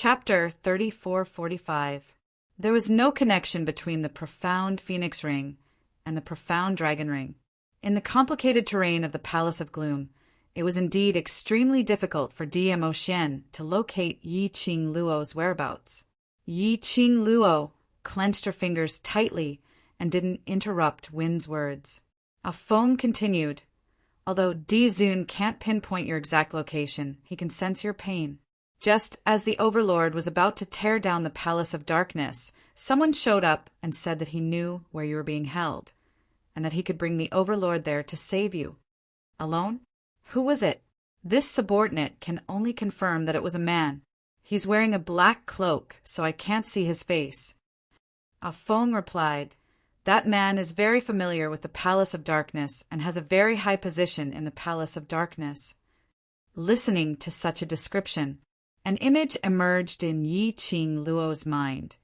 Chapter 3445. There was no connection between the profound phoenix ring and the profound dragon ring. In the complicated terrain of the Palace of Gloom, it was indeed extremely difficult for Dmo Xian to locate Yi Qing Luo's whereabouts. Yi Qing Luo clenched her fingers tightly and didn't interrupt Win's words. A Feng continued, "Although Di Zun can't pinpoint your exact location, he can sense your pain. Just as the Overlord was about to tear down the Palace of Darkness, someone showed up and said that he knew where you were being held, and that he could bring the Overlord there to save you. Alone? Who was it? This subordinate can only confirm that it was a man. He's wearing a black cloak, so I can't see his face." A Feng replied, "That man is very familiar with the Palace of Darkness and has a very high position in the Palace of Darkness." Listening to such a description, an image emerged in Yi Qing Luo's mind.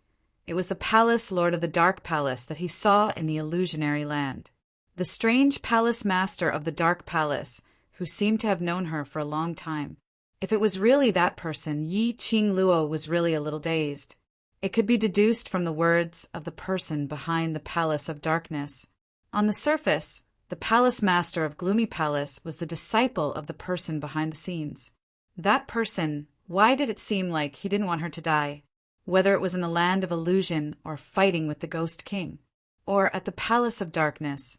It was the Palace Lord of the Dark Palace that he saw in the illusionary land. The strange palace master of the Dark Palace, who seemed to have known her for a long time. If it was really that person, Yi Qing Luo was really a little dazed. It could be deduced from the words of the person behind the Palace of Darkness. On the surface, the palace master of Gloomy Palace was the disciple of the person behind the scenes. That person, why did it seem like he didn't want her to die? Whether it was in the land of illusion or fighting with the Ghost King, or at the Palace of Darkness,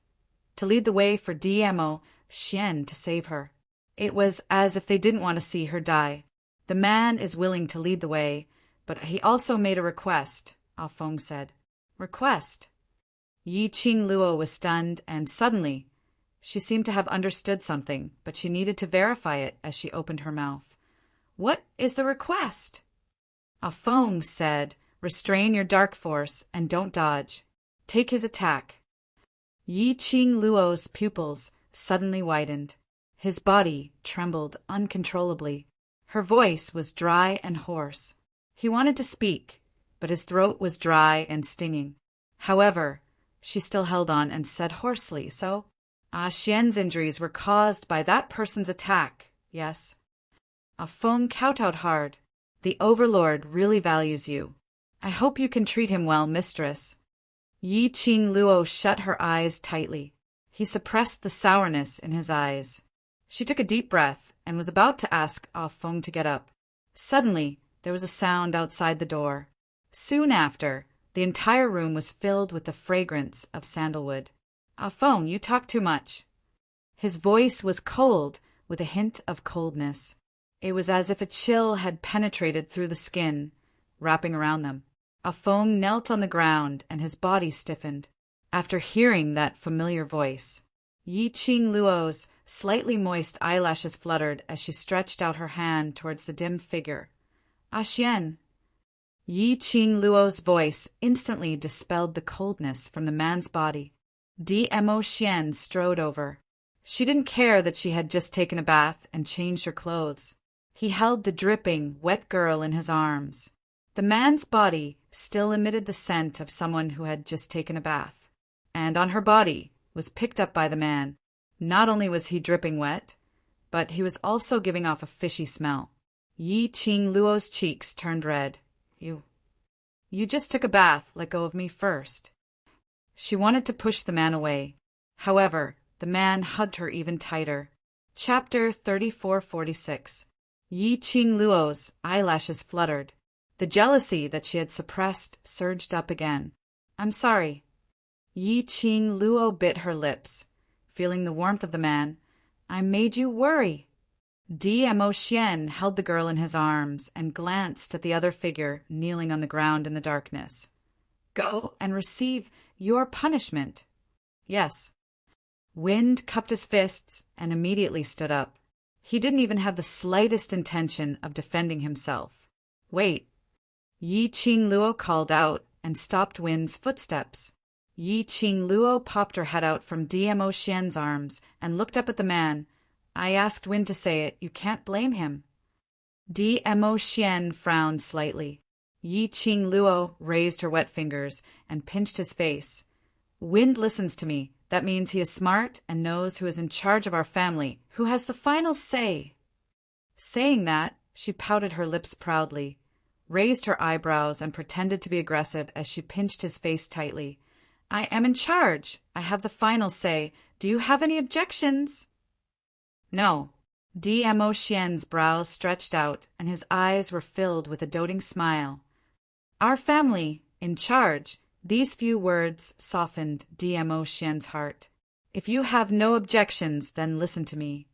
to lead the way for Dmo Xian to save her. It was as if they didn't want to see her die. The man is willing to lead the way, but he also made a request, Ah Feng said. Request? Yi Qing Luo was stunned, and suddenly, she seemed to have understood something, but she needed to verify it as she opened her mouth. What is the request? Ah Feng said, "Restrain your dark force and don't dodge. Take his attack." Yi Qing Luo's pupils suddenly widened. His body trembled uncontrollably. Her voice was dry and hoarse. He wanted to speak, but his throat was dry and stinging. However, she still held on and said hoarsely, "So, Xian's injuries were caused by that person's attack, yes?" Ah Feng kowtowed hard. "The Overlord really values you. I hope you can treat him well, mistress." Yi Qing Luo shut her eyes tightly. He suppressed the sourness in his eyes. She took a deep breath and was about to ask Ah Feng to get up. Suddenly, there was a sound outside the door. Soon after, the entire room was filled with the fragrance of sandalwood. "Ah Feng, you talk too much." His voice was cold, with a hint of coldness. It was as if a chill had penetrated through the skin, wrapping around them. Ah Feng knelt on the ground and his body stiffened. After hearing that familiar voice, Yi Qing Luo's slightly moist eyelashes fluttered as she stretched out her hand towards the dim figure. "Ah Xian." Yi Qing Luo's voice instantly dispelled the coldness from the man's body. Dmo Xian strode over. She didn't care that she had just taken a bath and changed her clothes. He held the dripping, wet girl in his arms. The man's body still emitted the scent of someone who had just taken a bath, and on her body was picked up by the man. Not only was he dripping wet, but he was also giving off a fishy smell. Yi Qing Luo's cheeks turned red. You just took a bath. Let go of me first." She wanted to push the man away. However, the man hugged her even tighter. Chapter 3446. Yi Qing Luo's eyelashes fluttered. The jealousy that she had suppressed surged up again. "I'm sorry." Yi Qing Luo bit her lips, feeling the warmth of the man. "I made you worry." Dmo Xian held the girl in his arms and glanced at the other figure kneeling on the ground in the darkness. "Go and receive your punishment." "Yes." Wind cupped his fists and immediately stood up. He didn't even have the slightest intention of defending himself. "Wait." Yi Qing Luo called out and stopped Wind's footsteps. Yi Qing Luo popped her head out from Dmo Xian's arms and looked up at the man. "I asked Wind to say it. You can't blame him." Dmo Xian frowned slightly. Yi Qing Luo raised her wet fingers and pinched his face. "Wind listens to me. That means he is smart and knows who is in charge of our family, who has the final say." Saying that, she pouted her lips proudly. raised her eyebrows, and pretended to be aggressive as she pinched his face tightly. I am in charge. I have the final say. Do you have any objections? No. DMO Xian's brows stretched out, and his eyes were filled with a doting smile. Our family, in charge. These few words softened DMO Xian's heart. If you have no objections, then listen to me.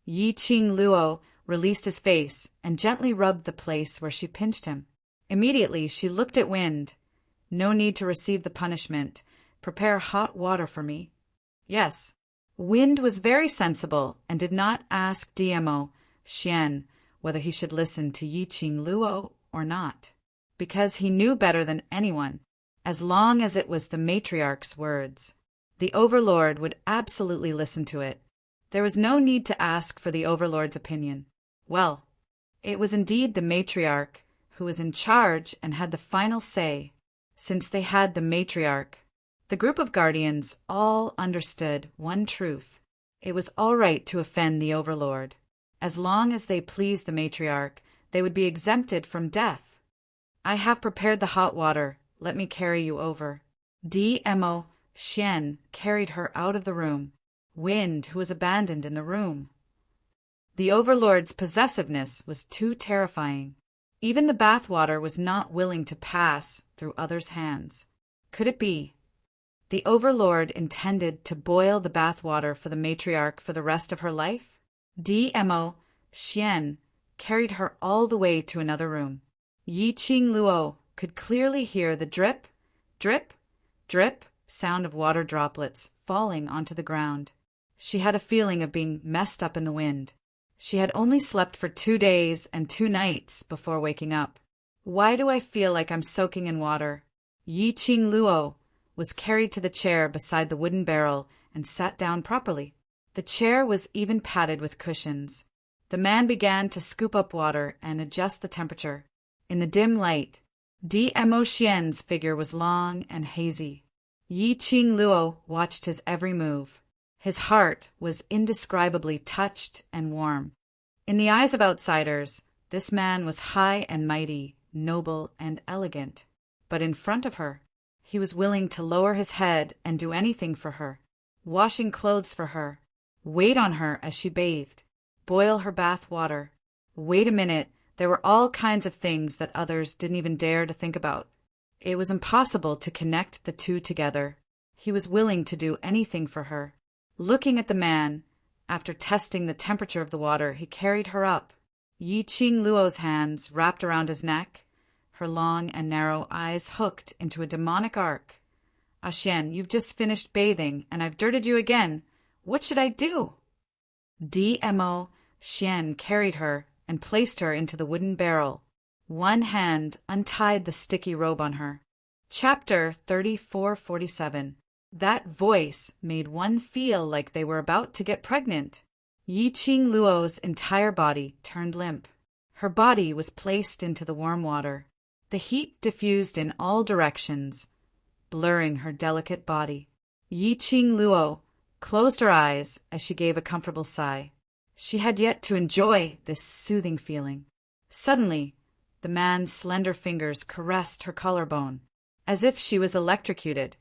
Yi Qing Luo released his face and gently rubbed the place where she pinched him. Immediately she looked at Wind. No need to receive the punishment. Prepare hot water for me. Yes. Wind was very sensible and did not ask DMO Xian whether he should listen to Yi Qing Luo or not, because he knew better than anyone, as long as it was the matriarch's words. The Overlord would absolutely listen to it. There was no need to ask for the Overlord's opinion. Well, it was indeed the matriarch who was in charge and had the final say. Since they had the matriarch, the group of guardians all understood one truth. It was all right to offend the Overlord. As long as they pleased the matriarch, they would be exempted from death. I have prepared the hot water. Let me carry you over. DMO Xian carried her out of the room. Wind, who was abandoned in the room. The Overlord's possessiveness was too terrifying. Even the bathwater was not willing to pass through others' hands. Could it be? The Overlord intended to boil the bathwater for the matriarch for the rest of her life? DMO Xian carried her all the way to another room. Yi Qing Luo could clearly hear the drip, drip, drip sound of water droplets falling onto the ground. She had a feeling of being messed up in the wind. She had only slept for 2 days and 2 nights before waking up. Why do I feel like I'm soaking in water? Yi Qing Luo was carried to the chair beside the wooden barrel and sat down properly. The chair was even padded with cushions. The man began to scoop up water and adjust the temperature. In the dim light, DMO Xian's figure was long and hazy. Yi Qing Luo watched his every move. His heart was indescribably touched and warm. In the eyes of outsiders, this man was high and mighty, noble and elegant. But in front of her, he was willing to lower his head and do anything for her, washing clothes for her, wait on her as she bathed, boil her bath water. Wait a minute, there were all kinds of things that others didn't even dare to think about. It was impossible to connect the two together. He was willing to do anything for her. Looking at the man, after testing the temperature of the water, he carried her up. Yi Qing Luo's hands wrapped around his neck, her long and narrow eyes hooked into a demonic arc. Xian, you've just finished bathing, and I've dirted you again. What should I do? DMO Xian carried her and placed her into the wooden barrel. One hand untied the sticky robe on her. Chapter 3447. That voice made one feel like they were about to get pregnant. Yi Qing Luo's entire body turned limp. Her body was placed into the warm water. The heat diffused in all directions, blurring her delicate body. Yi Qing Luo closed her eyes as she gave a comfortable sigh. She had yet to enjoy this soothing feeling. Suddenly, the man's slender fingers caressed her collarbone, as if she was electrocuted.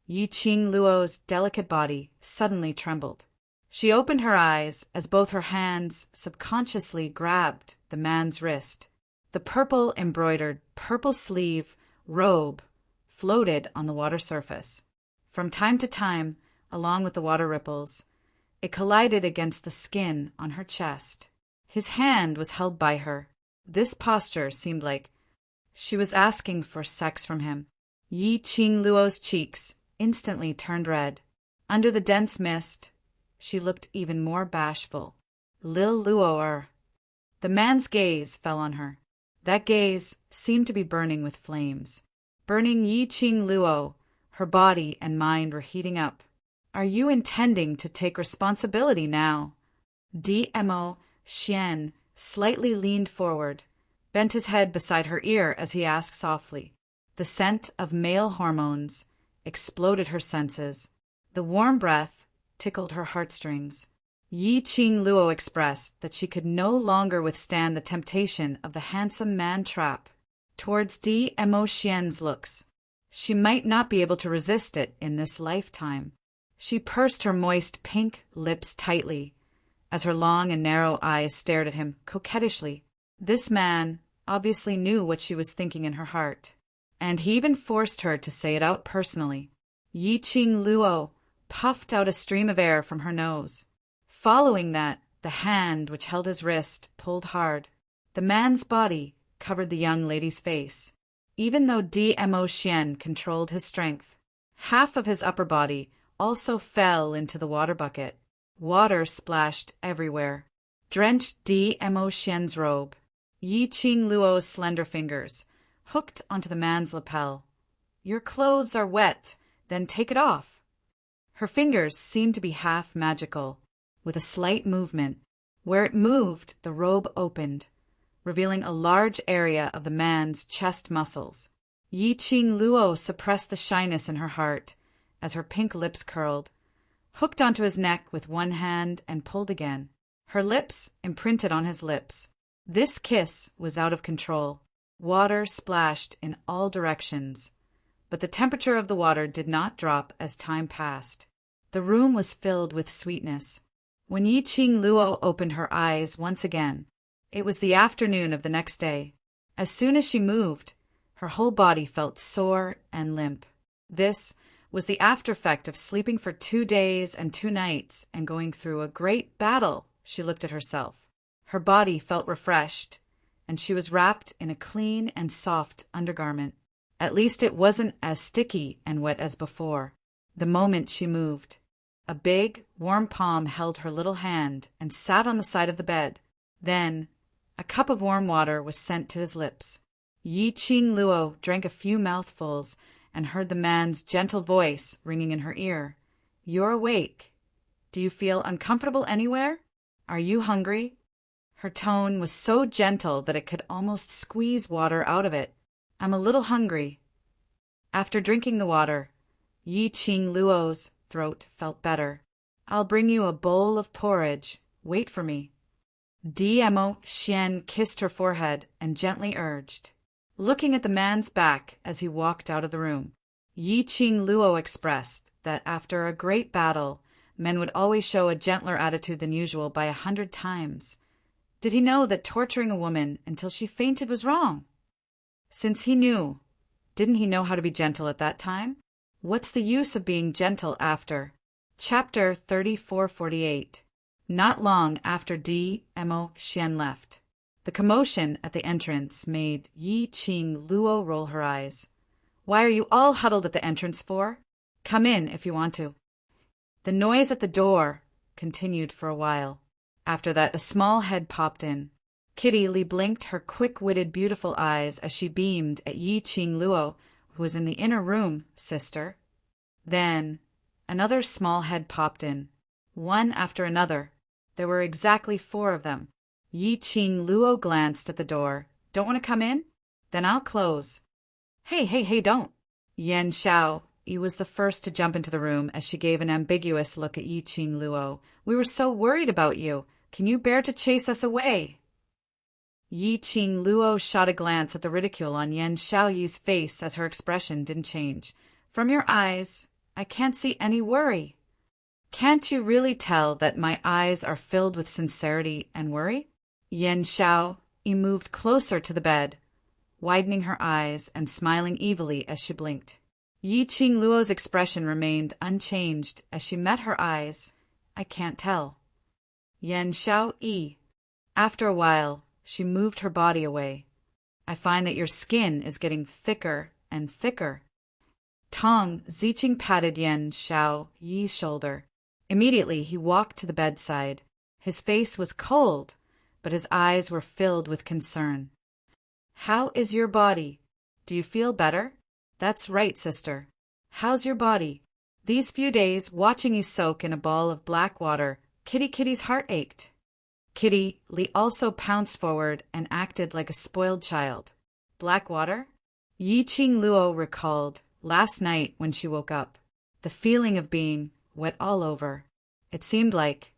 Yi Qing Luo's delicate body suddenly trembled. She opened her eyes as both her hands subconsciously grabbed the man's wrist. The purple-embroidered, purple-sleeve robe floated on the water surface. From time to time, along with the water ripples, it collided against the skin on her chest. His hand was held by her. This posture seemed like she was asking for sex from him. Yi Qing Luo's cheeks instantly turned red. Under the dense mist, she looked even more bashful. Lil Luo. The man's gaze fell on her. That gaze seemed to be burning with flames. Burning Yi Qing Luo, her body and mind were heating up. Are you intending to take responsibility now? DMO Xian slightly leaned forward, bent his head beside her ear as he asked softly. The scent of male hormones exploded her senses. The warm breath tickled her heartstrings. Yi Qing Luo expressed that she could no longer withstand the temptation of the handsome man-trap towards Mo Xian's looks. She might not be able to resist it in this lifetime. She pursed her moist pink lips tightly as her long and narrow eyes stared at him coquettishly. This man obviously knew what she was thinking in her heart, and he even forced her to say it out personally. Yi Qing Luo puffed out a stream of air from her nose. Following that, the hand which held his wrist pulled hard. The man's body covered the young lady's face. Even though Mo Xian controlled his strength, half of his upper body also fell into the water bucket. Water splashed everywhere, drenched Mo Xian's robe. Yi Qing Luo's slender fingers hooked onto the man's lapel. "Your clothes are wet, then take it off." Her fingers seemed to be half magical. With a slight movement, where it moved, the robe opened, revealing a large area of the man's chest muscles. Yi Qing Luo suppressed the shyness in her heart as her pink lips curled, hooked onto his neck with one hand and pulled again. Her lips imprinted on his lips. This kiss was out of control. Water splashed in all directions, but the temperature of the water did not drop as time passed. The room was filled with sweetness. When Yi Qing Luo opened her eyes once again, it was the afternoon of the next day. As soon as she moved, her whole body felt sore and limp. This was the after-effect of sleeping for 2 days and 2 nights and going through a great battle. She looked at herself. Her body felt refreshed, and she was wrapped in a clean and soft undergarment. At least it wasn't as sticky and wet as before. The moment she moved, a big, warm palm held her little hand and sat on the side of the bed. Then, a cup of warm water was sent to his lips. Yi Qing Luo drank a few mouthfuls and heard the man's gentle voice ringing in her ear. "You're awake. Do you feel uncomfortable anywhere? Are you hungry?" Her tone was so gentle that it could almost squeeze water out of it. "I'm a little hungry." After drinking the water, Yi Qing Luo's throat felt better. "I'll bring you a bowl of porridge. Wait for me." Mo Xian kissed her forehead and gently urged, looking at the man's back as he walked out of the room. Yi Qing Luo expressed that after a great battle, men would always show a gentler attitude than usual by 100 times. Did he know that torturing a woman until she fainted was wrong? Since he knew, didn't he know how to be gentle at that time? What's the use of being gentle after? Chapter 3448. Not long after Mo Xian left, the commotion at the entrance made Yi Qing Luo roll her eyes. "Why are you all huddled at the entrance for? Come in if you want to." The noise at the door continued for a while. After that, a small head popped in. Kitty Lee blinked her quick-witted, beautiful eyes as she beamed at Yi Qing Luo, who was in the inner room, sister. Then another small head popped in, one after another. There were exactly 4 of them. Yi Qing Luo glanced at the door. "Don't want to come in? Then I'll close." Hey, don't." Yan Xiao Yi was the first to jump into the room as she gave an ambiguous look at Yi Qing Luo. "We were so worried about you. Can you bear to chase us away?" Yi Qing Luo shot a glance at the ridicule on Yan Xiaoyi's face as her expression didn't change. "From your eyes, I can't see any worry." "Can't you really tell that my eyes are filled with sincerity and worry?" Yan Xiaoyi moved closer to the bed, widening her eyes and smiling evilly as she blinked. Yi Qing Luo's expression remained unchanged as she met her eyes. "I can't tell." Yan Xiaoyi. After a while, she moved her body away. "I find that your skin is getting thicker and thicker." Tong Ziqing patted Yan Xiaoyi's shoulder. Immediately, he walked to the bedside. His face was cold, but his eyes were filled with concern. "How is your body? Do you feel better?" "That's right, sister. How's your body? These few days, watching you soak in a ball of black water, Kitty's heart ached." Kitty Lee also pounced forward and acted like a spoiled child. "Black water?" Yi Qing Luo recalled last night when she woke up. The feeling of being wet all over. It seemed like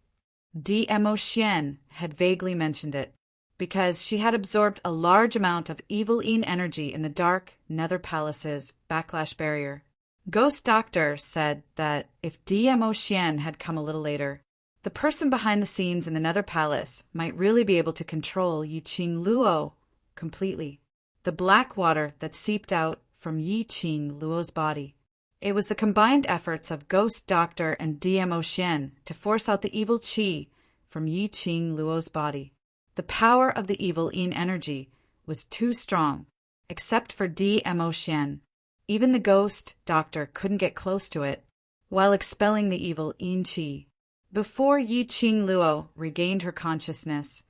Mo Xian had vaguely mentioned it. because she had absorbed a large amount of evil Een energy in the dark Nether Palace's backlash barrier. Ghost Doctor said that if DMO Xian had come a little later, the person behind the scenes in the Nether Palace might really be able to control Yi Qing Luo completely. The black water that seeped out from Yi Qing Luo's body. It was the combined efforts of Ghost Doctor and DMO Xian to force out the evil qi from Yi Qing Luo's body. The power of the evil Een energy was too strong, except for DMO Xian. Even the Ghost Doctor couldn't get close to it, while expelling the evil Een qi. Before Yi Qing Luo regained her consciousness,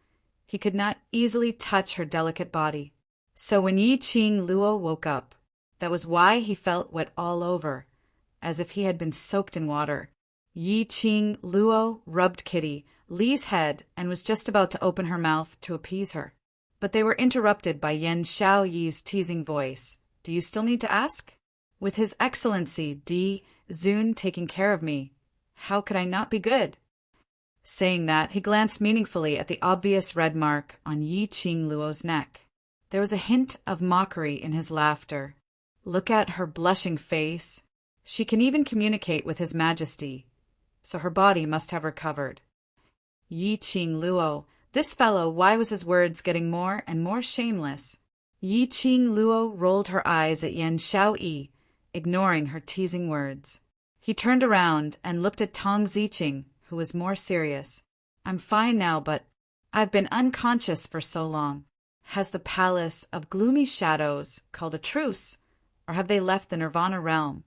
he could not easily touch her delicate body. So when Yi Qing Luo woke up, that was why he felt wet all over, as if he had been soaked in water. Yi Qing Luo rubbed Kitty Li's head and was just about to open her mouth to appease her. But they were interrupted by Yan Xiaoyi's teasing voice. Do you still need to ask? With His Excellency D. Zun taking care of me, how could I not be good? Saying that, he glanced meaningfully at the obvious red mark on Yi Qing Luo's neck. There was a hint of mockery in his laughter. Look at her blushing face. She can even communicate with His Majesty, so her body must have recovered. Yi Qing Luo, this fellow, why was his words getting more and more shameless? Yi Qing Luo rolled her eyes at Yan Xiaoyi, ignoring her teasing words. He turned around and looked at Tong Ziqing, who was more serious. I'm fine now, but I've been unconscious for so long. Has the Palace of Gloomy Shadows called a truce, or have they left the Nirvana realm?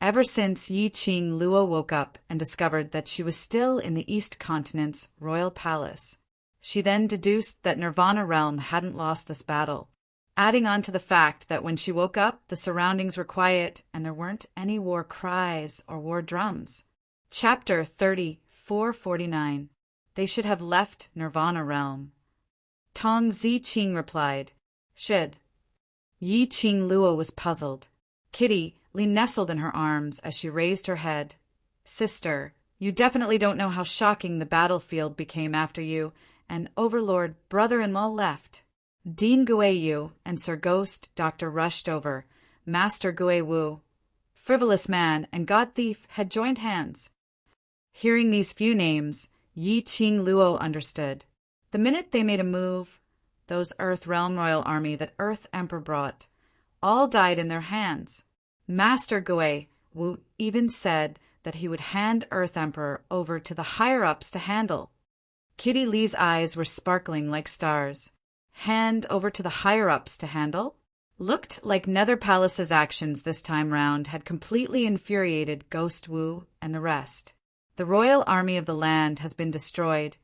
Ever since Yi Qing Luo woke up and discovered that she was still in the East Continent's royal palace, she then deduced that Nirvana realm hadn't lost this battle, adding on to the fact that when she woke up, the surroundings were quiet and there weren't any war cries or war drums. Chapter 3449. They should have left Nirvana realm. Tong Ziqing replied, Should. Yi Qing Luo was puzzled. Kitty Li nestled in her arms as she raised her head. Sister, you definitely don't know how shocking the battlefield became after you and Overlord brother-in-law left. Dean Guiyu and Sir Ghost Doctor rushed over. Master Guiwu, frivolous man, and god thief had joined hands. Hearing these few names, Yi Qing Luo understood. The minute they made a move, those Earth Realm Royal Army that Earth Emperor brought, all died in their hands. Master Guiwu even said that he would hand Earth Emperor over to the higher-ups to handle. Kitty Li's eyes were sparkling like stars. Hand over to the higher-ups to handle? Looked like Nether Palace's actions this time round had completely infuriated Ghost Wu and the rest. The royal army of the land has been destroyed,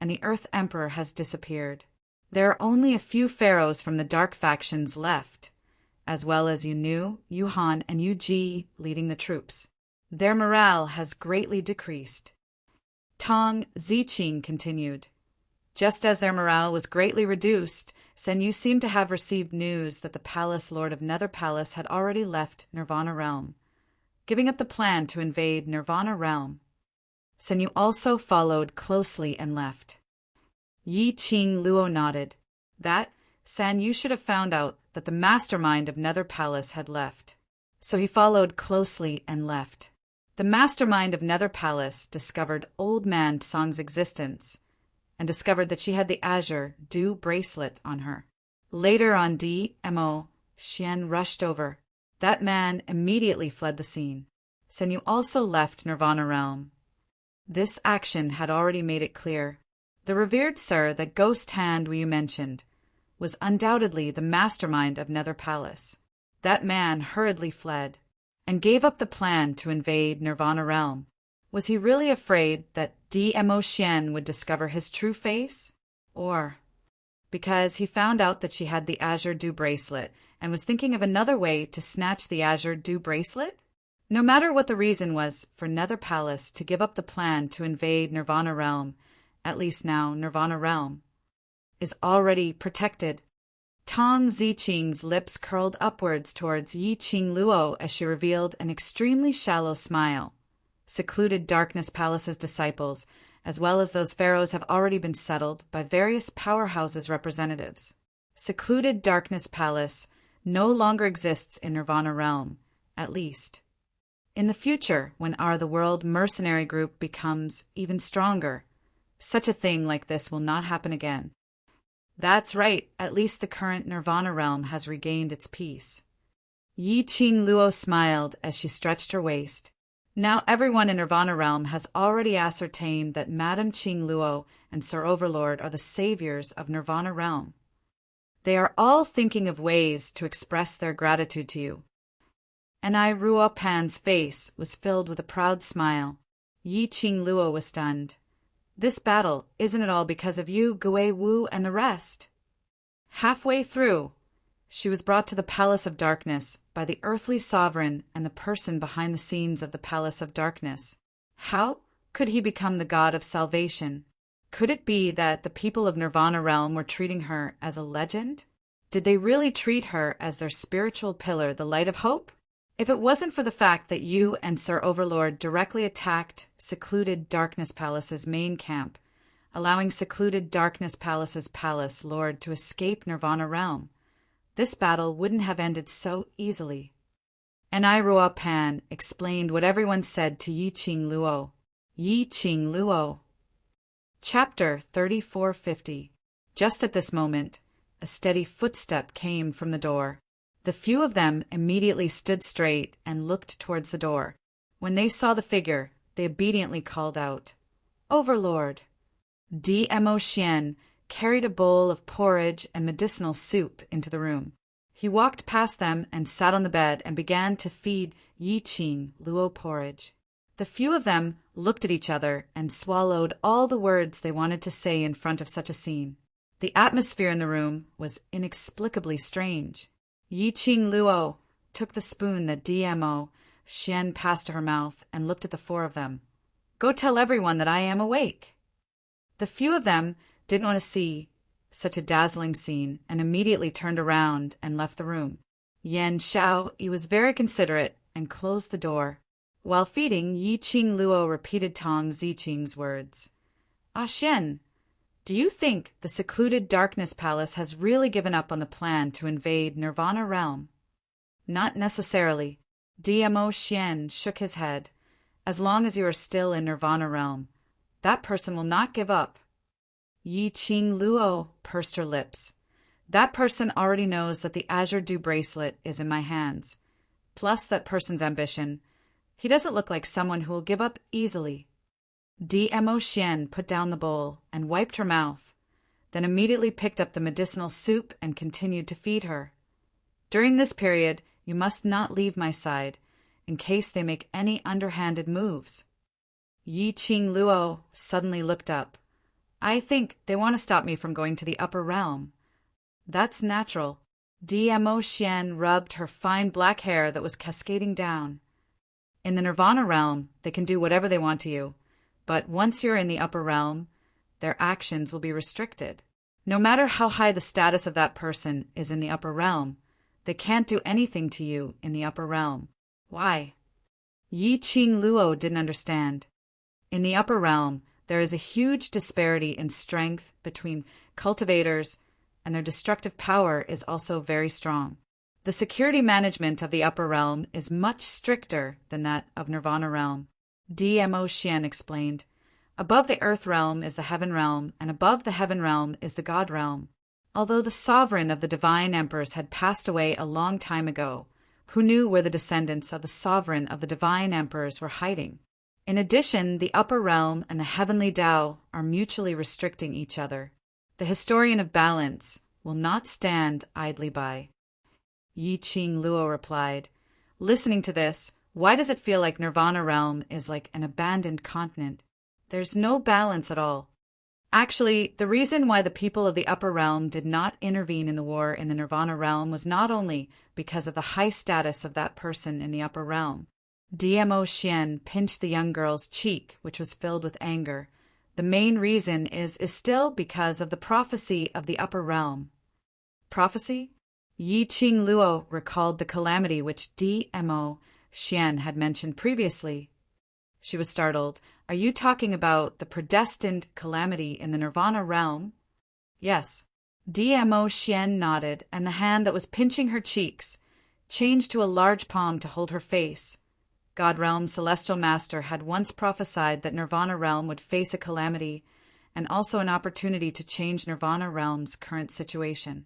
and the Earth Emperor has disappeared. There are only a few pharaohs from the dark factions left, as well as Yu, Yuhan, and Yu Ji leading the troops. Their morale has greatly decreased. Tong Ziqing continued. Just as their morale was greatly reduced, Sen Yu seemed to have received news that the Palace Lord of Nether Palace had already left Nirvana Realm, giving up the plan to invade Nirvana Realm. Sen Yu also followed closely and left. Yi Qing Luo nodded. That, San Yu should have found out that the mastermind of Nether Palace had left. So he followed closely and left. The mastermind of Nether Palace discovered Old Man Song's existence and discovered that she had the Azure Dew bracelet on her. Later on, DMO Xian rushed over. That man immediately fled the scene. Sen Yu also left Nirvana Realm. This action had already made it clear. The revered sir that Ghost Hand you mentioned was undoubtedly the mastermind of Nether Palace. That man hurriedly fled and gave up the plan to invade Nirvana Realm. Was he really afraid that DMO Xian would discover his true face? Or because he found out that she had the Azure Dew bracelet and was thinking of another way to snatch the Azure Dew bracelet? No matter what the reason was for Nether Palace to give up the plan to invade Nirvana Realm, at least now Nirvana Realm is already protected. Tong Ziqing's lips curled upwards towards Yi Qing Luo as she revealed an extremely shallow smile. Secluded Darkness Palace's disciples as well as those pharaohs, have already been settled by various powerhouses' representatives. Secluded Darkness Palace no longer exists in Nirvana Realm, at least. In the future, when our The World mercenary group becomes even stronger, such a thing like this will not happen again. That's right, at least the current Nirvana Realm has regained its peace. Yi Qing Luo smiled as she stretched her waist. Now everyone in Nirvana Realm has already ascertained that Madame Qing Luo and Sir Overlord are the saviors of Nirvana Realm. They are all thinking of ways to express their gratitude to you. And Ruo Pan's face was filled with a proud smile. Yi Qing Luo was stunned. This battle, isn't it all because of you, Gui Wu, and the rest? Halfway through, she was brought to the Palace of Darkness by the earthly sovereign and the person behind the scenes of the Palace of Darkness. How could he become the god of salvation? Could it be that the people of Nirvana Realm were treating her as a legend? Did they really treat her as their spiritual pillar, the light of hope? If it wasn't for the fact that you and Sir Overlord directly attacked Secluded Darkness Palace's main camp, allowing Secluded Darkness Palace's palace lord to escape Nirvana Realm, this battle wouldn't have ended so easily. And Ruo Pan explained what everyone said to Yi Qing Luo. Yi Qing Luo. Chapter 3450. Just at this moment, a steady footstep came from the door. The few of them immediately stood straight and looked towards the door. When they saw the figure, they obediently called out, "Overlord!" Dmo Xian carried a bowl of porridge and medicinal soup into the room. He walked past them and sat on the bed and began to feed Yi Qing Luo porridge. The few of them looked at each other and swallowed all the words they wanted to say in front of such a scene. The atmosphere in the room was inexplicably strange. Yi Qing Luo took the spoon that Dmo Xian passed to her mouth and looked at the four of them. "Go tell everyone that I am awake." The few of them didn't want to see such a dazzling scene and immediately turned around and left the room. Yan Xiao he was very considerate and closed the door. While feeding, Yi Qing Luo repeated Tong Ziqing's words. "Xian, do you think the Secluded Darkness Palace has really given up on the plan to invade Nirvana Realm?" "Not necessarily." Dmo Xian shook his head. "As long as you are still in Nirvana Realm, that person will not give up." Yi Qing Luo pursed her lips. "That person already knows that the Azure Dew bracelet is in my hands. Plus that person's ambition. He doesn't look like someone who will give up easily." Dmo Xian put down the bowl and wiped her mouth, then immediately picked up the medicinal soup and continued to feed her. "During this period, you must not leave my side, in case they make any underhanded moves." Yi Qing Luo suddenly looked up. "I think they want to stop me from going to the upper realm." "That's natural." Dmo Xian rubbed her fine black hair that was cascading down. "In the Nirvana Realm, they can do whatever they want to you, but once you're in the upper realm, their actions will be restricted. No matter how high the status of that person is in the upper realm, they can't do anything to you in the upper realm." "Why?" Yi Qing Luo didn't understand. In the upper realm, there is a huge disparity in strength between cultivators, and their destructive power is also very strong. The security management of the upper realm is much stricter than that of Nirvana Realm. Dmo Xian explained. Above the Earth Realm is the Heaven Realm, and above the Heaven Realm is the God Realm. Although the sovereign of the Divine Emperors had passed away a long time ago, who knew where the descendants of the sovereign of the Divine Emperors were hiding? In addition, the upper realm and the heavenly Tao are mutually restricting each other. The historian of balance will not stand idly by. Yi Qing Luo replied. Listening to this, why does it feel like Nirvana Realm is like an abandoned continent? There's no balance at all. Actually, the reason why the people of the upper realm did not intervene in the war in the Nirvana Realm was not only because of the high status of that person in the upper realm. Dmo Xian pinched the young girl's cheek, which was filled with anger. The main reason is still because of the prophecy of the upper realm. Prophecy? Yi Qing Luo recalled the calamity which Dmo Xian had mentioned previously. She was startled. Are you talking about the predestined calamity in the Nirvana realm? Yes. Dmo Xian nodded, and the hand that was pinching her cheeks changed to a large palm to hold her face. God Realm Celestial Master had once prophesied that Nirvana Realm would face a calamity and also an opportunity to change Nirvana Realm's current situation.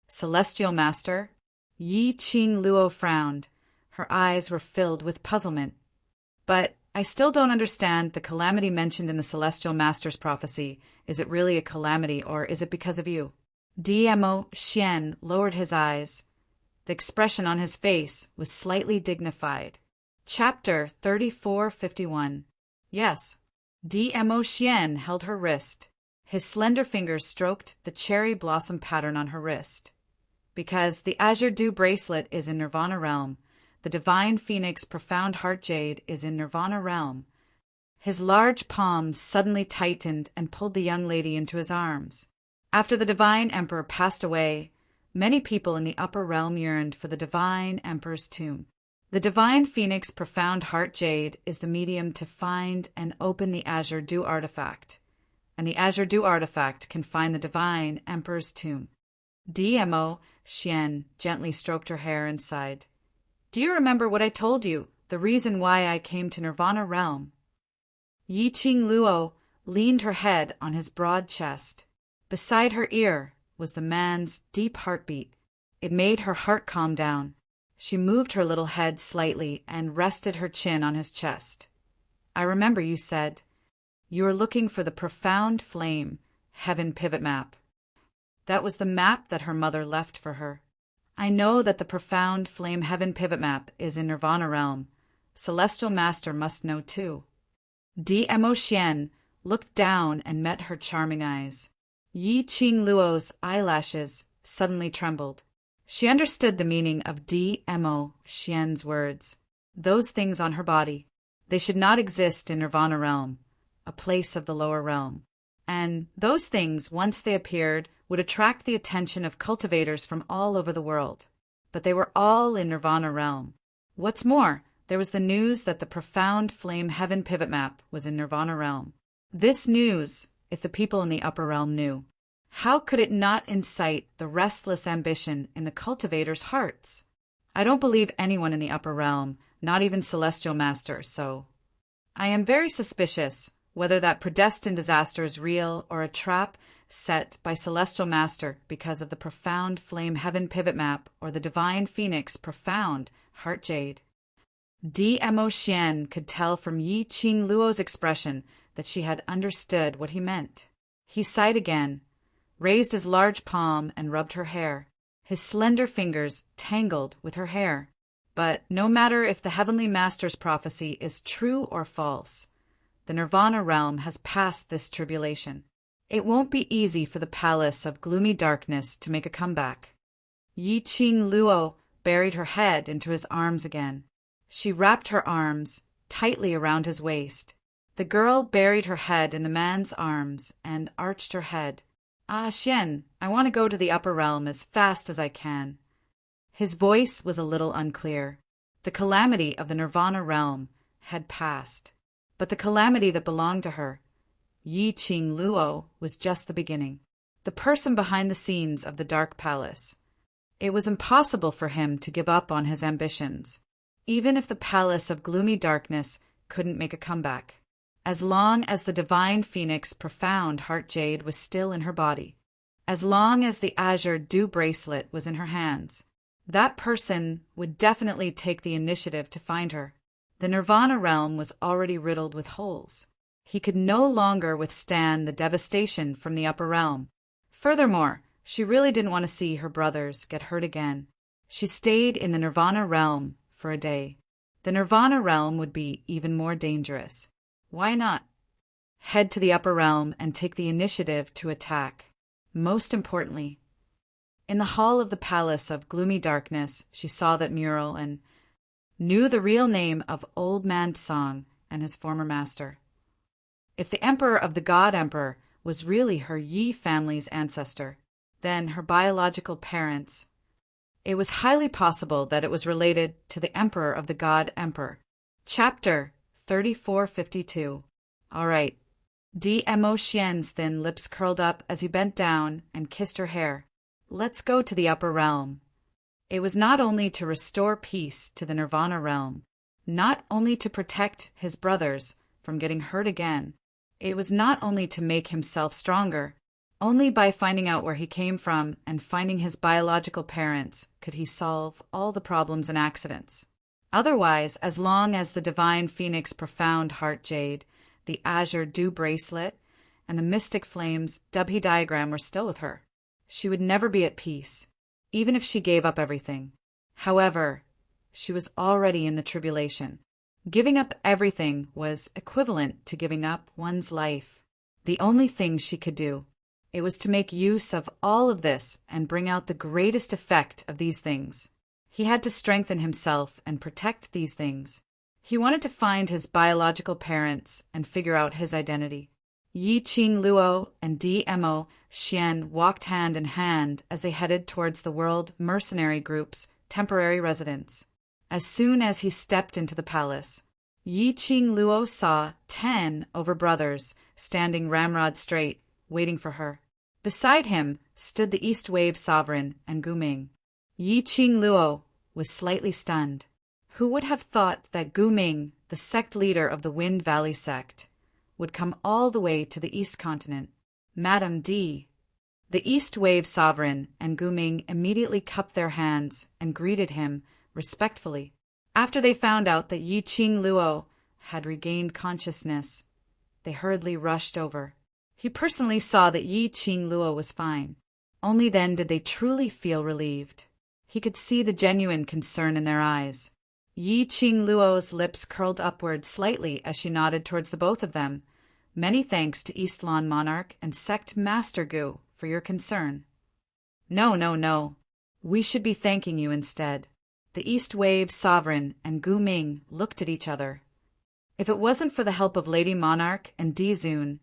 Celestial Master? Yi Qing Luo frowned. Her eyes were filled with puzzlement. But I still don't understand the calamity mentioned in the Celestial Master's prophecy. Is it really a calamity, or is it because of you? Dmo Xian lowered his eyes. The expression on his face was slightly dignified. Chapter 3451. Yes. Dmo Xian held her wrist. His slender fingers stroked the cherry blossom pattern on her wrist. Because the Azure Dew bracelet is in Nirvana Realm, the Divine Phoenix Profound Heart Jade is in Nirvana Realm. His large palm suddenly tightened and pulled the young lady into his arms. After the Divine Emperor passed away, many people in the upper realm yearned for the Divine Emperor's tomb. The Divine Phoenix Profound Heart Jade is the medium to find and open the Azure Dew artifact, and the Azure Dew artifact can find the Divine Emperor's tomb. Dmo Xian gently stroked her hair and sighed. Do you remember what I told you, the reason why I came to Nirvana Realm? Yi Qing Luo leaned her head on his broad chest. Beside her ear was the man's deep heartbeat. It made her heart calm down. She moved her little head slightly and rested her chin on his chest. I remember you said, you were looking for the Profound Flame Heaven Pivot Map. That was the map that her mother left for her. I know that the Profound Flame Heaven Pivot Map is in Nirvana Realm. Celestial Master must know too. Dmo Xian looked down and met her charming eyes. Yi Qing Luo's eyelashes suddenly trembled. She understood the meaning of Dmo Xian's words. Those things on her body, they should not exist in Nirvana Realm, a place of the lower realm. And those things, once they appeared, would attract the attention of cultivators from all over the world. But they were all in Nirvana Realm. What's more, there was the news that the Profound Flame Heaven Pivot Map was in Nirvana Realm. This news, if the people in the upper realm knew, how could it not incite the restless ambition in the cultivators' hearts? I don't believe anyone in the upper realm, not even Celestial Master, so I am very suspicious whether that predestined disaster is real or a trap set by Celestial Master because of the Profound Flame Heaven Pivot Map or the Divine Phoenix Profound Heart Jade. Dmo Xian could tell from Yi Qing Luo's expression that she had understood what he meant. He sighed again, raised his large palm and rubbed her hair. His slender fingers tangled with her hair. But no matter if the Heavenly Master's prophecy is true or false, the Nirvana Realm has passed this tribulation. It won't be easy for the Palace of Gloomy Darkness to make a comeback. Yi Qing Luo buried her head into his arms again. She wrapped her arms tightly around his waist. The girl buried her head in the man's arms and arched her head. Ah, Xian, I want to go to the upper realm as fast as I can. His voice was a little unclear. The calamity of the Nirvana Realm had passed. But the calamity that belonged to her, Yi Qing Luo, was just the beginning. The person behind the scenes of the Dark Palace. It was impossible for him to give up on his ambitions, even if the Palace of Gloomy Darkness couldn't make a comeback. As long as the Divine Phoenix Profound Heart Jade was still in her body, as long as the Azure Dew bracelet was in her hands, that person would definitely take the initiative to find her. The Nirvana Realm was already riddled with holes. He could no longer withstand the devastation from the upper realm. Furthermore, she really didn't want to see her brothers get hurt again. She stayed in the Nirvana Realm for a day. The Nirvana Realm would be even more dangerous. Why not head to the upper realm and take the initiative to attack? Most importantly, in the hall of the Palace of Gloomy Darkness, she saw that mural and knew the real name of Old Man Song and his former master. If the Emperor of the God Emperor was really her Yi family's ancestor, then her biological parents, it was highly possible that it was related to the Emperor of the God Emperor. Chapter 3452. All right. Dmo Xian's thin lips curled up as he bent down and kissed her hair. Let's go to the upper realm. It was not only to restore peace to the Nirvana realm, not only to protect his brothers from getting hurt again, it was not only to make himself stronger. Only by finding out where he came from and finding his biological parents could he solve all the problems and accidents. Otherwise, as long as the divine phoenix profound heart jade, the azure dew bracelet, and the mystic flames Dubhe diagram were still with her, she would never be at peace, even if she gave up everything. However, she was already in the tribulation. Giving up everything was equivalent to giving up one's life. The only thing she could do, it was to make use of all of this and bring out the greatest effect of these things. He had to strengthen himself and protect these things. He wanted to find his biological parents and figure out his identity. Yi Qing Luo and Dmo Xian walked hand in hand as they headed towards the World Mercenary Group's temporary residence. As soon as he stepped into the palace, Yi Qing Luo saw 10 overbrothers standing ramrod straight, waiting for her. Beside him stood the East Wave Sovereign and Guming. Yi Qing Luo was slightly stunned. Who would have thought that Guming, the sect leader of the Wind Valley sect, would come all the way to the East Continent? Madame D. The East Wave Sovereign and Guming immediately cupped their hands and greeted him respectfully. After they found out that Yi Qing Luo had regained consciousness, they hurriedly rushed over. He personally saw that Yi Qing Luo was fine. Only then did they truly feel relieved. He could see the genuine concern in their eyes. Yi Qing Luo's lips curled upward slightly as she nodded towards the both of them. Many thanks to Eastlawn Monarch and Sect Master Gu for your concern. No. We should be thanking you instead. The East Wave Sovereign and Gu Ming looked at each other. If it wasn't for the help of Lady Monarch and Dizun,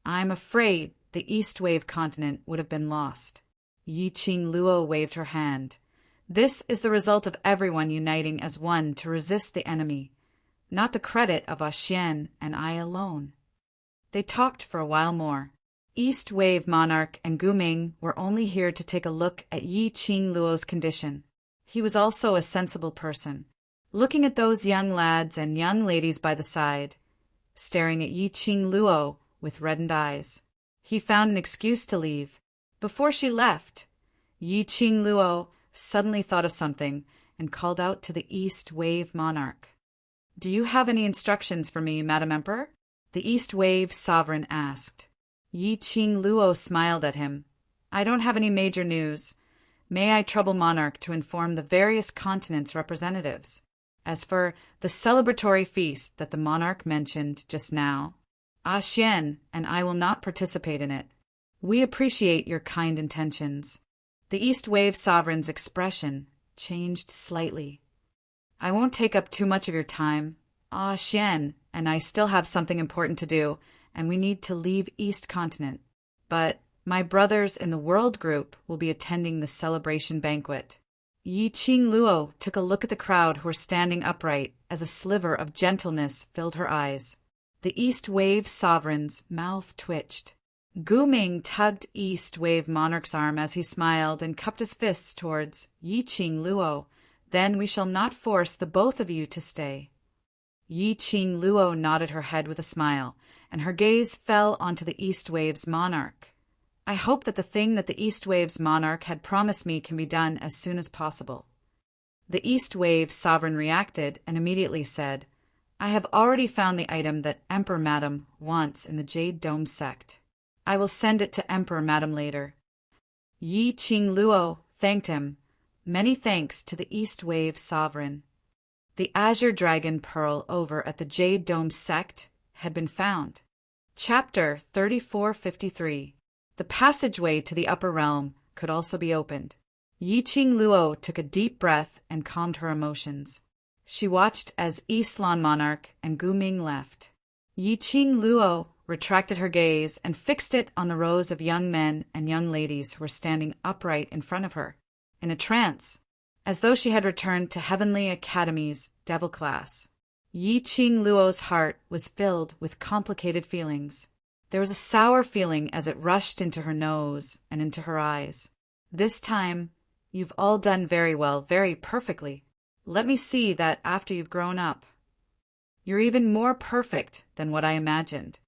I'm afraid the East Wave continent would have been lost. Yi Qing Luo waved her hand. This is the result of everyone uniting as one to resist the enemy, not the credit of Xian and I alone. They talked for a while more. East Wave Monarch and Guming were only here to take a look at Yi Qing Luo's condition. He was also a sensible person, looking at those young lads and young ladies by the side, staring at Yi Qing Luo with reddened eyes. He found an excuse to leave. Before she left, Yi Qing Luo suddenly thought of something and called out to the East Wave Monarch. Do you have any instructions for me, Madam Emperor? The East Wave Sovereign asked. Yi Qing Luo smiled at him. I don't have any major news. May I trouble Monarch to inform the various continents' representatives? As for the celebratory feast that the Monarch mentioned just now, Xian and I will not participate in it. We appreciate your kind intentions. The East Wave Sovereign's expression changed slightly. I won't take up too much of your time. Xian and I still have something important to do, and we need to leave East Continent. But my brothers in the World Group will be attending the celebration banquet. Yi Qing Luo took a look at the crowd who were standing upright as a sliver of gentleness filled her eyes. The East Wave Sovereign's mouth twitched. Gu Ming tugged East Wave Monarch's arm as he smiled and cupped his fists towards Yi Qing Luo. Then we shall not force the both of you to stay. Yi Qing Luo nodded her head with a smile, and her gaze fell onto the East Wave's Monarch. I hope that the thing that the East Wave's Monarch had promised me can be done as soon as possible. The East Wave Sovereign reacted and immediately said, I have already found the item that Emperor Madam wants in the Jade Dome sect. I will send it to Emperor Madam later. Yi Qing Luo thanked him. Many thanks to the East Wave Sovereign. The Azure Dragon Pearl over at the Jade Dome sect had been found. Chapter 3453. The passageway to the upper realm could also be opened. Yi Qing Luo took a deep breath and calmed her emotions. She watched as Eastlawn Monarch and Gu Ming left. Yi Qing Luo retracted her gaze and fixed it on the rows of young men and young ladies who were standing upright in front of her, in a trance, as though she had returned to Heavenly Academy's devil class. Yi Qing Luo's heart was filled with complicated feelings. There was a sour feeling as it rushed into her nose and into her eyes. This time, you've all done very well, very perfectly. Let me see that after you've grown up. You're even more perfect than what I imagined.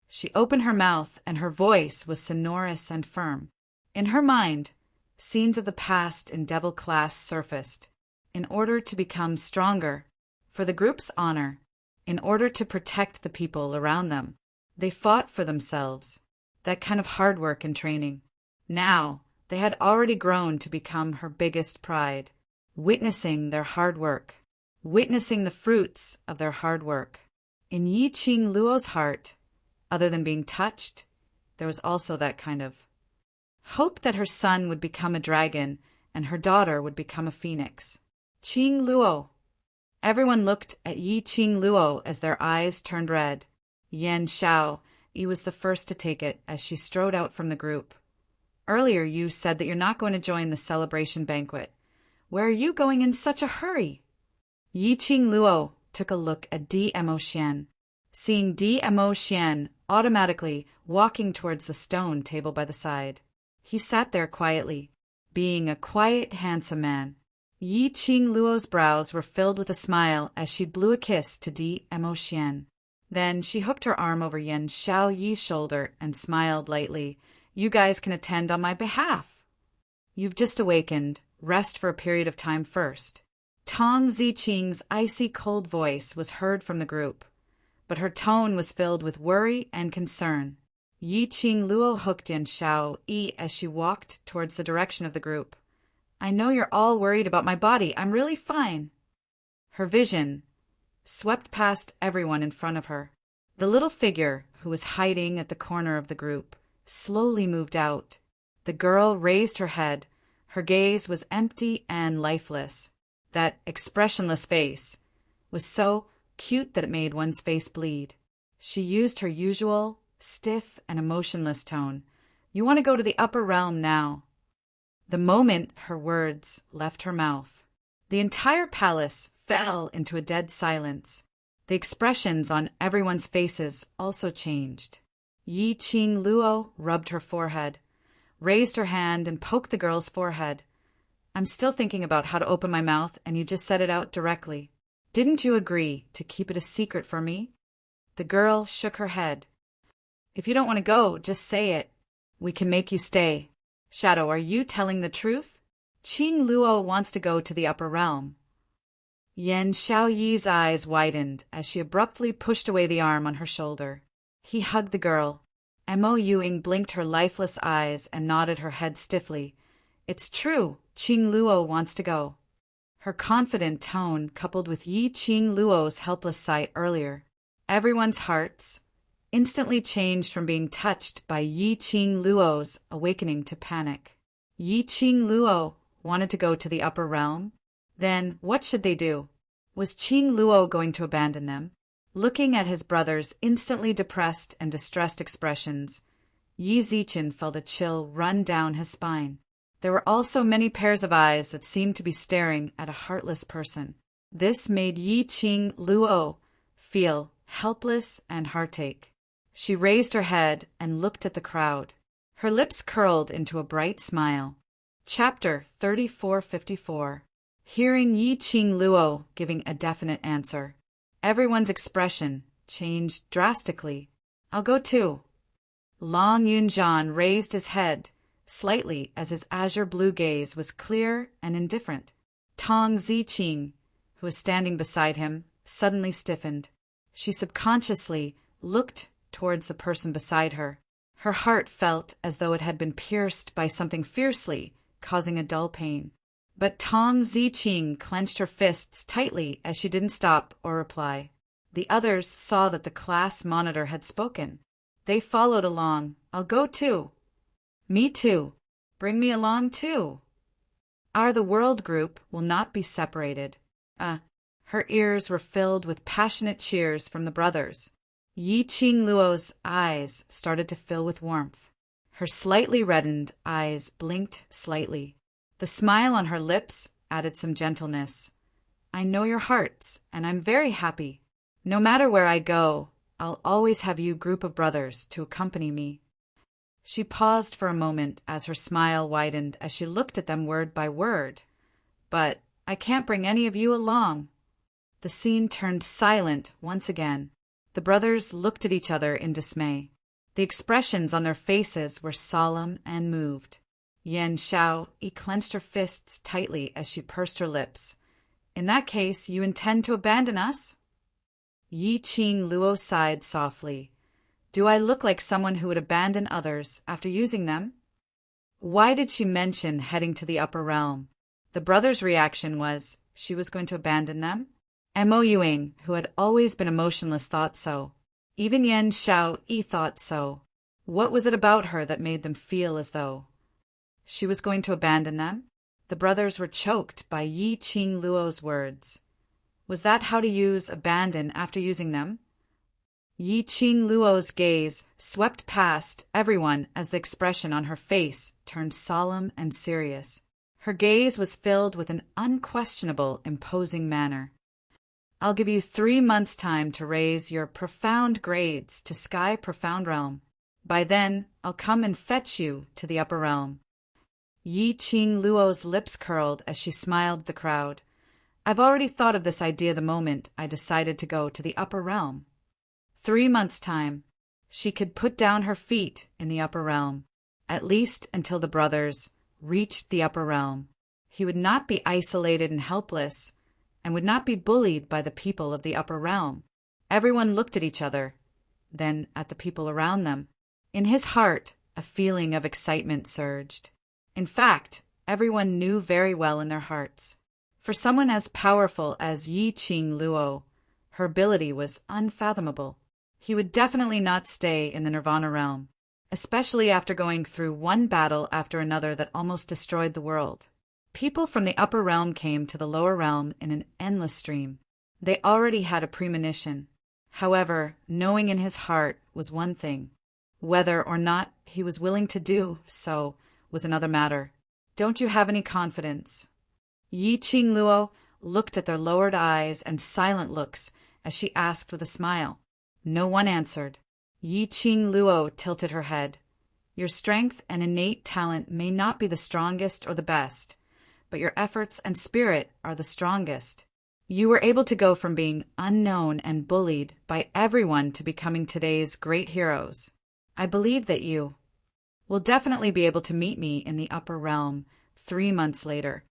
She opened her mouth, and her voice was sonorous and firm. In her mind, scenes of the past in Devil class surfaced. In order to become stronger, for the group's honor, in order to protect the people around them, they fought for themselves. That kind of hard work and training. Now, they had already grown to become her biggest pride, witnessing their hard work, witnessing the fruits of their hard work. In Yi Qing Luo's heart, other than being touched, there was also that kind of hope that her son would become a dragon and her daughter would become a phoenix. Qing Luo. Everyone looked at Yi Qing Luo as their eyes turned red. Yan Xiao Yi was the first to take it as she strode out from the group. Earlier you said that you're not going to join the celebration banquet. Where are you going in such a hurry? Yi Qing Luo took a look at Dmo Xian, seeing Dmo Xian automatically walking towards the stone table by the side. He sat there quietly, being a quiet, handsome man. Yi Qing Luo's brows were filled with a smile as she blew a kiss to Dmo Xian. Then she hooked her arm over Yan Xiao Yi's shoulder and smiled lightly. You guys can attend on my behalf. You've just awakened. Rest for a period of time first. Tong Ziqing's icy cold voice was heard from the group, but her tone was filled with worry and concern. Yi Qing Luo hooked Yan Xiao Yi as she walked towards the direction of the group. I know you're all worried about my body. I'm really fine. Her vision swept past everyone in front of her. The little figure who was hiding at the corner of the group slowly moved out. The girl raised her head. Her gaze was empty and lifeless. That expressionless face was so cute that it made one's face bleed. She used her usual, stiff and emotionless tone. You want to go to the upper realm now. The moment her words left her mouth, the entire palace fell into a dead silence. The expressions on everyone's faces also changed. Yi Qing Luo rubbed her forehead, raised her hand and poked the girl's forehead. I'm still thinking about how to open my mouth, and you just said it out directly. Didn't you agree to keep it a secret for me? The girl shook her head. If you don't want to go, just say it. We can make you stay. Shadow, are you telling the truth? Qing Luo wants to go to the upper realm. Yan Xiaoyi's eyes widened as she abruptly pushed away the arm on her shoulder. He hugged the girl. Mo Yuing blinked her lifeless eyes and nodded her head stiffly. It's true, Qing Luo wants to go. Her confident tone coupled with Yi Qing Luo's helpless sight earlier. Everyone's hearts instantly changed from being touched by Yi Qing Luo's awakening to panic. Yi Qing Luo wanted to go to the upper realm? Then what should they do? Was Qing Luo going to abandon them? Looking at his brother's instantly depressed and distressed expressions, Yi Zichen felt a chill run down his spine. There were also many pairs of eyes that seemed to be staring at a heartless person. This made Yi Qing Luo feel helpless and heartache. She raised her head and looked at the crowd. Her lips curled into a bright smile. Chapter 3454. Hearing Yi Qing Luo giving a definite answer, everyone's expression changed drastically. I'll go too. Long Yunjian raised his head slightly as his azure blue gaze was clear and indifferent. Tong Ziqing, who was standing beside him, suddenly stiffened. She subconsciously looked towards the person beside her. Her heart felt as though it had been pierced by something fiercely, causing a dull pain. But Tong Ziqing clenched her fists tightly as she didn't stop or reply. The others saw that the class monitor had spoken. They followed along. I'll go too. Me too. Bring me along too. The world group will not be separated. Her ears were filled with passionate cheers from the brothers. Yi Qing Luo's eyes started to fill with warmth. Her slightly reddened eyes blinked slightly. The smile on her lips added some gentleness. I know your hearts, and I'm very happy. No matter where I go, I'll always have you group of brothers to accompany me." She paused for a moment as her smile widened as she looked at them word by word. "But I can't bring any of you along." The scene turned silent once again. The brothers looked at each other in dismay. The expressions on their faces were solemn and moved. Yan Xiaoyi clenched her fists tightly as she pursed her lips. "In that case, you intend to abandon us?" Yi Qing Luo sighed softly. "Do I look like someone who would abandon others after using them?" Why did she mention heading to the upper realm? The brothers' reaction was she was going to abandon them. Mo Yuing, who had always been emotionless, thought so. Even Yan Xiaoyi thought so. What was it about her that made them feel as though she was going to abandon them? The brothers were choked by Yi Qing Luo's words. Was that how to use abandon after using them? Yi Qing Luo's gaze swept past everyone as the expression on her face turned solemn and serious. Her gaze was filled with an unquestionable, imposing manner. "I'll give you 3 months' time to raise your profound grades to Sky Profound Realm. By then, I'll come and fetch you to the upper realm." Yi Qing Luo's lips curled as she smiled at the crowd. "I've already thought of this idea the moment I decided to go to the upper realm." 3 months' time. She could put down her feet in the upper realm, at least until the brothers reached the upper realm. He would not be isolated and helpless, and would not be bullied by the people of the upper realm. Everyone looked at each other, then at the people around them. In his heart, a feeling of excitement surged. In fact, everyone knew very well in their hearts. For someone as powerful as Yi Qing Luo, her ability was unfathomable. He would definitely not stay in the Nirvana realm, especially after going through one battle after another that almost destroyed the world. People from the upper realm came to the lower realm in an endless stream. They already had a premonition. However, knowing in his heart was one thing. Whether or not he was willing to do so was another matter. "Don't you have any confidence?" Yi Qing Luo looked at their lowered eyes and silent looks as she asked with a smile. No one answered. Yi Qing Luo tilted her head. "Your strength and innate talent may not be the strongest or the best, but your efforts and spirit are the strongest. You were able to go from being unknown and bullied by everyone to becoming today's great heroes. I believe that you will definitely be able to meet me in the upper realm 3 months later."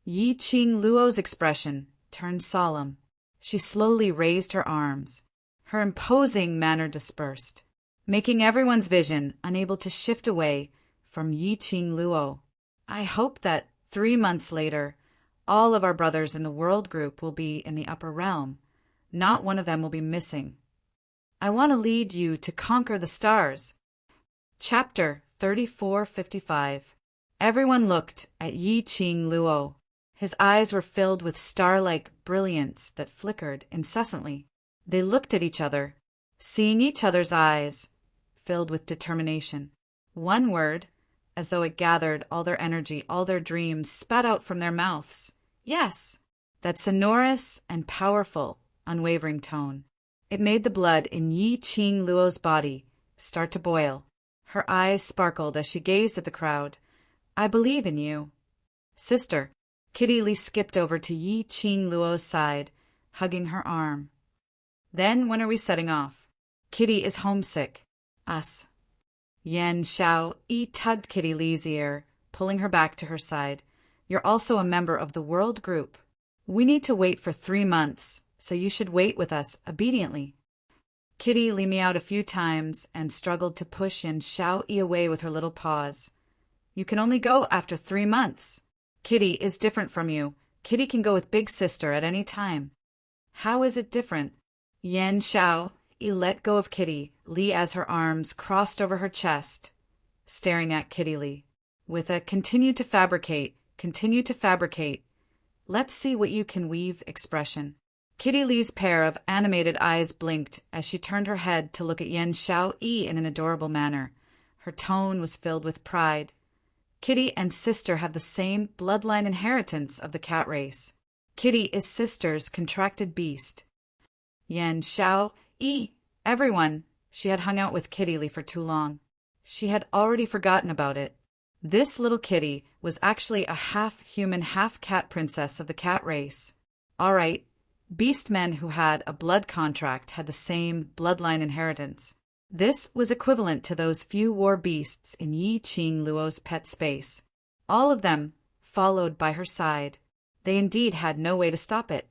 Yi Qing Luo's expression turned solemn. She slowly raised her arms. Her imposing manner dispersed, making everyone's vision unable to shift away from Yi Qing Luo. "I hope that 3 months later, all of our brothers in the world group will be in the upper realm. Not one of them will be missing. I want to lead you to conquer the stars." Chapter 3455. Everyone looked at Yi Qing Luo. His eyes were filled with star-like brilliance that flickered incessantly. They looked at each other, seeing each other's eyes filled with determination. One word, as though it gathered all their energy, all their dreams, spat out from their mouths. "Yes!" That sonorous and powerful, unwavering tone. It made the blood in Yi Qing Luo's body start to boil. Her eyes sparkled as she gazed at the crowd. "I believe in you." "Sister." Kitty Lee skipped over to Yi Qing Luo's side, hugging her arm. "Then when are we setting off?" "Kitty is homesick." "Us." Yan Xiaoyi tugged Kitty Lee's ear, pulling her back to her side. "You're also a member of the world group. We need to wait for 3 months, so you should wait with us obediently." Kitty leaned me out a few times and struggled to push Yan Xiaoyi away with her little paws. "You can only go after 3 months. Kitty is different from you. Kitty can go with Big Sister at any time." "How is it different?" Yan Xiaoyi let go of Kitty Lee as her arms crossed over her chest, staring at Kitty Lee with a continue to fabricate, let's see what you can weave expression. Kitty Lee's pair of animated eyes blinked as she turned her head to look at Yan Xiaoyi in an adorable manner. Her tone was filled with pride. "Kitty and Sister have the same bloodline inheritance of the cat race. Kitty is sister's contracted beast. Yan Xiao Yi. Everyone. She had hung out with Kitty Lee for too long. She had already forgotten about it. This little kitty was actually a half-human, half-cat princess of the cat race. All right, beast men who had a blood contract had the same bloodline inheritance. This was equivalent to those few war beasts in Yi Qing Luo's pet space. All of them followed by her side. They indeed had no way to stop it.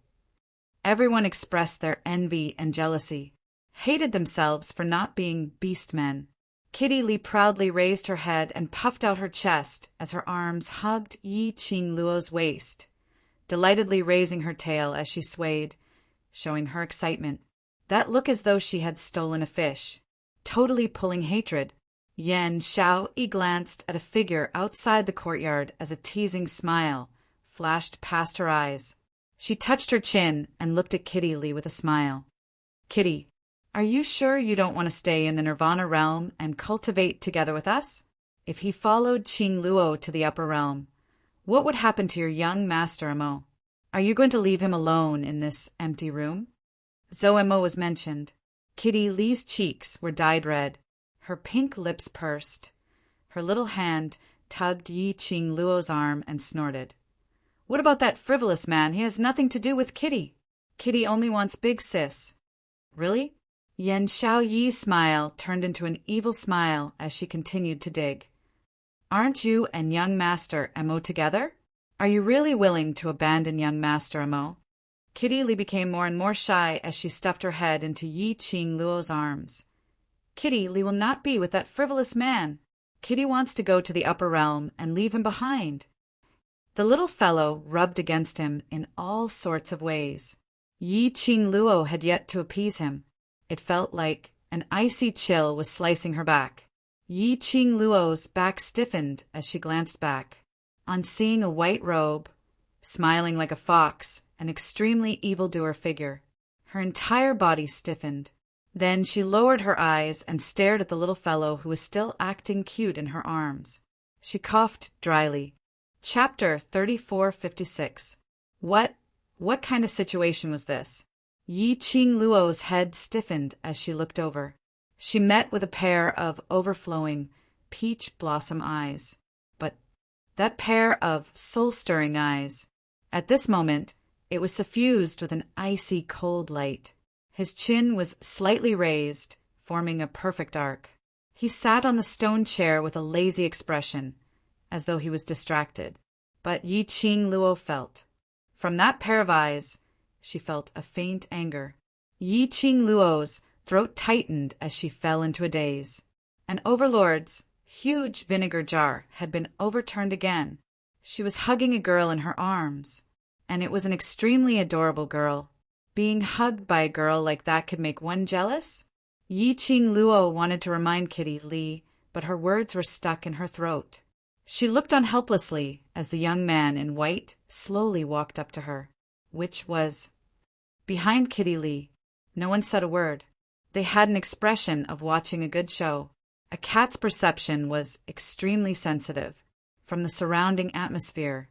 Everyone expressed their envy and jealousy, hated themselves for not being beast men. Kitty Lee proudly raised her head and puffed out her chest as her arms hugged Yi Qing Luo's waist, delightedly raising her tail as she swayed, showing her excitement. That look as though she had stolen a fish, totally pulling hatred. Yan Xiao Yi glanced at a figure outside the courtyard as a teasing smile flashed past her eyes. She touched her chin and looked at Kitty Lee with a smile. Kitty, are you sure you don't want to stay in the Nirvana realm and cultivate together with us? If he followed Qing Luo to the upper realm, what would happen to your young master Amo? Are you going to leave him alone in this empty room? Zhou Amo was mentioned. Kitty Lee's cheeks were dyed red. Her pink lips pursed. Her little hand tugged Yi Qing Luo's arm and snorted. What about that frivolous man? He has nothing to do with Kitty. Kitty only wants big sis. Really? Yan Xiaoyi's smile turned into an evil smile as she continued to dig. Aren't you and young Master Amo together? Are you really willing to abandon young Master Amo? Kitty Lee became more and more shy as she stuffed her head into Yi Qing Luo's arms. Kitty Lee will not be with that frivolous man. Kitty wants to go to the upper realm and leave him behind. The little fellow rubbed against him in all sorts of ways. Yi Qing Luo had yet to appease him. It felt like an icy chill was slicing her back. Yi Qing Luo's back stiffened as she glanced back. On seeing a white robe, smiling like a fox, an extremely evildoer figure, her entire body stiffened. Then she lowered her eyes and stared at the little fellow who was still acting cute in her arms. She coughed dryly. Chapter 3456. What kind of situation was this? Yi Qing Luo's head stiffened as she looked over. She met with a pair of overflowing, peach blossom eyes. But that pair of soul-stirring eyes, at this moment, it was suffused with an icy cold light. His chin was slightly raised, forming a perfect arc. He sat on the stone chair with a lazy expression, as though he was distracted. But Yi Qing Luo felt. From that pair of eyes, she felt a faint anger. Yi Qing Luo's throat tightened as she fell into a daze. An Overlord's huge vinegar jar had been overturned again. She was hugging a girl in her arms, and it was an extremely adorable girl. Being hugged by a girl like that could make one jealous? Yi Qing Luo wanted to remind Kitty Lee, but her words were stuck in her throat. She looked on helplessly as the young man in white slowly walked up to her, which was behind Kitty Lee. No one said a word. They had an expression of watching a good show. A cat's perception was extremely sensitive. From the surrounding atmosphere,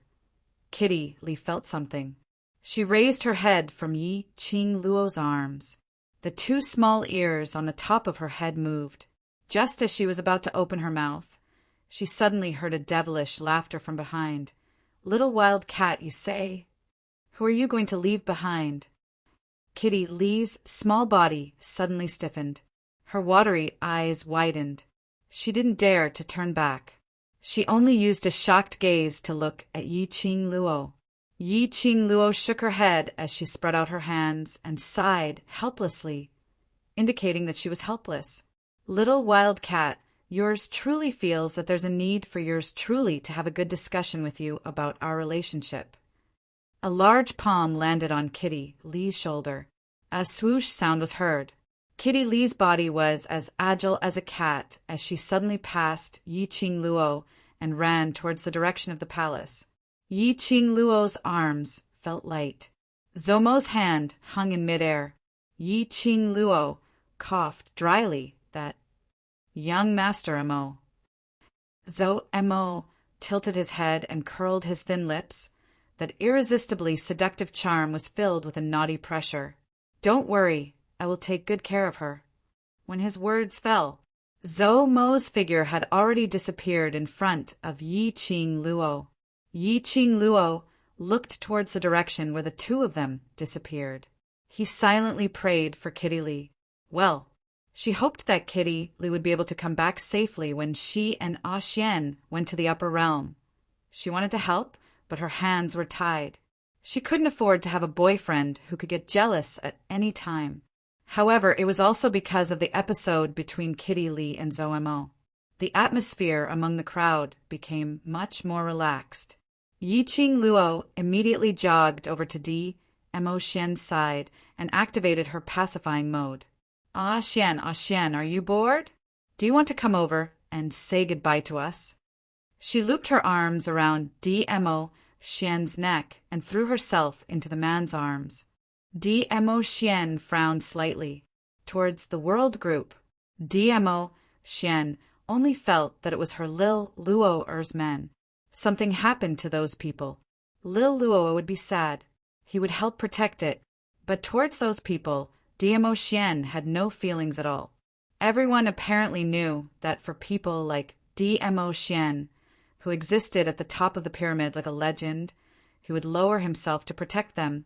Kitty Lee felt something. She raised her head from Yi Qing Luo's arms. The two small ears on the top of her head moved. Just as she was about to open her mouth, she suddenly heard a devilish laughter from behind. Little wild cat, you say? Who are you going to leave behind? Kitty Lee's small body suddenly stiffened. Her watery eyes widened. She didn't dare to turn back. She only used a shocked gaze to look at Yi Qing Luo. Yi Qing Luo shook her head as she spread out her hands and sighed helplessly, indicating that she was helpless. Little wild cat, yours truly feels that there's a need for yours truly to have a good discussion with you about our relationship. A large palm landed on Kitty Lee's shoulder. A swoosh sound was heard. Kitty Lee's body was as agile as a cat as she suddenly passed Yi Qing Luo and ran towards the direction of the palace. Yi Qing Luo's arms felt light. Zomo's hand hung in midair. Yi Qing Luo coughed dryly that young Master Amo. Zhou Emo tilted his head and curled his thin lips. that irresistibly seductive charm was filled with a naughty pressure. "Don't worry, I will take good care of her." When his words fell, Zhou Mo's figure had already disappeared in front of Yi Qing Luo. Yi Qing Luo looked towards the direction where the two of them disappeared. He silently prayed for Kitty Li. Well, she hoped that Kitty Li would be able to come back safely when she and Ah Xian went to the upper realm. She wanted to help, but her hands were tied. She couldn't afford to have a boyfriend who could get jealous at any time. However, it was also because of the episode between Kitty Li and Zhou Mo. The atmosphere among the crowd became much more relaxed. Yi Qing Luo immediately jogged over to Mo Xian's side and activated her pacifying mode. Ah Xian, are you bored? Do you want to come over and say goodbye to us?" She looped her arms around Mo Xian's neck and threw herself into the man's arms. Mo Xian frowned slightly. Towards the world group, Mo Xian only felt that it was her Lil Luo's men. Something happened to those people. Lil Luo would be sad. He would help protect it. But towards those people, Mo Xian had no feelings at all. Everyone apparently knew that for people like Mo Xian, who existed at the top of the pyramid like a legend, he would lower himself to protect them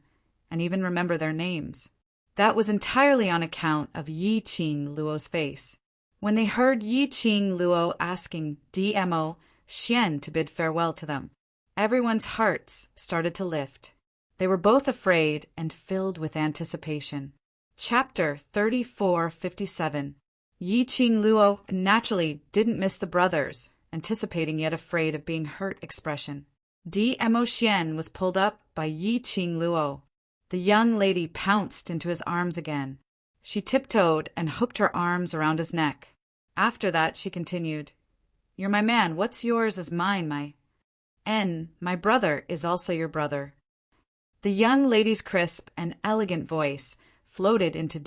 and even remember their names. That was entirely on account of Yi Qing Luo's face. When they heard Yi Qing Luo asking Mo Xian to bid farewell to them, everyone's hearts started to lift. They were both afraid and filled with anticipation. Chapter 3457. Yi Qing Luo naturally didn't miss the brothers, anticipating yet afraid of being hurt expression. Mo Xian was pulled up by Yi Qing Luo. The young lady pounced into his arms again. She tiptoed and hooked her arms around his neck. After that, she continued, "You're my man. What's yours is mine, my brother is also your brother." The young lady's crisp and elegant voice floated into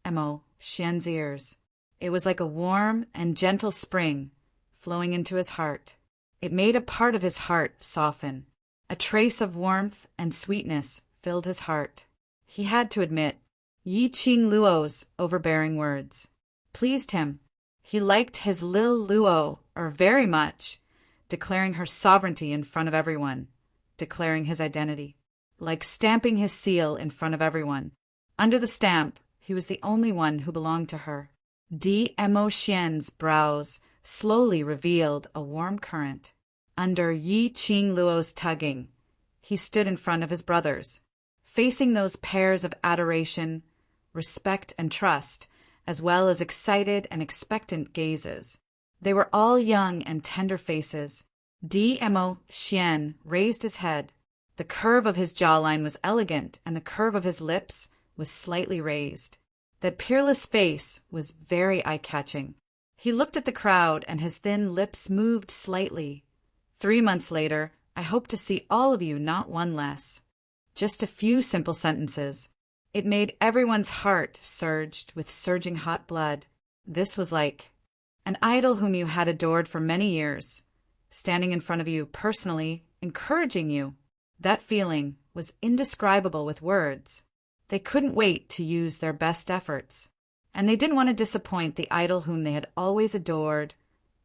Mo Xian's ears. It was like a warm and gentle spring flowing into his heart. It made a part of his heart soften. A trace of warmth and sweetness filled his heart. He had to admit, Yi Qing Luo's overbearing words pleased him. He liked his Lil Luo very much, declaring her sovereignty in front of everyone, declaring his identity, like stamping his seal in front of everyone. Under the stamp, he was the only one who belonged to her. Mo Xian's brows slowly revealed a warm current. Under Yi Qing Luo's tugging, he stood in front of his brothers, facing those pairs of adoration, respect, and trust, as well as excited and expectant gazes. They were all young and tender faces. Mo Xian raised his head. The curve of his jawline was elegant, and the curve of his lips was slightly raised. That peerless face was very eye-catching. He looked at the crowd, and his thin lips moved slightly. 3 months later, I hope to see all of you, not one less. Just a few simple sentences. It made everyone's heart surged with surging hot blood. This was like an idol whom you had adored for many years, standing in front of you personally, encouraging you. That feeling was indescribable with words. They couldn't wait to use their best efforts, and they didn't want to disappoint the idol whom they had always adored,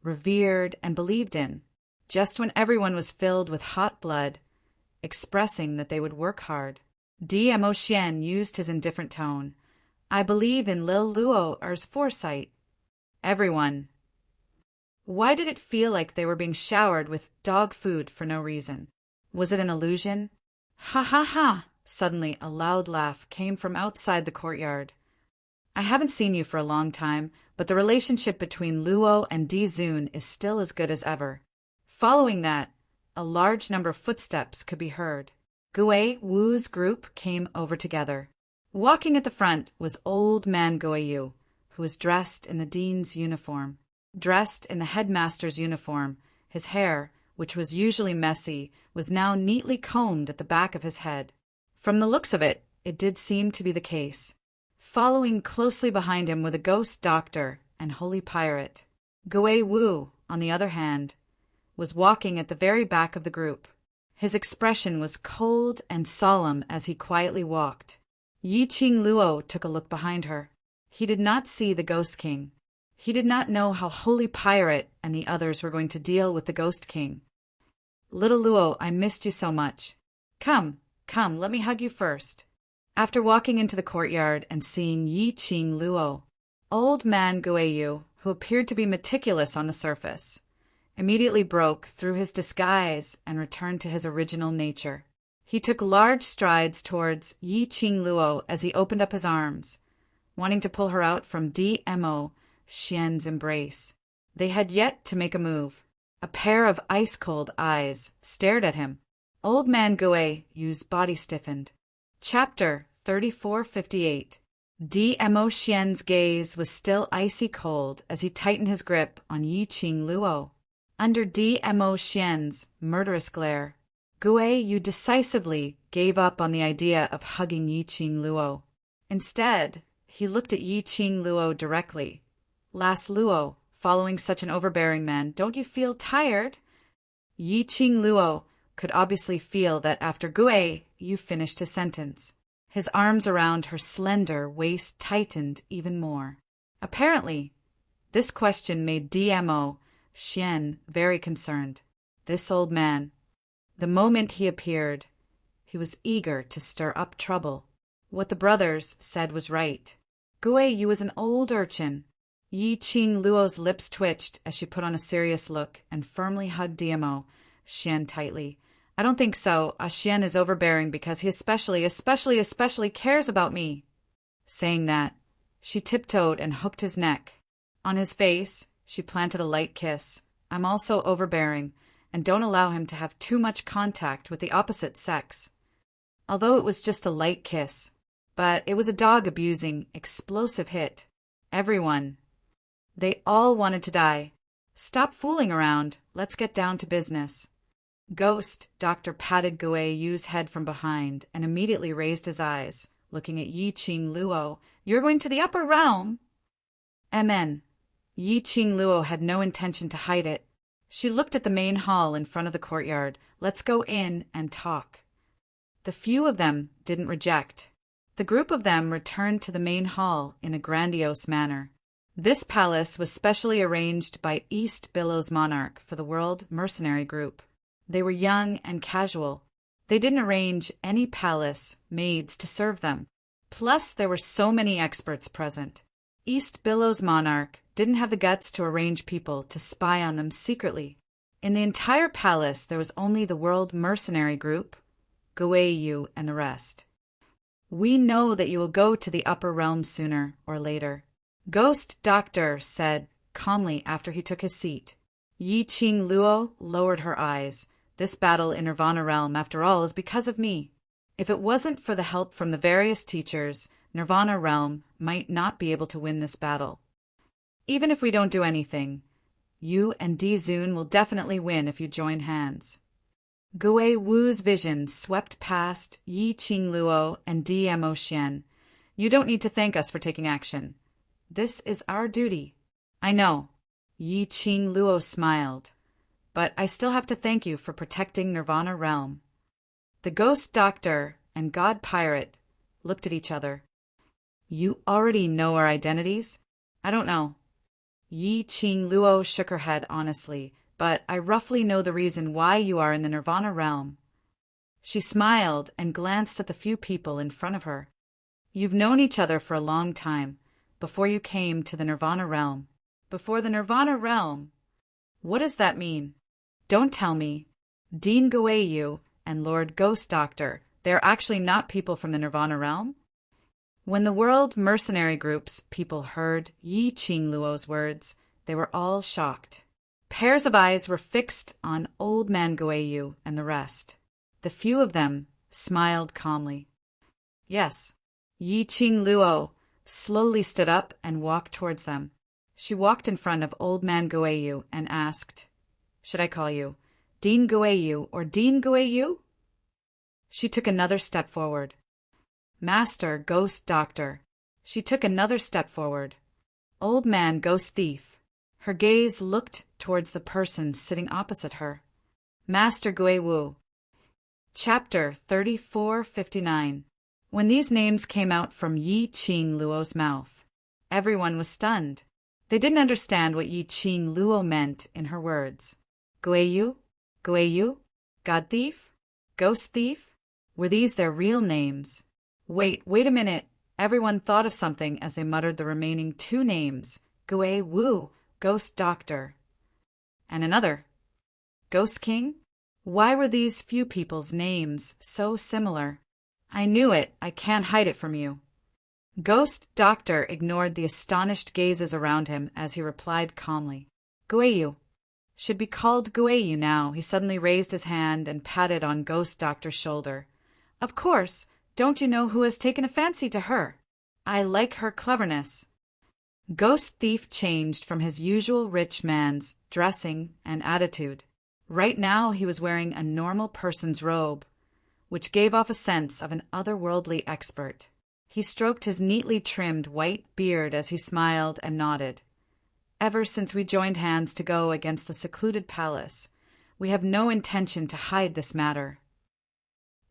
revered, and believed in. Just when everyone was filled with hot blood, expressing that they would work hard, Mo Xian used his indifferent tone. "I believe in Lil Luo's foresight." Everyone. Why did it feel like they were being showered with dog food for no reason? Was it an illusion? Ha ha ha! Suddenly, a loud laugh came from outside the courtyard. I haven't seen you for a long time, but the relationship between Luo and Zun is still as good as ever. Following that, a large number of footsteps could be heard. Gui Wu's group came over together. Walking at the front was old man Gui Yu, who was dressed in the dean's uniform. Dressed in the headmaster's uniform, his hair, which was usually messy, was now neatly combed at the back of his head. From the looks of it, it did seem to be the case. Following closely behind him were the ghost doctor and holy pirate. Gui Wu, on the other hand, was walking at the very back of the group. His expression was cold and solemn as he quietly walked. Yi Qing Luo took a look behind her. He did not see the Ghost King. He did not know how Holy Pirate and the others were going to deal with the Ghost King. "Little Luo, I missed you so much. Come, let me hug you first." After walking into the courtyard and seeing Yi Qing Luo, old man Guiyu, who appeared to be meticulous on the surface, immediately broke through his disguise and returned to his original nature. He took large strides towards Yi Qing Luo as he opened up his arms, wanting to pull her out from Dmo Xian's embrace. They had yet to make a move. A pair of ice-cold eyes stared at him. Old man Guiyu's body stiffened. Chapter 3458. Dmo Xian's gaze was still icy cold as he tightened his grip on Yi Qing Luo. Under Dmo Xian's murderous glare, Guiyu decisively gave up on the idea of hugging Yi Qing Luo. Instead, he looked at Yi Qing Luo directly. "Last Luo, following such an overbearing man, don't you feel tired?" Yi Qing Luo could obviously feel that after Guiyu finished his sentence. His arms around her slender waist tightened even more. Apparently, this question made Dmo Xian very concerned. This old man. The moment he appeared, he was eager to stir up trouble. What the brothers said was right. Guiyu was an old urchin. Yi Qing Luo's lips twitched as she put on a serious look and firmly hugged Dmo Xian tightly. "I don't think so. Xian is overbearing because he especially cares about me." Saying that, she tiptoed and hooked his neck. On his face, she planted a light kiss. "I'm also overbearing, and don't allow him to have too much contact with the opposite sex." Although it was just a light kiss, but it was a dog-abusing, explosive hit. Everyone. They all wanted to die. "Stop fooling around. Let's get down to business." Ghost Doctor patted Guiyu's head from behind and immediately raised his eyes, looking at Yi Qing Luo. "You're going to the upper realm?" "Amen." Yi Qing Luo had no intention to hide it. She looked at the main hall in front of the courtyard. "Let's go in and talk." The few of them didn't reject. The group of them returned to the main hall in a grandiose manner. This palace was specially arranged by East Billow's monarch for the World Mercenary Group. They were young and casual. They didn't arrange any palace maids to serve them. Plus, there were so many experts present. East Billow's monarch didn't have the guts to arrange people to spy on them secretly. In the entire palace, there was only the World Mercenary Group, Guiyu, and the rest. "We know that you will go to the upper realm sooner or later," Ghost Doctor said calmly after he took his seat. Yi Qing Luo lowered her eyes. "This battle in Nirvana Realm, after all, is because of me. If it wasn't for the help from the various teachers, Nirvana Realm might not be able to win this battle. Even if we don't do anything, you and Dizun will definitely win if you join hands." Guiyu's vision swept past Yi Qing Luo and Dmo Xian. "You don't need to thank us for taking action. This is our duty." "I know." Yi Qing Luo smiled. "But I still have to thank you for protecting Nirvana Realm." The Ghost Doctor and God Pirate looked at each other. "You already know our identities?" "I don't know." Yi Qing Luo shook her head honestly. "But I roughly know the reason why you are in the Nirvana Realm." She smiled and glanced at the few people in front of her. "You've known each other for a long time, before you came to the Nirvana Realm." "Before the Nirvana Realm? What does that mean?" "Don't tell me. Dean Guiyu and Lord Ghost Doctor, they are actually not people from the Nirvana Realm?" When the World Mercenary Group's people heard Yi Qing Luo's words, they were all shocked. Pairs of eyes were fixed on old man Guiyu and the rest. The few of them smiled calmly. "Yes." Yi Qing Luo slowly stood up and walked towards them. She walked in front of old man Guiyu and asked, "Should I call you Dean Guiyu or Dean Guiyu?" She took another step forward. "Master Ghost Doctor." She took another step forward. "Old man Ghost Thief." Her gaze looked towards the person sitting opposite her. "Master Guiyu." Chapter 3459. When these names came out from Yi Qing Luo's mouth, everyone was stunned. They didn't understand what Yi Qing Luo meant in her words. Guiyu? Guiyu? God thief? Ghost thief? Were these their real names? Wait a minute. Everyone thought of something as they muttered the remaining two names. Gui Wu, Ghost Doctor. And another. Ghost King? Why were these few people's names so similar? I knew it. I can't hide it from you. Ghost Doctor ignored the astonished gazes around him as he replied calmly. Guiyu. Should be called Guiyu now. He suddenly raised his hand and patted on Ghost Doctor's shoulder. Of course. Don't you know who has taken a fancy to her? I like her cleverness. Ghost Thief changed from his usual rich man's dressing and attitude. Right now he was wearing a normal person's robe, which gave off a sense of an otherworldly expert. He stroked his neatly trimmed white beard as he smiled and nodded. Ever since we joined hands to go against the secluded palace, we have no intention to hide this matter.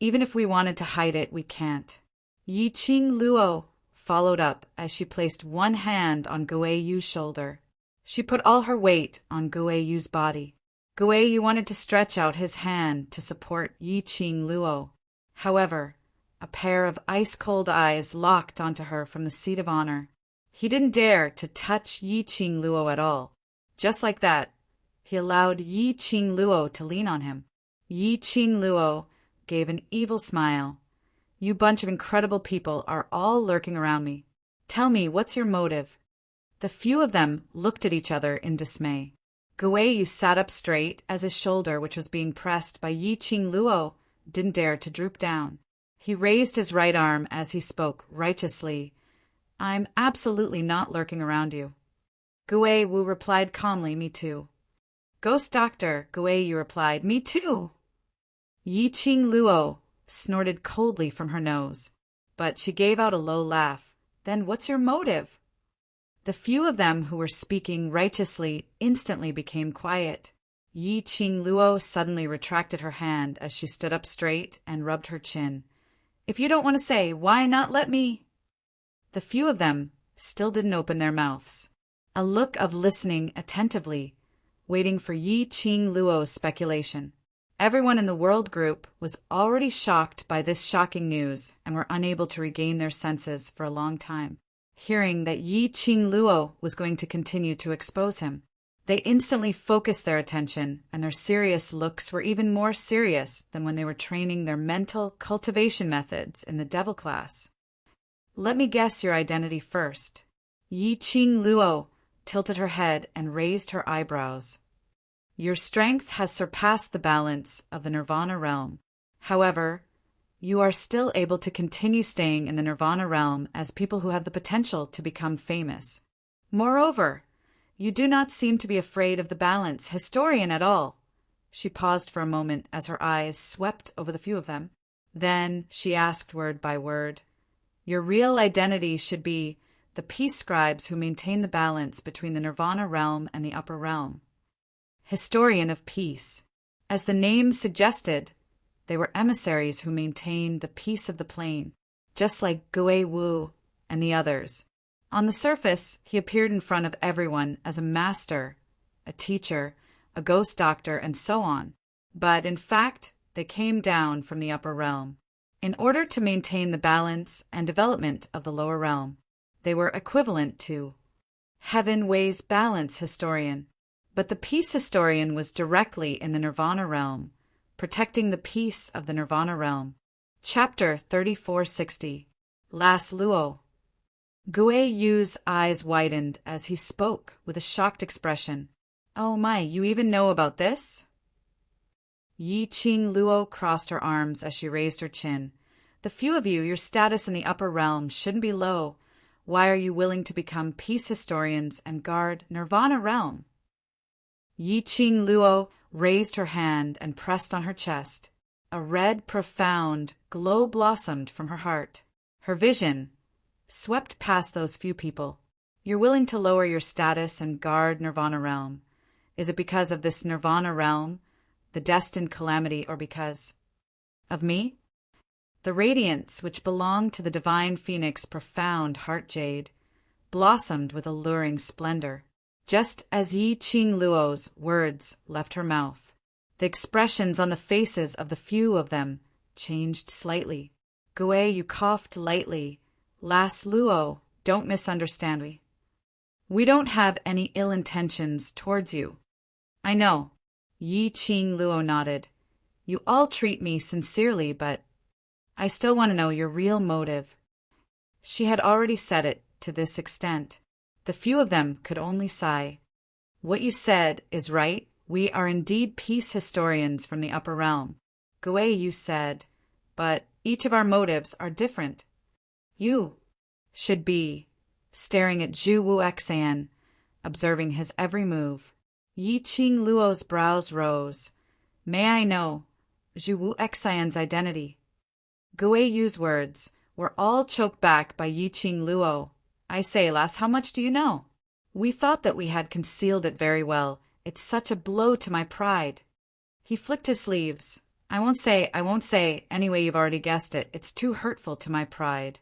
Even if we wanted to hide it, we can't. Yi Qing Luo followed up as she placed one hand on Guiyu's shoulder. She put all her weight on Guiyu's body. Guiyu wanted to stretch out his hand to support Yi Qing Luo. However, a pair of ice-cold eyes locked onto her from the seat of honor. He didn't dare to touch Yi Qing Luo at all. Just like that, he allowed Yi Qing Luo to lean on him. Yi Qing Luo gave an evil smile. You bunch of incredible people are all lurking around me. Tell me, what's your motive? The few of them looked at each other in dismay. Guiyu sat up straight as his shoulder, which was being pressed by Yi Qing Luo, didn't dare to droop down. He raised his right arm as he spoke righteously. I'm absolutely not lurking around you. Guiyu replied calmly, Me too. Ghost Doctor, Guiyu replied, Me too. Yi Qing Luo snorted coldly from her nose, but she gave out a low laugh. Then what's your motive? The few of them who were speaking righteously instantly became quiet. Yi Qing Luo suddenly retracted her hand as she stood up straight and rubbed her chin. If you don't want to say, why not let me? The few of them still didn't open their mouths. A look of listening attentively, waiting for Yi Qing Luo's speculation. Everyone in the world group was already shocked by this shocking news and were unable to regain their senses for a long time. Hearing that Yi Qing Luo was going to continue to expose him, they instantly focused their attention, and their serious looks were even more serious than when they were training their mental cultivation methods in the devil class. Let me guess your identity first. Yi Qing Luo tilted her head and raised her eyebrows. Your strength has surpassed the balance of the Nirvana realm. However, you are still able to continue staying in the Nirvana realm as people who have the potential to become famous. Moreover, you do not seem to be afraid of the balance historian at all. She paused for a moment as her eyes swept over the few of them. Then she asked word by word, Your real identity should be the peace scribes who maintain the balance between the Nirvana realm and the upper realm. Historian of peace. As the name suggested, they were emissaries who maintained the peace of the plane, just like Guiyu and the others. On the surface, he appeared in front of everyone as a master, a teacher, a ghost doctor, and so on. But in fact, they came down from the upper realm. In order to maintain the balance and development of the lower realm, they were equivalent to Heaven Weighs Balance Historian. But the peace historian was directly in the Nirvana realm, protecting the peace of the Nirvana realm. Chapter 3460. Las Luo. Guiyu's eyes widened as he spoke with a shocked expression. Oh my, you even know about this? Yi Qing Luo crossed her arms as she raised her chin. The few of you, your status in the upper realm shouldn't be low. Why are you willing to become peace historians and guard Nirvana realm? Yi Qing Luo raised her hand and pressed on her chest. A red, profound glow blossomed from her heart. Her vision swept past those few people. You're willing to lower your status and guard Nirvana realm. Is it because of this Nirvana realm, the destined calamity, or because... Of me? The radiance which belonged to the divine phoenix profound heart jade blossomed with alluring splendor. Just as Yi Qing Luo's words left her mouth, the expressions on the faces of the few of them changed slightly. Gui Yu coughed lightly. Lass Luo, don't misunderstand me. We don't have any ill intentions towards you. I know. Yi Qing Luo nodded. You all treat me sincerely, but I still want to know your real motive. She had already said it to this extent. The few of them could only sigh. What you said is right. We are indeed peace historians from the upper realm. Gui Yu said, but each of our motives are different. You should be staring at Zhu Wu Exan, observing his every move. Yi Qing Luo's brows rose. May I know Zhu Wu Exan's identity? Gui Yu's words were all choked back by Yi Qing Luo. I say, lass, how much do you know? We thought that we had concealed it very well. It's such a blow to my pride. He flicked his sleeves. I won't say. Anyway, you've already guessed it. It's too hurtful to my pride.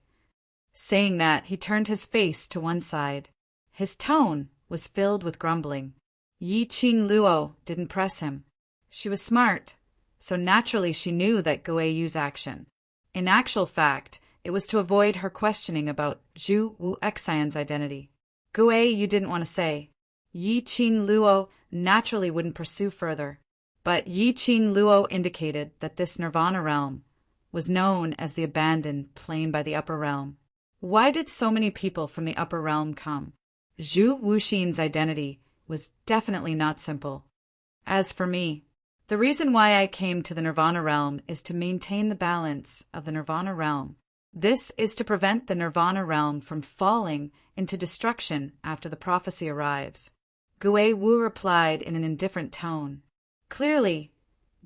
Saying that, he turned his face to one side. His tone was filled with grumbling. Yi Qing Luo didn't press him. She was smart, so naturally she knew that Gui Yu's action. In actual fact, it was to avoid her questioning about Zhu Wu Exan's identity. Gui Yu didn't want to say. Yi Qing Luo naturally wouldn't pursue further, but Yi Qing Luo indicated that this Nirvana realm was known as the abandoned plain by the upper realm. Why did so many people from the upper realm come? Zhu Wuxin's identity was definitely not simple. As for me, the reason why I came to the Nirvana realm is to maintain the balance of the Nirvana realm. This is to prevent the Nirvana realm from falling into destruction after the prophecy arrives. Gui Wu replied in an indifferent tone. Clearly,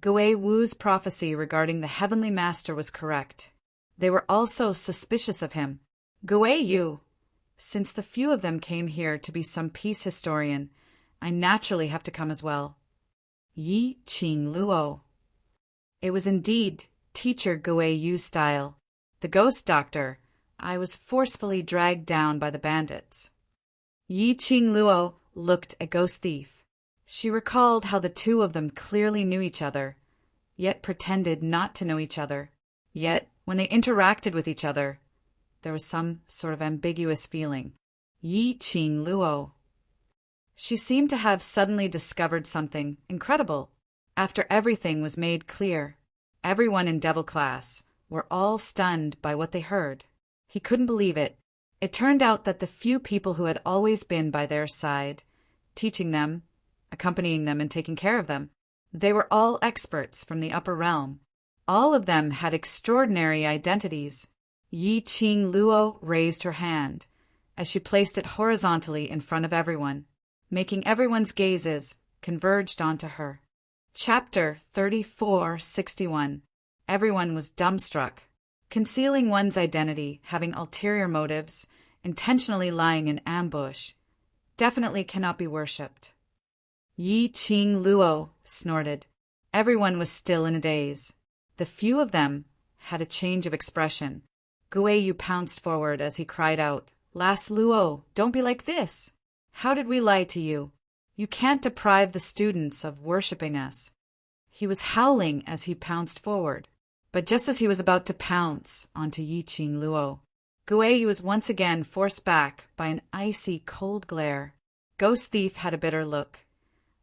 Gui Wu's prophecy regarding the Heavenly Master was correct. They were also suspicious of him. Gui Yu, since the few of them came here to be some peace historian, I naturally have to come as well. Yi Qing Luo. It was indeed teacher Gui Yu's style. The ghost doctor, I was forcefully dragged down by the bandits. Yi Qing Luo looked at Ghost Thief. She recalled how the two of them clearly knew each other, yet pretended not to know each other. Yet, when they interacted with each other, there was some sort of ambiguous feeling. Yi Qing Luo. She seemed to have suddenly discovered something incredible. After everything was made clear, everyone in Devil Class were all stunned by what they heard. He couldn't believe it. It turned out that the few people who had always been by their side, teaching them, accompanying them, and taking care of them, they were all experts from the upper realm. All of them had extraordinary identities. Yi Qing Luo raised her hand as she placed it horizontally in front of everyone, making everyone's gazes converged onto her. Chapter 3461. Everyone was dumbstruck. Concealing one's identity, having ulterior motives, intentionally lying in ambush, definitely cannot be worshipped. Yi Qing Luo snorted. Everyone was still in a daze. The few of them had a change of expression. Gui Yu pounced forward as he cried out, Lass Luo, don't be like this. How did we lie to you? You can't deprive the students of worshipping us. He was howling as he pounced forward. But just as he was about to pounce onto Yi Qing Luo, Gui Yu was once again forced back by an icy, cold glare. Ghost Thief had a bitter look.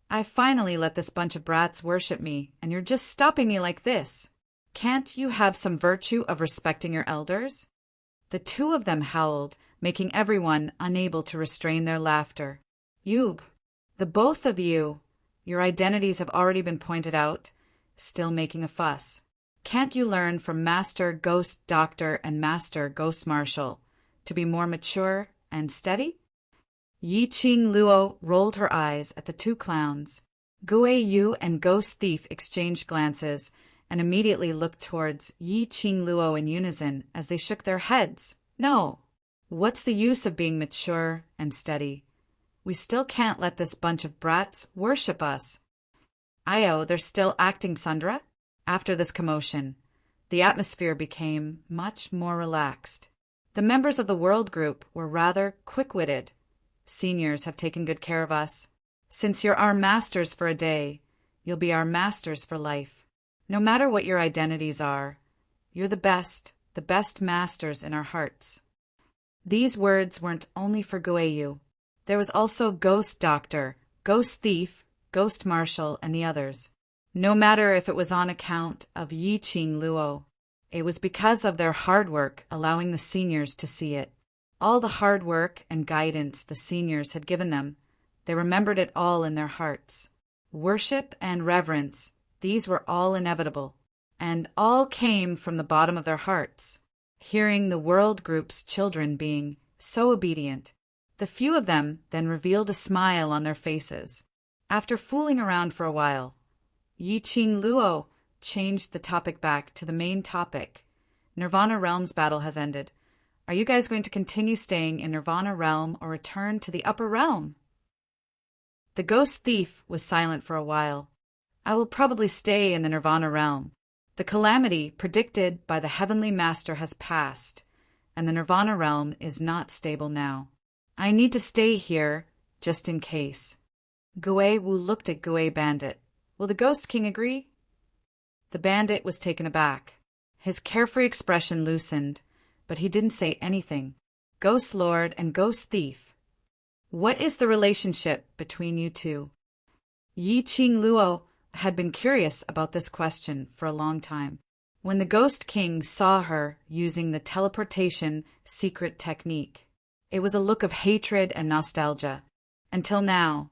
I finally let this bunch of brats worship me, and you're just stopping me like this. Can't you have some virtue of respecting your elders? The two of them howled, making everyone unable to restrain their laughter. Yub, the both of you, your identities have already been pointed out, still making a fuss. Can't you learn from Master Ghost Doctor and Master Ghost Marshal to be more mature and steady? Yi Qing Luo rolled her eyes at the two clowns. Gui Yu and Ghost Thief exchanged glances and immediately looked towards Yi Qing Luo in unison as they shook their heads. No. What's the use of being mature and steady? We still can't let this bunch of brats worship us. Io, they're still acting Sundra? After this commotion, The atmosphere became much more relaxed. The members of the World Group were rather quick-witted. Seniors have taken good care of us. Since you're our masters for a day, you'll be our masters for life. No matter what your identities are, you're the best masters in our hearts. These words weren't only for Guayu. There was also Ghost Doctor, Ghost Thief, Ghost Marshal, and the others. No matter if it was on account of Yi Ching Luo, it was because of their hard work allowing the seniors to see it. All the hard work and guidance the seniors had given them, they remembered it all in their hearts. Worship and reverence, these were all inevitable, and all came from the bottom of their hearts. Hearing the World Group's children being so obedient, the few of them then revealed a smile on their faces. After fooling around for a while, Yi Ching Luo changed the topic back to the main topic. Nirvana Realm's battle has ended. Are you guys going to continue staying in Nirvana Realm or return to the Upper Realm? The Ghost Thief was silent for a while. I will probably stay in the Nirvana Realm. The calamity predicted by the Heavenly Master has passed, and the Nirvana Realm is not stable now. I need to stay here, just in case. Guay Wu looked at Guay Bandit. Will the Ghost King agree? The bandit was taken aback. His carefree expression loosened, but he didn't say anything. Ghost Lord and Ghost Thief. What is the relationship between you two? Yi Ching Luo had been curious about this question for a long time. When the Ghost King saw her using the teleportation secret technique, it was a look of hatred and nostalgia. Until now,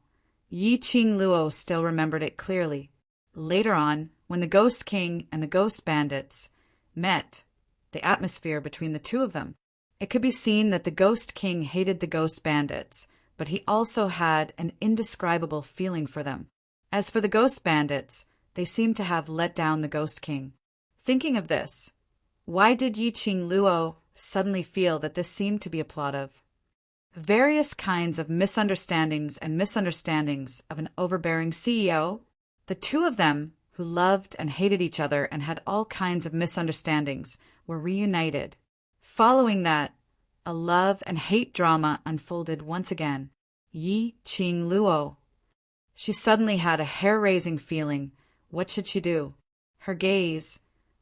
Yi Ching Luo still remembered it clearly. Later on, when the Ghost King and the Ghost Bandits met, the atmosphere between the two of them, it could be seen that the Ghost King hated the Ghost Bandits, but he also had an indescribable feeling for them. As for the Ghost Bandits, they seemed to have let down the Ghost King. Thinking of this, why did Yi Ching Luo suddenly feel that this seemed to be a plot of various kinds of misunderstandings of an overbearing CEO? The two of them, who loved and hated each other and had all kinds of misunderstandings, were reunited. Following that, a love and hate drama unfolded once again. Yi Ching Luo. She suddenly had a hair-raising feeling. What should she do? Her gaze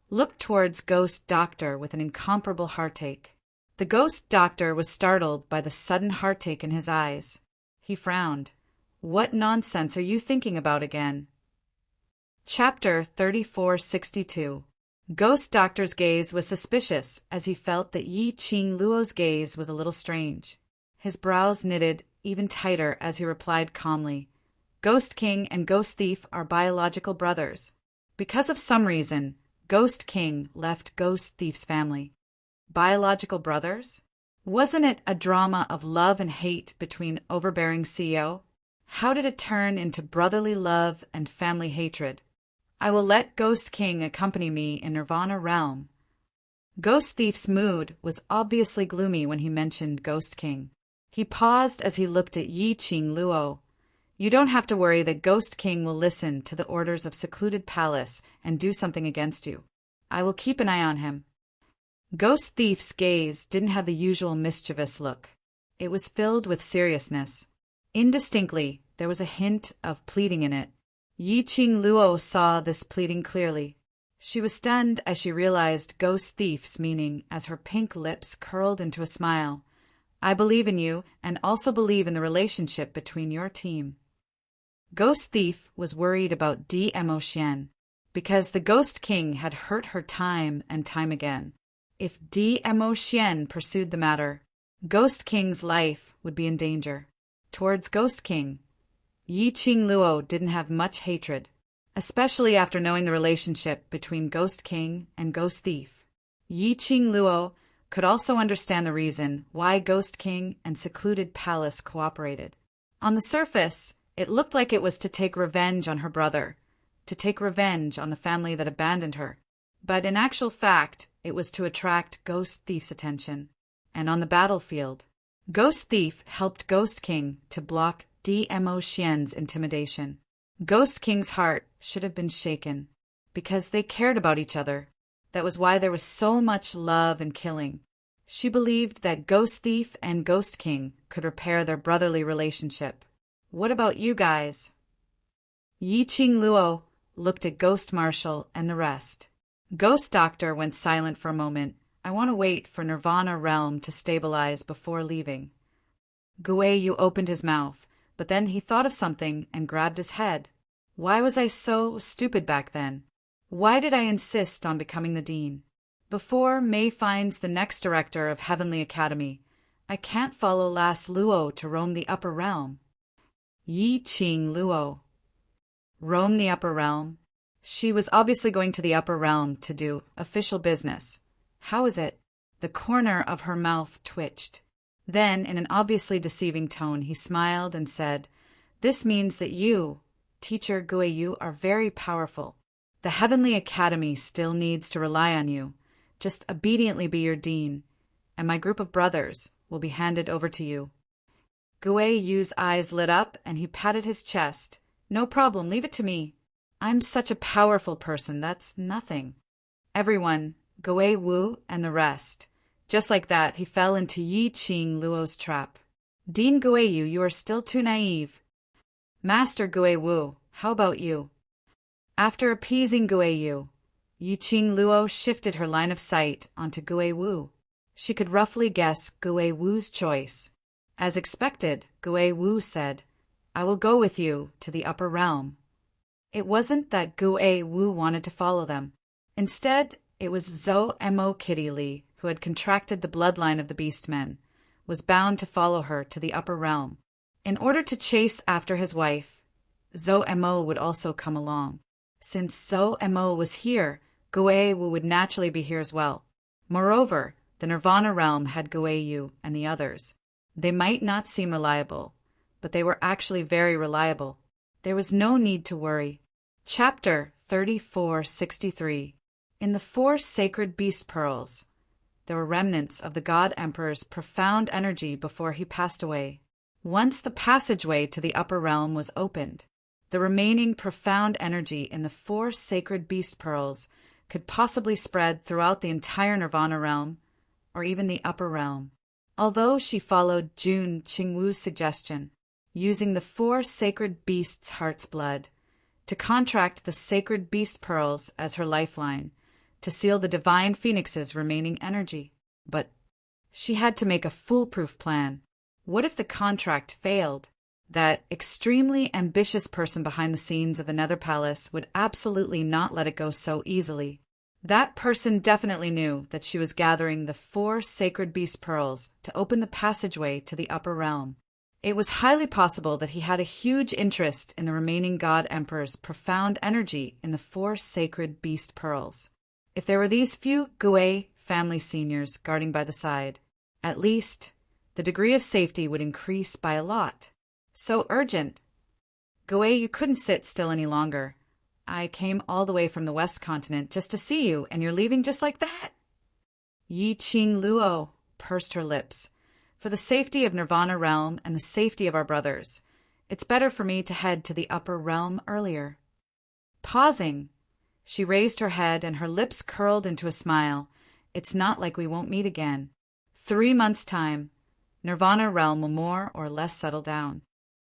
looked towards Ghost Doctor with an incomparable heartache. The Ghost Doctor was startled by the sudden heartache in his eyes. He frowned. What nonsense are you thinking about again? Chapter 3462. Ghost Doctor's gaze was suspicious as he felt that Yi Ching Luo's gaze was a little strange. His brows knitted even tighter as he replied calmly, Ghost King and Ghost Thief are biological brothers. Because of some reason, Ghost King left Ghost Thief's family. Biological brothers? Wasn't it a drama of love and hate between overbearing CEO? How did it turn into brotherly love and family hatred? I will let Ghost King accompany me in Nirvana Realm. Ghost Thief's mood was obviously gloomy when he mentioned Ghost King. He paused as he looked at Yi Ching Luo. You don't have to worry that Ghost King will listen to the orders of Secluded Palace and do something against you. I will keep an eye on him. Ghost Thief's gaze didn't have the usual mischievous look. It was filled with seriousness. Indistinctly, there was a hint of pleading in it. Yi Ching Luo saw this pleading clearly. She was stunned as she realized Ghost Thief's meaning as her pink lips curled into a smile. I believe in you and also believe in the relationship between your team. Ghost Thief was worried about Dmo Xian because the Ghost King had hurt her time and time again. If Dmo Xian pursued the matter, Ghost King's life would be in danger. Towards Ghost King, Yi Ching Luo didn't have much hatred, especially after knowing the relationship between Ghost King and Ghost Thief. Yi Ching Luo could also understand the reason why Ghost King and Secluded Palace cooperated. On the surface, it looked like it was to take revenge on her brother, to take revenge on the family that abandoned her. But in actual fact, it was to attract Ghost Thief's attention. And on the battlefield, Ghost Thief helped Ghost King to block Dmo Xian's intimidation. Ghost King's heart should have been shaken, because they cared about each other. That was why there was so much love and killing. She believed that Ghost Thief and Ghost King could repair their brotherly relationship. What about you guys? Yi Ching Luo looked at Ghost Marshal and the rest. Ghost Doctor went silent for a moment. I want to wait for Nirvana Realm to stabilize before leaving. Gui Yu opened his mouth, but then he thought of something and grabbed his head. Why was I so stupid back then? Why did I insist on becoming the dean? Before Mei finds the next director of Heavenly Academy, I can't follow Lass Luo to roam the upper realm. Yi Ching Luo. Roam the upper realm? She was obviously going to the upper realm to do official business. How is it? The corner of her mouth twitched. Then, in an obviously deceiving tone, he smiled and said, "This means that you, Teacher Gui Yu, are very powerful. The Heavenly Academy still needs to rely on you. Just obediently be your dean, and my group of brothers will be handed over to you." Gui Yu's eyes lit up and he patted his chest. "No problem, leave it to me. I'm such a powerful person, that's nothing." Everyone, Gui Wu and the rest. Just like that, he fell into Yi Ching Luo's trap. "Dean Gui Yu, you are still too naive." "Master Gui Wu, how about you?" After appeasing Gui Yu, Yi Ching Luo shifted her line of sight onto Gui Wu. She could roughly guess Gui Wu's choice. As expected, Gui Wu said, "I will go with you to the upper realm." It wasn't that Gui Wu wanted to follow them. Instead, it was Zhou Mo Kitty Li, who had contracted the bloodline of the Beastmen, was bound to follow her to the upper realm. In order to chase after his wife, Zhou Mo would also come along. Since Zhou Mo was here, Gui Wu would naturally be here as well. Moreover, the Nirvana realm had Gui Yu and the others. They might not seem reliable, but they were actually very reliable. There was no need to worry. Chapter 3463. In the 4 sacred beast pearls, there were remnants of the God Emperor's profound energy before he passed away. Once the passageway to the upper realm was opened, the remaining profound energy in the 4 sacred beast pearls could possibly spread throughout the entire Nirvana realm, or even the upper realm. Although she followed Jun Qingwu's suggestion, using the 4 sacred beasts' heart's blood, to contract the sacred beast pearls as her lifeline, to seal the divine phoenix's remaining energy. But she had to make a foolproof plan. What if the contract failed? That extremely ambitious person behind the scenes of the Nether Palace would absolutely not let it go so easily. That person definitely knew that she was gathering the 4 sacred beast pearls to open the passageway to the upper realm. It was highly possible that he had a huge interest in the remaining God Emperor's profound energy in the 4 sacred beast pearls. If there were these few Gui family seniors guarding by the side, at least the degree of safety would increase by a lot. So urgent. Gui, you couldn't sit still any longer. I came all the way from the West Continent just to see you, and you're leaving just like that? Yi Ching Luo pursed her lips. For the safety of Nirvana Realm and the safety of our brothers, it's better for me to head to the upper realm earlier. Pausing, she raised her head and her lips curled into a smile. It's not like we won't meet again. 3 months' time, Nirvana Realm will more or less settle down.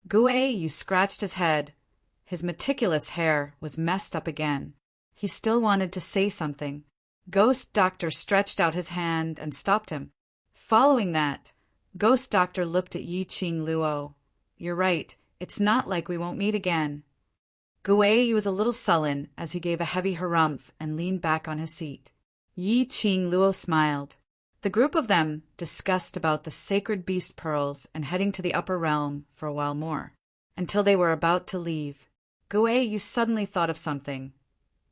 Gui Yu scratched his head. His meticulous hair was messed up again. He still wanted to say something. Ghost Doctor stretched out his hand and stopped him. Following that, Ghost Doctor looked at Yi Ching Luo. You're right, it's not like we won't meet again. Gui Yu was a little sullen as he gave a heavy harumph and leaned back on his seat. Yi Ching Luo smiled. The group of them discussed about the sacred beast pearls and heading to the upper realm for a while more, until they were about to leave. Gui Yu suddenly thought of something.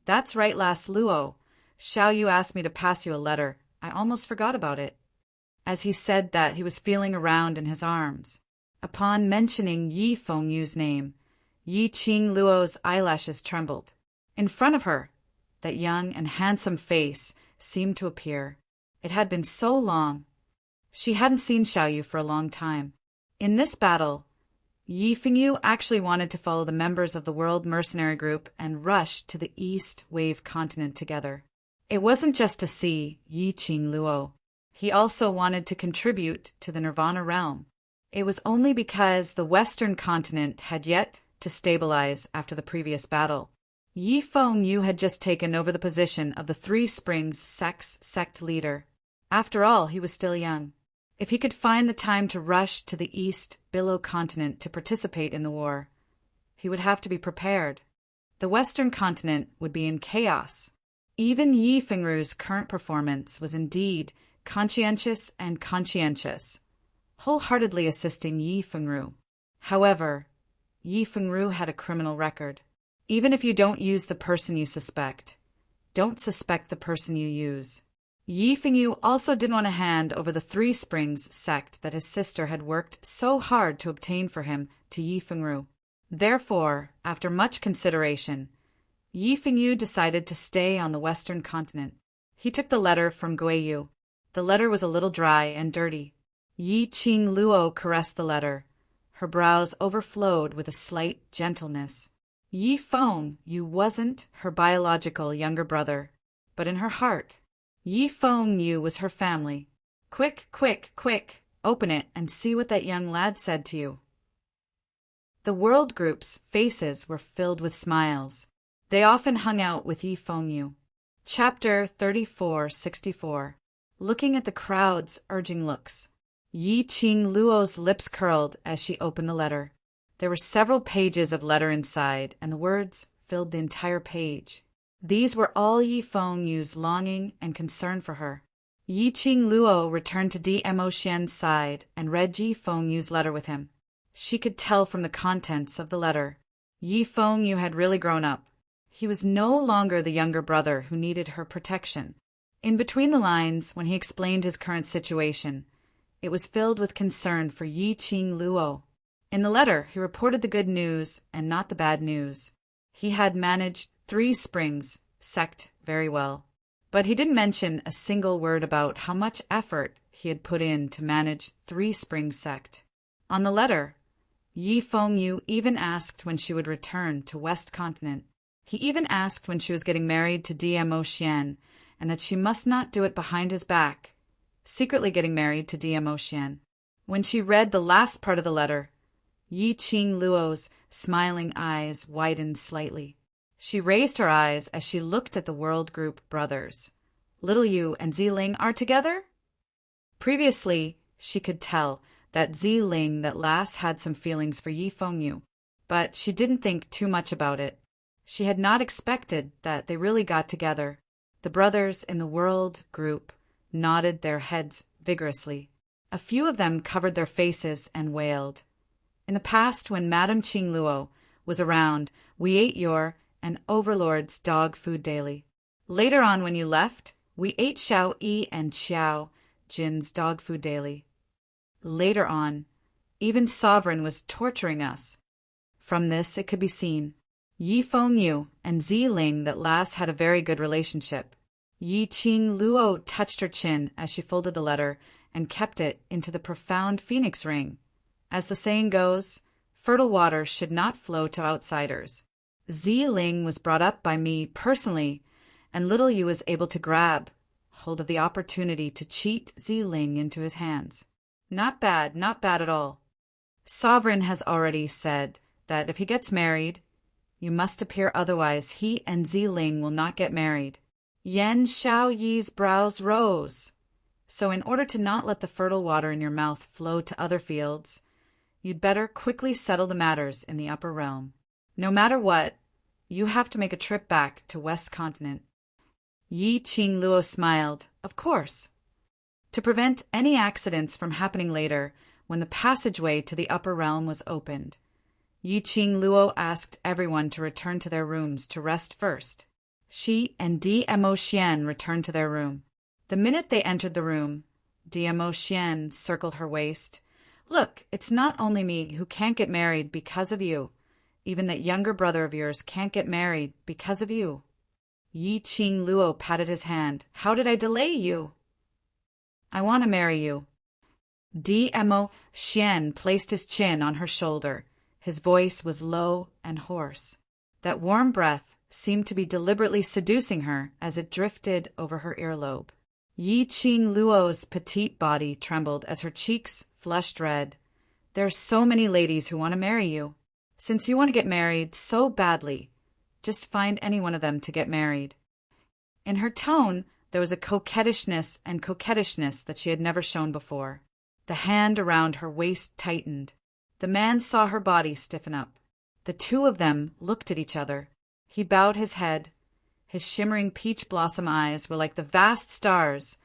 That's right, Lass Luo. Xiao Yu asked me to pass you a letter. I almost forgot about it. As he said that, he was feeling around in his arms. Upon mentioning Yi Fengyu's name, Yi Ching Luo's eyelashes trembled. In front of her, that young and handsome face seemed to appear. It had been so long. She hadn't seen Xiao Yu for a long time. In this battle, Yi Fengyu actually wanted to follow the members of the World Mercenary Group and rush to the East Wave continent together. It wasn't just to see Yi Qing Luo. He also wanted to contribute to the Nirvana realm. It was only because the Western continent had yet to stabilize after the previous battle. Yi Fengyu had just taken over the position of the Three Springs sect leader. After all, he was still young. If he could find the time to rush to the East Billow continent to participate in the war, he would have to be prepared. The Western continent would be in chaos. Even Yi Fengru's current performance was indeed conscientious, wholeheartedly assisting Yi Fengru. However, Yi Fengru had a criminal record. Even if you don't use the person you suspect, don't suspect the person you use. Yi Fengyu also didn't want to hand over the Three Springs sect that his sister had worked so hard to obtain for him to Yi Fengru. Therefore, after much consideration, Yi Fengyu decided to stay on the Western continent. He took the letter from Guiyu. The letter was a little dry and dirty. Yi Qing Luo caressed the letter. Her brows overflowed with a slight gentleness. Yi Fengyu wasn't her biological younger brother, but in her heart, Yi Fengyu was her family. Quick, open it and see what that young lad said to you. The world group's faces were filled with smiles. They often hung out with Yi Fengyu. Chapter 3464. Looking at the crowd's urging looks. Yi Qing Luo's lips curled as she opened the letter. There were several pages of letter inside, and the words filled the entire page. These were all Yi Fengyu's longing and concern for her. Yi Qing Luo returned to Dmo Xian's side and read Yi Fengyu's letter with him. She could tell from the contents of the letter. Yi Fengyu had really grown up. He was no longer the younger brother who needed her protection. In between the lines, when he explained his current situation, it was filled with concern for Yi Qing Luo. In the letter, he reported the good news and not the bad news. He had managed Three Springs sect very well, but he didn't mention a single word about how much effort he had put in to manage Three Springs sect. On the letter, Yi Fengyu even asked when she would return to West Continent. He even asked when she was getting married to Dmo Xian, and that she must not do it behind his back, secretly getting married to Dmo Xian. When she read the last part of the letter, Yi Qing Luo's smiling eyes widened slightly. She raised her eyes as she looked at the World Group brothers. Little Yu and Ziling are together? Previously, she could tell that Ziling that last had some feelings for Yi Fengyu, but she didn't think too much about it. She had not expected that they really got together. The brothers in the World Group nodded their heads vigorously. A few of them covered their faces and wailed. In the past, when Madame Qing Luo was around, we ate your and Overlord's dog food daily. Later on, when you left, we ate Xiao Yi and Xiao Jin's dog food daily. Later on, even Sovereign was torturing us. From this, it could be seen, Yi Fengyu and Ziling that last had a very good relationship. Yi Qing Luo touched her chin as she folded the letter and kept it into the profound phoenix ring. As the saying goes, fertile water should not flow to outsiders. Ziling was brought up by me personally, and little Yu was able to grab hold of the opportunity to cheat Ziling into his hands. Not bad at all. Sovereign has already said that if he gets married, you must appear, otherwise he and Ziling will not get married. Yan Xiaoyi's brows rose. So in order to not let the fertile water in your mouth flow to other fields, you'd better quickly settle the matters in the upper realm. No matter what, you have to make a trip back to West Continent. Yi Qing Luo smiled. Of course. To prevent any accidents from happening later, when the passageway to the upper realm was opened, Yi Qing Luo asked everyone to return to their rooms to rest first. She and Dmo Xian returned to their room. The minute they entered the room, Dmo Xian circled her waist. Look, it's not only me who can't get married because of you. Even that younger brother of yours can't get married because of you. Yi Qing Luo patted his hand. How did I delay you? I want to marry you. Dmo Xian placed his chin on her shoulder. His voice was low and hoarse. That warm breath seemed to be deliberately seducing her as it drifted over her earlobe. Yi Qing Luo's petite body trembled as her cheeks flushed red. "There are so many ladies who want to marry you. Since you want to get married so badly, just find any one of them to get married." In her tone, there was a coquettishness that she had never shown before. The hand around her waist tightened. The man saw her body stiffen up. The two of them looked at each other. He bowed his head. His shimmering peach blossom eyes were like the vast stars,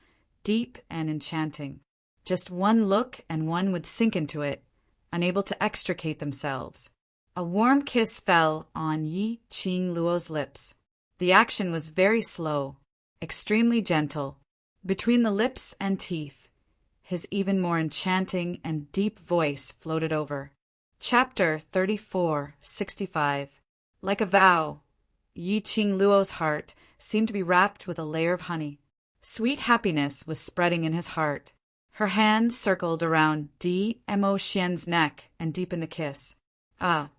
deep and enchanting. Just one look and one would sink into it, unable to extricate themselves. A warm kiss fell on Yi Qing Luo's lips. The action was very slow, extremely gentle. Between the lips and teeth, his even more enchanting and deep voice floated over. Chapter 34:65. Like a vow, Yi Qing Luo's heart seemed to be wrapped with a layer of honey. Sweet happiness was spreading in his heart. Her hand circled around Mo Xian's neck and deepened the kiss. Ah!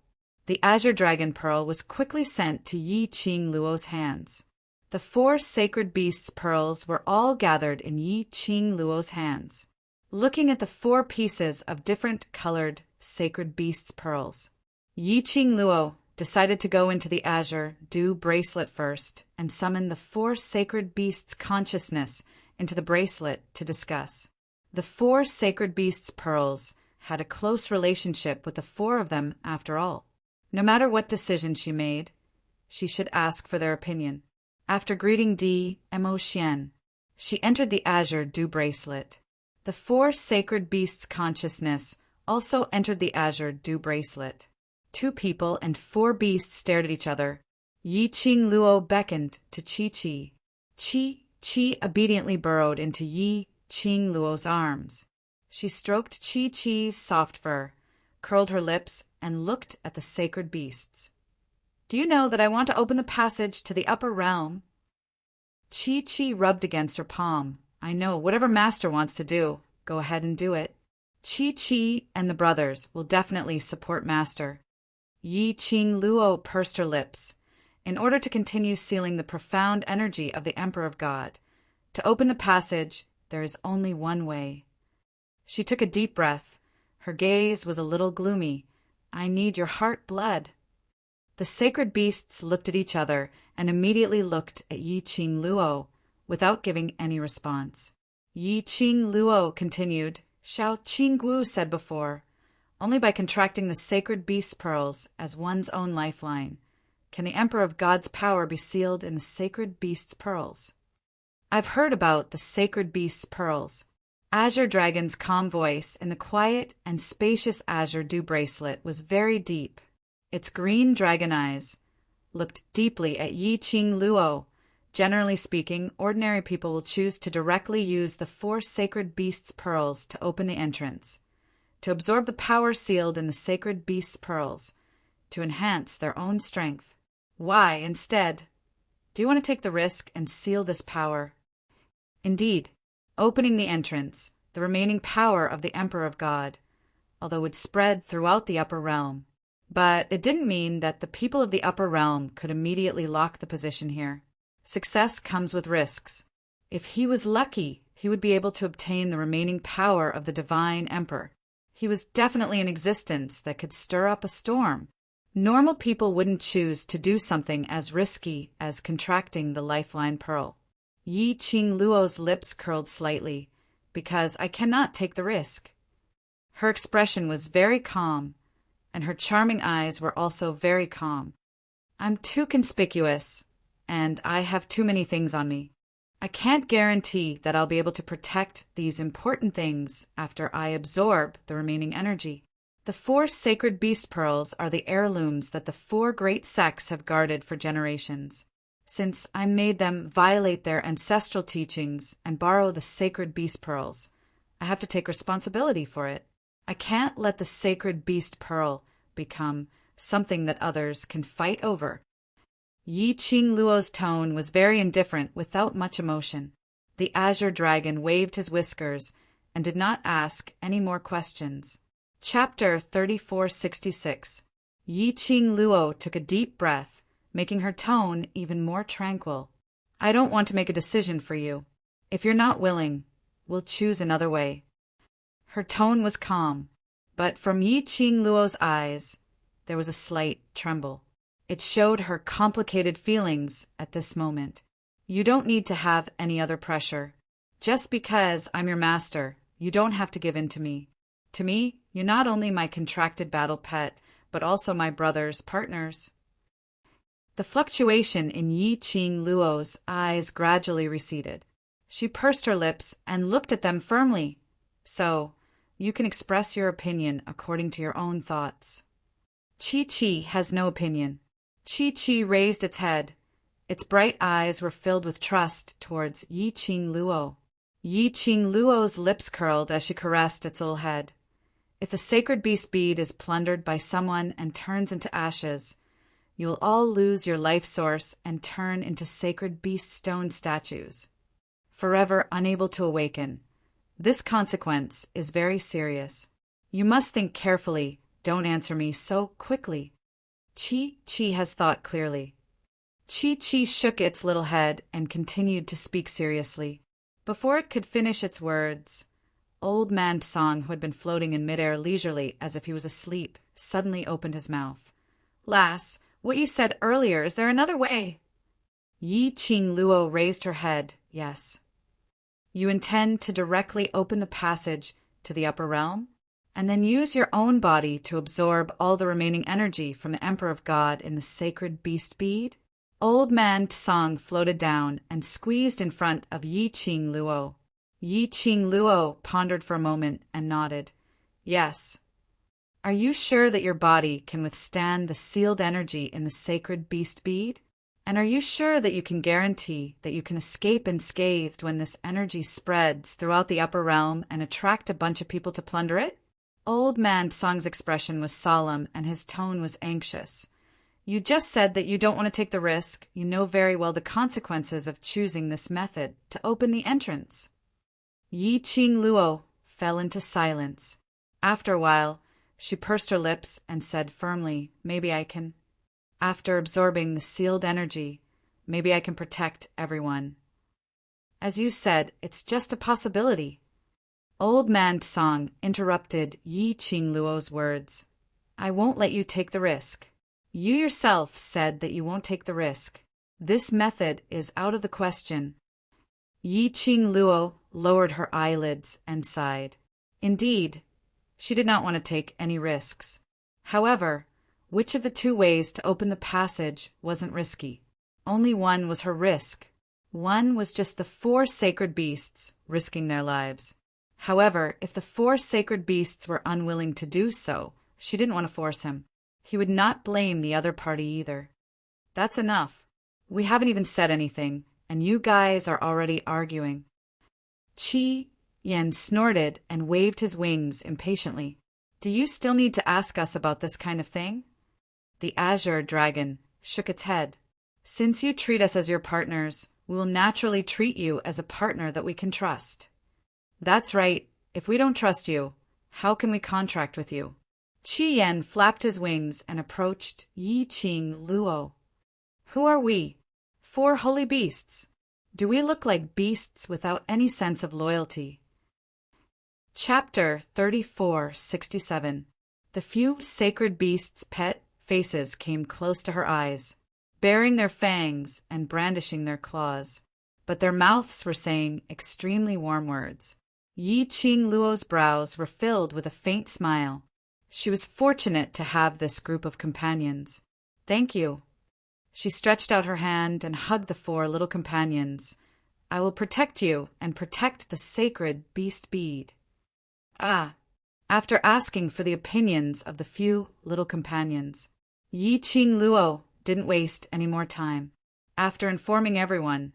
The azure dragon pearl was quickly sent to Yi Qing Luo's hands. The 4 sacred beasts' pearls were all gathered in Yi Qing Luo's hands. Looking at the 4 pieces of different colored sacred beasts' pearls, Yi Qing Luo decided to go into the azure dew bracelet first and summon the 4 sacred beasts' consciousness into the bracelet to discuss. The 4 sacred beasts' pearls had a close relationship with the 4 of them after all. No matter what decision she made, she should ask for their opinion. After greeting Mo Xian, she entered the azure dew bracelet. The 4 sacred beasts' consciousness also entered the azure dew bracelet. 2 people and 4 beasts stared at each other. Yi Qing Luo beckoned to Chi. Chi obediently burrowed into Yi Qing Luo's arms. She stroked Chi's soft fur, curled her lips, and looked at the sacred beasts. "Do you know that I want to open the passage to the upper realm?" Chi rubbed against her palm. "I know, whatever Master wants to do, go ahead and do it." Chi and the brothers will definitely support Master. Yi Qing Luo pursed her lips. In order to continue sealing the profound energy of the Emperor of God, to open the passage, there is only one way. She took a deep breath. Her gaze was a little gloomy. "I need your heart blood." The sacred beasts looked at each other and immediately looked at Yi Qing Luo without giving any response. Yi Qing Luo continued, "Xiao Qinggu said before, only by contracting the sacred beast pearls as one's own lifeline can the Emperor of God's power be sealed in the sacred beast's pearls." I've heard about the sacred beast's pearls. Azure Dragon's calm voice in the quiet and spacious azure dew bracelet was very deep. Its green dragon eyes looked deeply at Yi Qing Luo. Generally speaking, ordinary people will choose to directly use the 4 sacred beasts' pearls to open the entrance, to absorb the power sealed in the sacred beasts' pearls, to enhance their own strength. Why, instead, do you want to take the risk and seal this power? Indeed, opening the entrance, the remaining power of the Emperor of God, although it would spread throughout the upper realm. But it didn't mean that the people of the upper realm could immediately lock the position here. Success comes with risks. If he was lucky, he would be able to obtain the remaining power of the divine emperor. He was definitely in existence that could stir up a storm. Normal people wouldn't choose to do something as risky as contracting the lifeline pearl. Yi Qing Luo's lips curled slightly, because I cannot take the risk. Her expression was very calm, and her charming eyes were also very calm. I'm too conspicuous, and I have too many things on me. I can't guarantee that I'll be able to protect these important things after I absorb the remaining energy. The 4 sacred beast pearls are the heirlooms that the 4 great sects have guarded for generations. Since I made them violate their ancestral teachings and borrow the sacred beast pearls, I have to take responsibility for it. I can't let the sacred beast pearl become something that others can fight over. Yi Qing Luo's tone was very indifferent, without much emotion. The azure dragon waved his whiskers and did not ask any more questions. Chapter 34:66. Yi Qing Luo took a deep breath, making her tone even more tranquil. I don't want to make a decision for you. If you're not willing, we'll choose another way. Her tone was calm, but from Yi Qing Luo's eyes, there was a slight tremble. It showed her complicated feelings at this moment. You don't need to have any other pressure. Just because I'm your master, you don't have to give in to me. To me, you're not only my contracted battle pet, but also my brother's partners. The fluctuation in Yi Qing Luo's eyes gradually receded. She pursed her lips and looked at them firmly. So, you can express your opinion according to your own thoughts. Chi has no opinion. Chi raised its head. Its bright eyes were filled with trust towards Yi Qing Luo. Yi Qing Luo's lips curled as she caressed its little head. If the sacred beast bead is plundered by someone and turns into ashes, you will all lose your life source and turn into sacred beast stone statues, forever unable to awaken. This consequence is very serious. You must think carefully. Don't answer me so quickly. Chi has thought clearly. Chi shook its little head and continued to speak seriously. Before it could finish its words, Old Man Song, who had been floating in midair leisurely as if he was asleep, suddenly opened his mouth. Lass, what you said earlier, is there another way? Yi Qing Luo raised her head, yes. You intend to directly open the passage to the upper realm, and then use your own body to absorb all the remaining energy from the Emperor of God in the sacred beast bead? Old Man Tsang floated down and squeezed in front of Yi Qing Luo. Yi Qing Luo pondered for a moment and nodded. Yes. Are you sure that your body can withstand the sealed energy in the sacred beast bead? And are you sure that you can guarantee that you can escape unscathed when this energy spreads throughout the upper realm and attract a bunch of people to plunder it? Old Man Tsang's expression was solemn and his tone was anxious. You just said that you don't want to take the risk. You know very well the consequences of choosing this method to open the entrance. Yi Qing Luo fell into silence. After a while, she pursed her lips and said firmly, maybe I can. After absorbing the sealed energy, maybe I can protect everyone. As you said, it's just a possibility. Old Man Tsang interrupted Yi Qing Luo's words. I won't let you take the risk. You yourself said that you won't take the risk. This method is out of the question. Yi Qing Luo lowered her eyelids and sighed. Indeed, she did not want to take any risks. However, which of the two ways to open the passage wasn't risky? Only one was her risk. One was just the 4 sacred beasts risking their lives. However, if the 4 sacred beasts were unwilling to do so, she didn't want to force him. He would not blame the other party either. That's enough. We haven't even said anything, and you guys are already arguing. Chi Yen snorted and waved his wings impatiently. Do you still need to ask us about this kind of thing? The azure dragon shook its head. Since you treat us as your partners, we will naturally treat you as a partner that we can trust. That's right. If we don't trust you, how can we contract with you? Qi Yen flapped his wings and approached Yi Qing Luo. Who are we? 4 holy beasts. Do we look like beasts without any sense of loyalty? Chapter 3467. The few sacred beasts' pet faces came close to her eyes, baring their fangs and brandishing their claws, but their mouths were saying extremely warm words. Yi Qing Luo's brows were filled with a faint smile. She was fortunate to have this group of companions. Thank you. She stretched out her hand and hugged the 4 little companions. I will protect you and protect the sacred beast bead. After asking for the opinions of the few little companions, Yi Qing Luo didn't waste any more time. After informing everyone,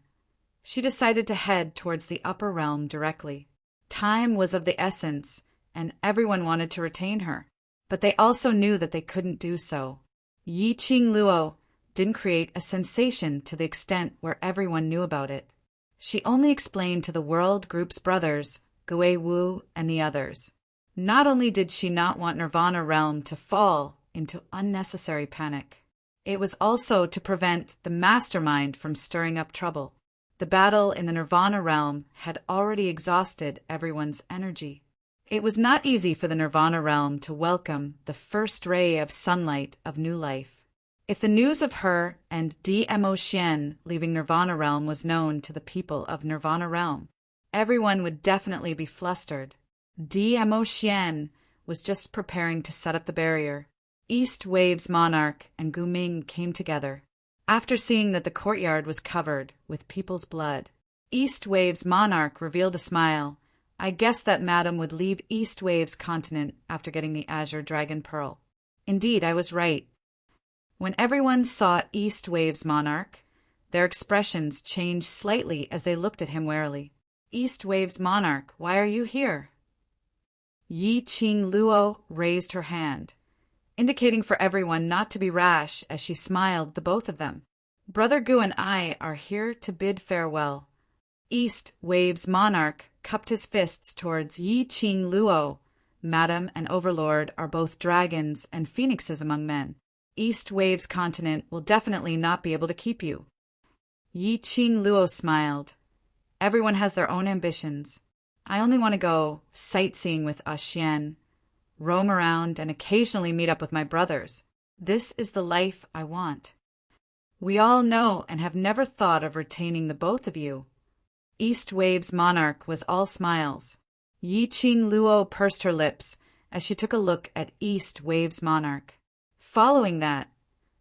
she decided to head towards the upper realm directly. Time was of the essence, and everyone wanted to retain her. But they also knew that they couldn't do so. Yi Qing Luo didn't create a sensation to the extent where everyone knew about it. She only explained to the World Group's brothers, Gui Wu and the others. Not only did she not want Nirvana Realm to fall into unnecessary panic, It was also to prevent the mastermind from stirring up trouble. The battle in the Nirvana realm had already exhausted everyone's energy. It was not easy for the Nirvana realm to welcome the first ray of sunlight of new life. If the news of her and Dmo Xian leaving Nirvana realm was known to the people of Nirvana realm, everyone would definitely be flustered. Dmo Xian was just preparing to set up the barrier. East Wave's monarch and Gu Ming came together. After seeing that the courtyard was covered with people's blood, East Wave's monarch revealed a smile. I guessed that Madam would leave East Wave's continent after getting the Azure Dragon Pearl. Indeed, I was right. When everyone saw East Wave's monarch, their expressions changed slightly as they looked at him warily. East Wave's monarch, why are you here? Yi Qing Luo raised her hand, indicating for everyone not to be rash as she smiled at the both of them. Brother Gu and I are here to bid farewell. East Wave's monarch cupped his fists towards Yi Qing Luo. Madam and Overlord are both dragons and phoenixes among men. East Wave's continent will definitely not be able to keep you. Yi Qing Luo smiled. Everyone has their own ambitions. I only want to go sightseeing with Xian, roam around, and occasionally meet up with my brothers. This is the life I want. We all know and have never thought of retaining the both of you. East Wave's monarch was all smiles. Yi Qing Luo pursed her lips as she took a look at East Wave's monarch. Following that,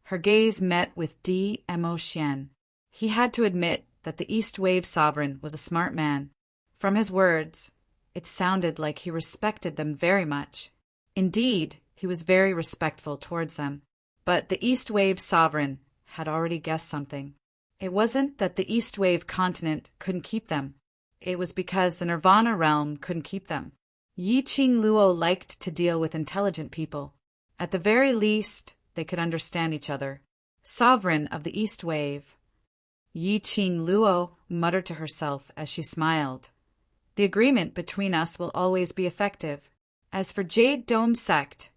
her gaze met with Dmo Xian. He had to admit that the East Wave sovereign was a smart man. From his words, it sounded like he respected them very much. Indeed, he was very respectful towards them. But the East Wave sovereign had already guessed something. It wasn't that the East Wave continent couldn't keep them. It was because the Nirvana realm couldn't keep them. Yi Qing Luo liked to deal with intelligent people. At the very least, they could understand each other. Sovereign of the East Wave. Yi Qing Luo muttered to herself as she smiled. The agreement between us will always be effective. As for Jade Dome Sect,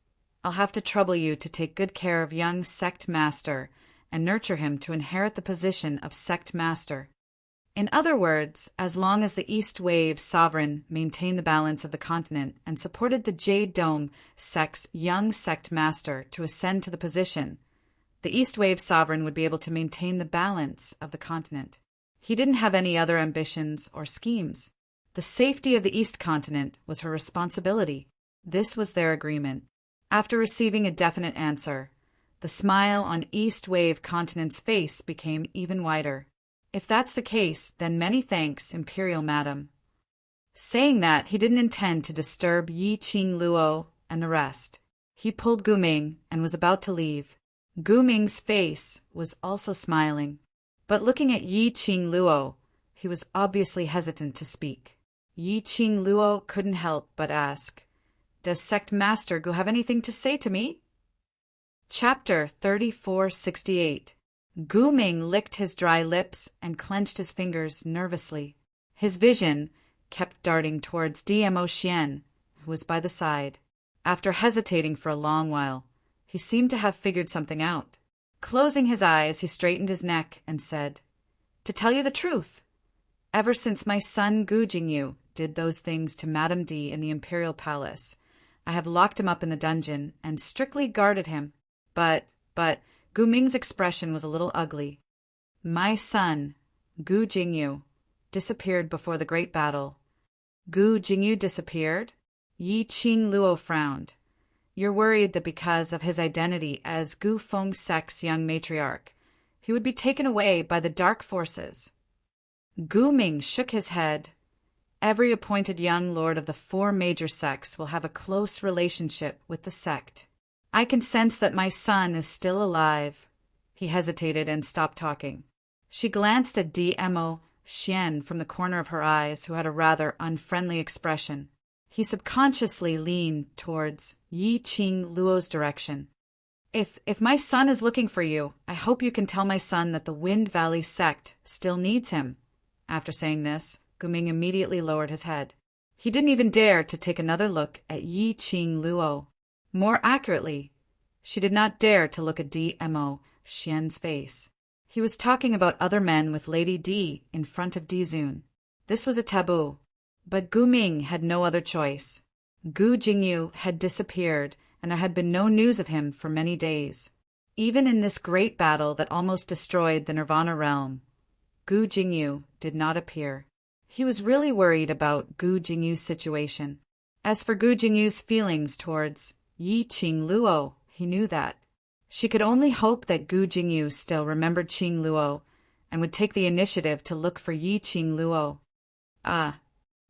I'll have to trouble you to take good care of young Sect Master and nurture him to inherit the position of Sect Master. In other words, as long as the East Wave sovereign maintained the balance of the continent and supported the Jade Dome Sect's young Sect Master to ascend to the position, the East Wave sovereign would be able to maintain the balance of the continent. He didn't have any other ambitions or schemes. The safety of the East continent was her responsibility. This was their agreement. After receiving a definite answer, the smile on East Wave continent's face became even wider. If that's the case, then many thanks, Imperial Madam. Saying that, he didn't intend to disturb Yi Qing Luo and the rest. He pulled Gu Ming and was about to leave. Gu Ming's face was also smiling, but looking at Yi Qing Luo, he was obviously hesitant to speak. Yi Qing Luo couldn't help but ask, "Does Sect Master Gu have anything to say to me?" Chapter 3468. Gu Ming licked his dry lips and clenched his fingers nervously. His vision kept darting towards Dmo Xian, who was by the side. After hesitating for a long while, he seemed to have figured something out. Closing his eyes, he straightened his neck and said, "To tell you the truth, ever since my son Gu Jingyu did those things to Madame D in the Imperial Palace, I have locked him up in the dungeon and strictly guarded him. But Gu Ming's expression was a little ugly. My son, Gu Jingyu, disappeared before the great battle." Gu Jingyu disappeared? Yi Qing Luo frowned. "You're worried that because of his identity as Gu Feng Sect's young matriarch, he would be taken away by the dark forces." Gu Ming shook his head. "Every appointed young lord of the 4 major sects will have a close relationship with the sect. I can sense that my son is still alive." He hesitated and stopped talking. She glanced at Dmo Xian from the corner of her eyes, who had a rather unfriendly expression. He subconsciously leaned towards Yi Qing Luo's direction. If my son is looking for you, I hope you can tell my son that the Wind Valley sect still needs him." After saying this, Gu Ming immediately lowered his head. He didn't even dare to take another look at Yi Qing Luo. More accurately, she did not dare to look at Dmo Xian's face. He was talking about other men with Lady D in front of Dizun. This was a taboo. But Gu Ming had no other choice. Gu Jingyu had disappeared, and there had been no news of him for many days. Even in this great battle that almost destroyed the Nirvana realm, Gu Jingyu did not appear. He was really worried about Gu Jingyu's situation. As for Gu Jingyu's feelings towards Yi Qing Luo, he knew that. She could only hope that Gu Jingyu still remembered Qing Luo and would take the initiative to look for Yi Qing Luo.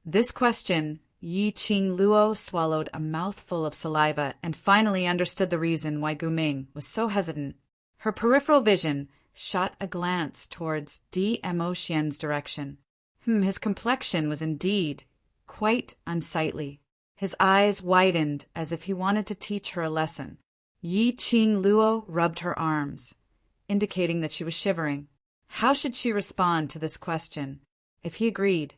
This question, Yi Qing Luo swallowed a mouthful of saliva and finally understood the reason why Gu Ming was so hesitant. Her peripheral vision shot a glance towards Dmo Xian's direction. His complexion was indeed quite unsightly. His eyes widened as if he wanted to teach her a lesson. Yi Qing Luo rubbed her arms, indicating that she was shivering. How should she respond to this question? If he agreed,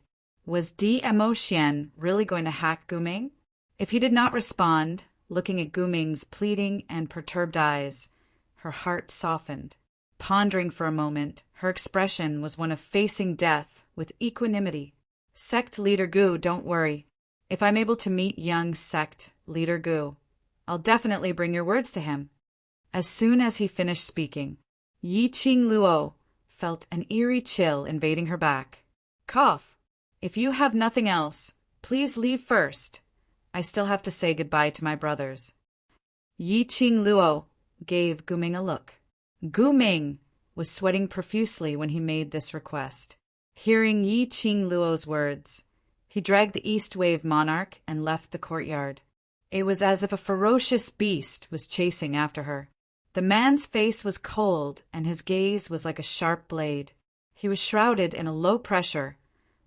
was Dmo Xian really going to hack Gu Ming? If he did not respond, looking at Gu Ming's pleading and perturbed eyes, her heart softened. Pondering for a moment, her expression was one of facing death with equanimity. Sect Leader Gu, don't worry. If I'm able to meet young Sect Leader Gu, I'll definitely bring your words to him. As soon as he finished speaking, Yi Qing Luo felt an eerie chill invading her back. Cough. If you have nothing else, please leave first. I still have to say goodbye to my brothers. Yi Qing Luo gave Gu Ming a look. Gu Ming was sweating profusely when he made this request. Hearing Yi Qing Luo's words, he dragged the East Wave monarch and left the courtyard. It was as if a ferocious beast was chasing after her. The man's face was cold, and his gaze was like a sharp blade. He was shrouded in a low pressure,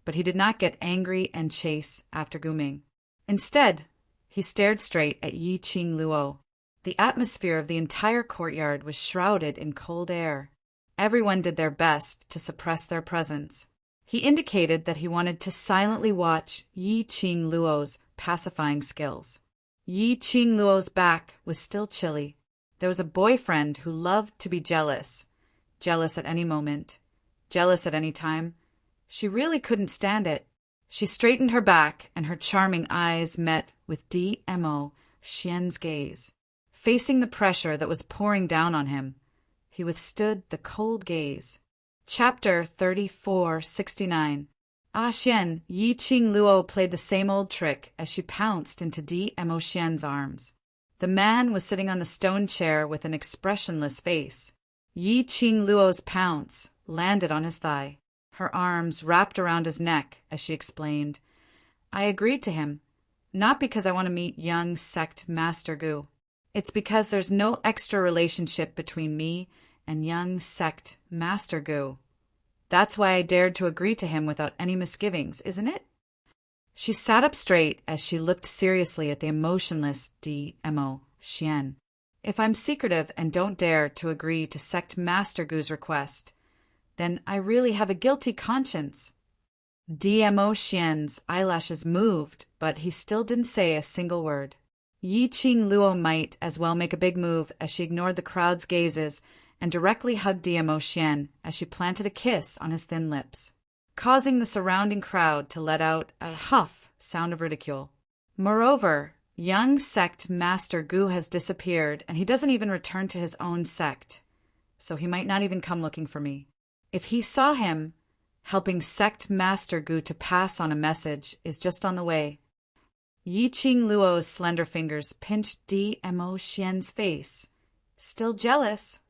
but he did not get angry and chase after Gu Ming. Instead, he stared straight at Yi Qing Luo. The atmosphere of the entire courtyard was shrouded in cold air. Everyone did their best to suppress their presence. He indicated that he wanted to silently watch Yi Qing Luo's pacifying skills. Yi Qing Luo's back was still chilly. There was a boyfriend who loved to be jealous. Jealous at any moment. Jealous at any time. She really couldn't stand it. She straightened her back, and her charming eyes met with Dmo Xian's gaze. Facing the pressure that was pouring down on him, he withstood the cold gaze. Chapter 3469. Xian, Yi Qing Luo played the same old trick as she pounced into Dmo Xian's arms. The man was sitting on the stone chair with an expressionless face. Yi Qing Luo's pounce landed on his thigh. Her arms wrapped around his neck as she explained, I agreed to him, not because I want to meet young Sect Master Gu. It's because there's no extra relationship between me and young Sect Master Gu. That's why I dared to agree to him without any misgivings, isn't it? She sat up straight as she looked seriously at the emotionless Dmo Xian. If I'm secretive and don't dare to agree to Sect Master Gu's request, then I really have a guilty conscience. Dmo Xian's eyelashes moved, but he still didn't say a single word. Yi Qing Luo might as well make a big move as she ignored the crowd's gazes and directly hugged Dmo Xian as she planted a kiss on his thin lips, causing the surrounding crowd to let out a huff sound of ridicule. Moreover, young Sect Master Gu has disappeared, and he doesn't even return to his own sect, so he might not even come looking for me. If he saw him, helping Sect Master Gu to pass on a message is just on the way. Yi Qing Luo's slender fingers pinched Dmo Xian's face. Still jealous.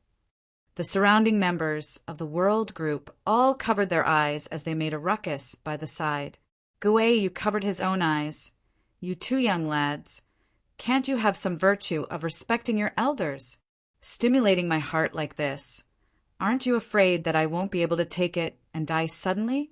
The surrounding members of the World Group all covered their eyes as they made a ruckus by the side. Gu Yu covered his own eyes. You two young lads, can't you have some virtue of respecting your elders? Stimulating my heart like this. Aren't you afraid that I won't be able to take it and die suddenly?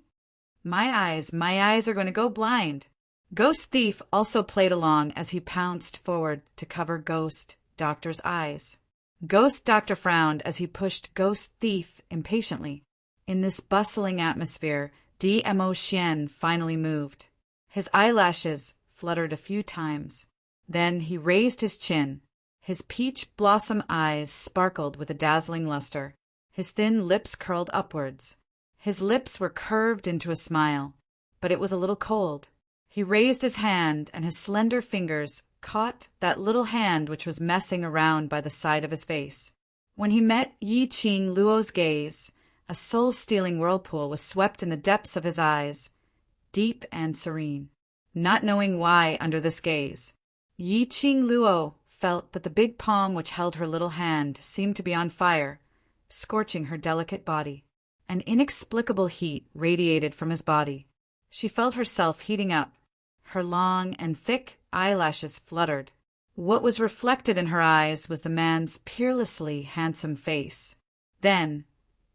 My eyes are going to go blind. Ghost Thief also played along as he pounced forward to cover Ghost Doctor's eyes. Ghost Doctor frowned as he pushed Ghost Thief impatiently. In this bustling atmosphere, Dmo Xian finally moved. His eyelashes fluttered a few times. Then he raised his chin. His peach blossom eyes sparkled with a dazzling luster. His thin lips curled upwards. His lips were curved into a smile, but it was a little cold. He raised his hand, and his slender fingers caught that little hand which was messing around by the side of his face. When he met Yi Qing Luo's gaze, a soul-stealing whirlpool was swept in the depths of his eyes, deep and serene. Not knowing why under this gaze, Yi Qing Luo felt that the big palm which held her little hand seemed to be on fire, scorching her delicate body. An inexplicable heat radiated from his body. She felt herself heating up. Her long and thick eyelashes fluttered. What was reflected in her eyes was the man's peerlessly handsome face. Then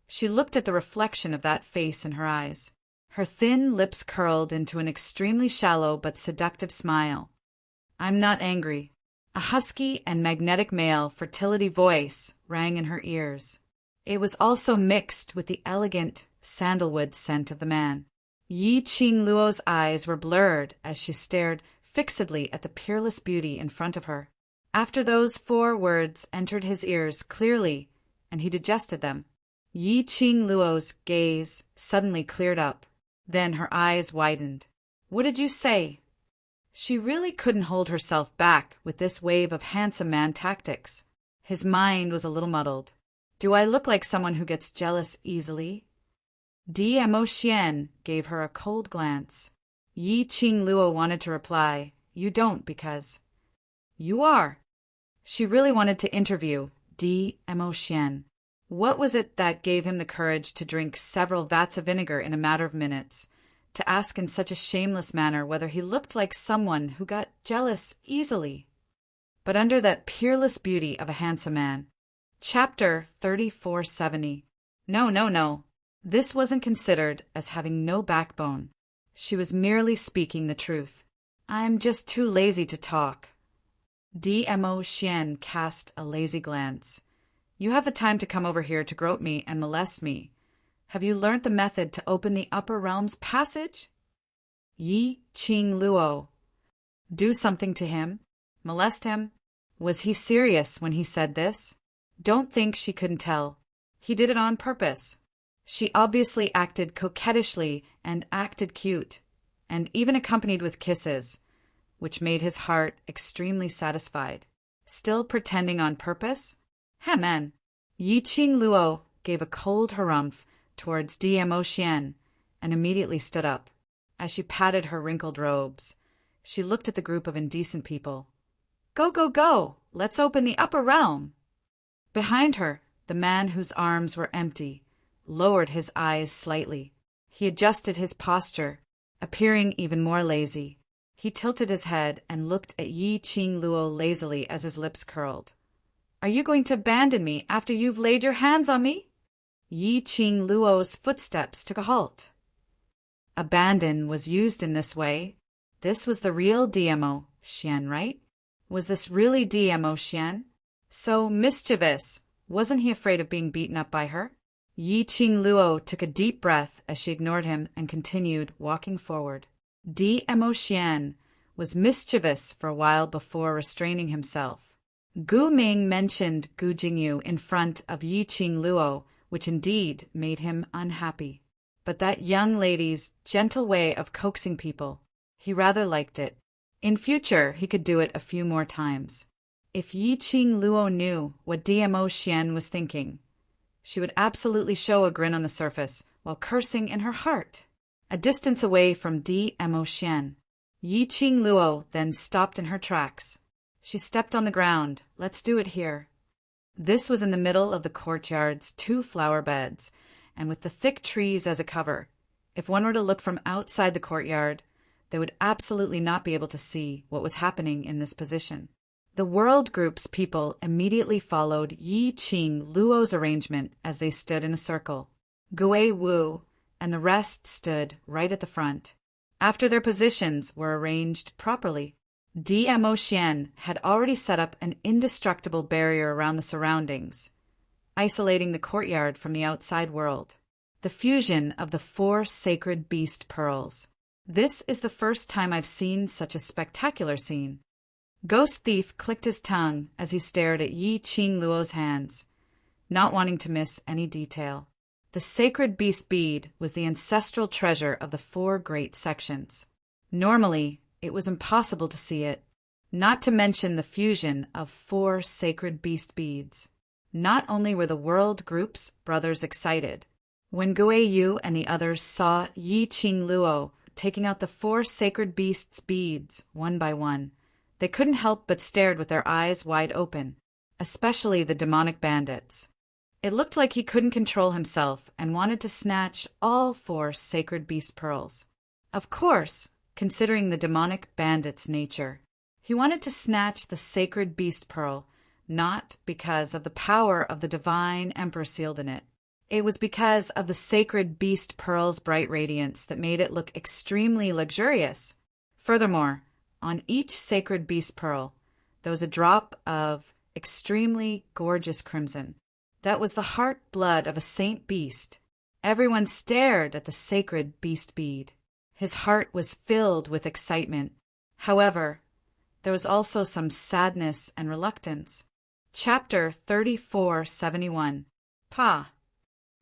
she looked at the reflection of that face in her eyes. Her thin lips curled into an extremely shallow but seductive smile. "I'm not angry." A husky and magnetic male fertility voice rang in her ears. It was also mixed with the elegant sandalwood scent of the man. Yi Qing Luo's eyes were blurred as she stared fixedly at the peerless beauty in front of her. After those 4 words entered his ears clearly and he digested them, Yi Qing Luo's gaze suddenly cleared up. Then her eyes widened. "What did you say?" She really couldn't hold herself back with this wave of handsome man tactics. His mind was a little muddled. "Do I look like someone who gets jealous easily?" Mo Xian gave her a cold glance. Yi Qing Luo wanted to reply, "You don't because—" "You are." She really wanted to interview Mo Xian. What was it that gave him the courage to drink several vats of vinegar in a matter of minutes, to ask in such a shameless manner whether he looked like someone who got jealous easily? But under that peerless beauty of a handsome man. Chapter 3470. No. This wasn't considered as having no backbone. She was merely speaking the truth. "I'm just too lazy to talk." Mo Xian cast a lazy glance. "You have the time to come over here to grope me and molest me. Have you learnt the method to open the upper realms passage?" Yi Qing Luo. Do something to him? Molest him? Was he serious when he said this? Don't think she couldn't tell. He did it on purpose. She obviously acted coquettishly and acted cute, and even accompanied with kisses, which made his heart extremely satisfied. Still pretending on purpose? Hemen. Yi Qing Luo gave a cold harumph towards Mo Xian and immediately stood up. As she patted her wrinkled robes, she looked at the group of indecent people. Go! Let's open the upper realm!" Behind her, the man whose arms were empty lowered his eyes slightly. He adjusted his posture, appearing even more lazy. He tilted his head and looked at Yi Qing Luo lazily as his lips curled. "Are you going to abandon me after you've laid your hands on me?" Yi Qing Luo's footsteps took a halt. Abandon was used in this way. This was the real Mo Xian, right? Was this really Mo Xian? So mischievous. Wasn't he afraid of being beaten up by her? Yi Qing Luo took a deep breath as she ignored him and continued walking forward. Mo Xian was mischievous for a while before restraining himself. Gu Ming mentioned Gu Jingyu in front of Yi Qing Luo, which indeed made him unhappy. But that young lady's gentle way of coaxing people, he rather liked it. In future, he could do it a few more times. If Yi Qing Luo knew what Mo Xian was thinking, she would absolutely show a grin on the surface while cursing in her heart. A distance away from Mo Xian, Yi Qing Luo then stopped in her tracks. She stepped on the ground. "Let's do it here." This was in the middle of the courtyard's 2 flower beds, and with the thick trees as a cover. If one were to look from outside the courtyard, they would absolutely not be able to see what was happening in this position. The World Group's people immediately followed Yi Qing Luo's arrangement as they stood in a circle. Gui Wu and the rest stood right at the front. After their positions were arranged properly, Mo Xian had already set up an indestructible barrier around the surroundings, isolating the courtyard from the outside world. The fusion of the 4 sacred beast pearls. This is the first time I've seen such a spectacular scene. Ghost Thief clicked his tongue as he stared at Yi Qing Luo's hands, not wanting to miss any detail. The sacred beast bead was the ancestral treasure of the 4 great sections. Normally, it was impossible to see it, not to mention the fusion of 4 sacred beast beads. Not only were the World Group's brothers excited, when Guo Yu and the others saw Yi Qing Luo taking out the 4 sacred beasts' beads one by one, they couldn't help but stared with their eyes wide open, especially the demonic bandits. It looked like he couldn't control himself and wanted to snatch all 4 sacred beast pearls. Of course, considering the demonic bandit's nature, he wanted to snatch the sacred beast pearl, not because of the power of the divine emperor sealed in it. It was because of the sacred beast pearl's bright radiance that made it look extremely luxurious. Furthermore, on each sacred beast pearl, there was a drop of extremely gorgeous crimson. That was the heart blood of a saint beast. Everyone stared at the sacred beast bead. His heart was filled with excitement. However, there was also some sadness and reluctance. Chapter 3471. Pa.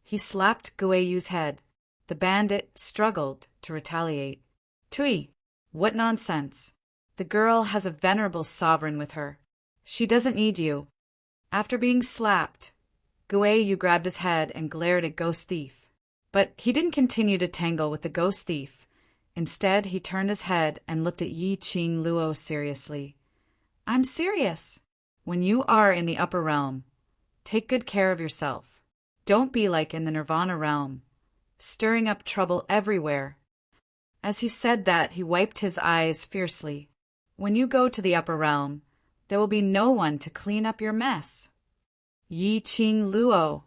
He slapped Guo Yu's head. The bandit struggled to retaliate. Tui, what nonsense. The girl has a venerable sovereign with her. She doesn't need you. After being slapped, Guo Yu grabbed his head and glared at Ghost Thief. But he didn't continue to tangle with the Ghost Thief. Instead, he turned his head and looked at Yi Qing Luo seriously. I'm serious. When you are in the upper realm, take good care of yourself. Don't be like in the Nirvana realm, stirring up trouble everywhere. As he said that, he wiped his eyes fiercely. When you go to the upper realm, there will be no one to clean up your mess. Yi Qing Luo.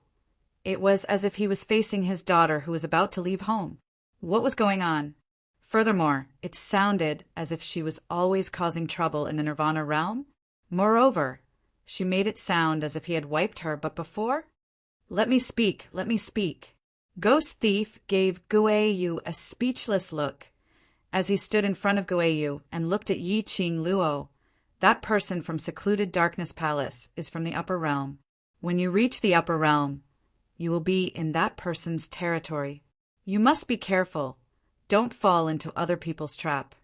It was as if he was facing his daughter who was about to leave home. What was going on? Furthermore, it sounded as if she was always causing trouble in the Nirvana realm. Moreover, she made it sound as if he had wiped her, but before? Let me speak, let me speak. Ghost Thief gave Guo Yu a speechless look as he stood in front of Guo Yu and looked at Yi Qing Luo. That person from secluded Darkness Palace is from the upper realm. When you reach the upper realm, you will be in that person's territory. You must be careful. Don't fall into other people's trap.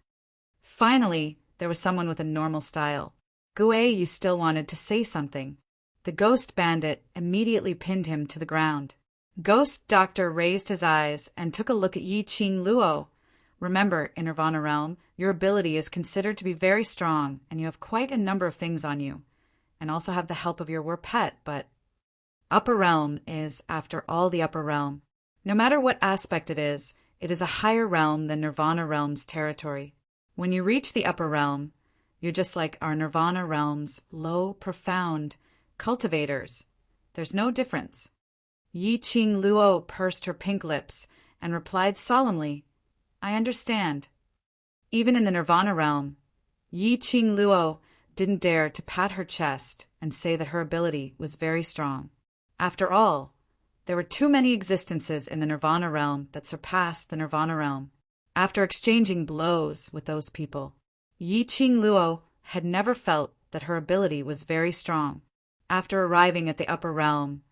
Finally, there was someone with a normal style. Guo Yu still wanted to say something. The ghost bandit immediately pinned him to the ground. Ghost Doctor raised his eyes and took a look at Yi Qing Luo. Remember, in Nirvana realm, your ability is considered to be very strong, and you have quite a number of things on you, and also have the help of your war pet, but upper realm is, after all, the upper realm. No matter what aspect it is a higher realm than Nirvana realm's territory. When you reach the upper realm, you're just like our Nirvana realm's low, profound cultivators. There's no difference. Yi Qing Luo pursed her pink lips and replied solemnly, I understand. Even in the Nirvana realm, Yi Qing Luo didn't dare to pat her chest and say that her ability was very strong. After all, there were too many existences in the Nirvana realm that surpassed the Nirvana realm. After exchanging blows with those people, Yi Qing Luo had never felt that her ability was very strong. After arriving at the upper realm,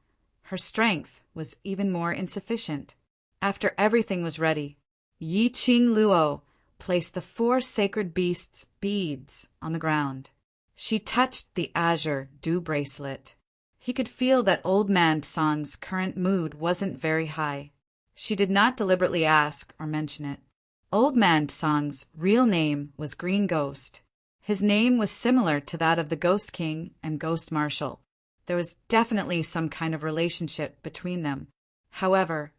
her strength was even more insufficient. After everything was ready, Yi Qing Luo placed the 4 sacred beasts' beads on the ground. She touched the azure dew bracelet. He could feel that Old Man Song's current mood wasn't very high. She did not deliberately ask or mention it. Old Man Song's real name was Green Ghost. His name was similar to that of the Ghost King and Ghost Marshal. There was definitely some kind of relationship between them. However,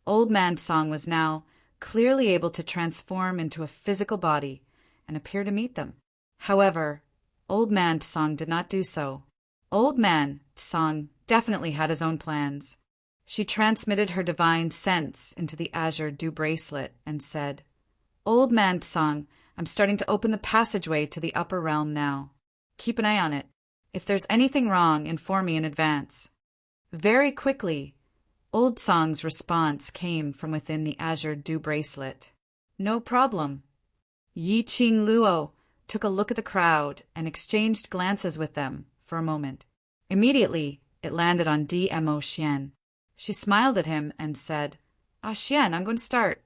Old Man Song was now clearly able to transform into a physical body and appear to meet them. However, Old Man Song did not do so. Old Man Song definitely had his own plans. She transmitted her divine sense into the azure dew bracelet and said, Old Man Song, I'm starting to open the passageway to the upper realm now. Keep an eye on it. If there's anything wrong, inform me in advance. Very quickly, Old Song's response came from within the azure dew bracelet. No problem. Yi Qing Luo took a look at the crowd and exchanged glances with them for a moment. Immediately, it landed on DMO Xian. She smiled at him and said, Xian, I'm going to start.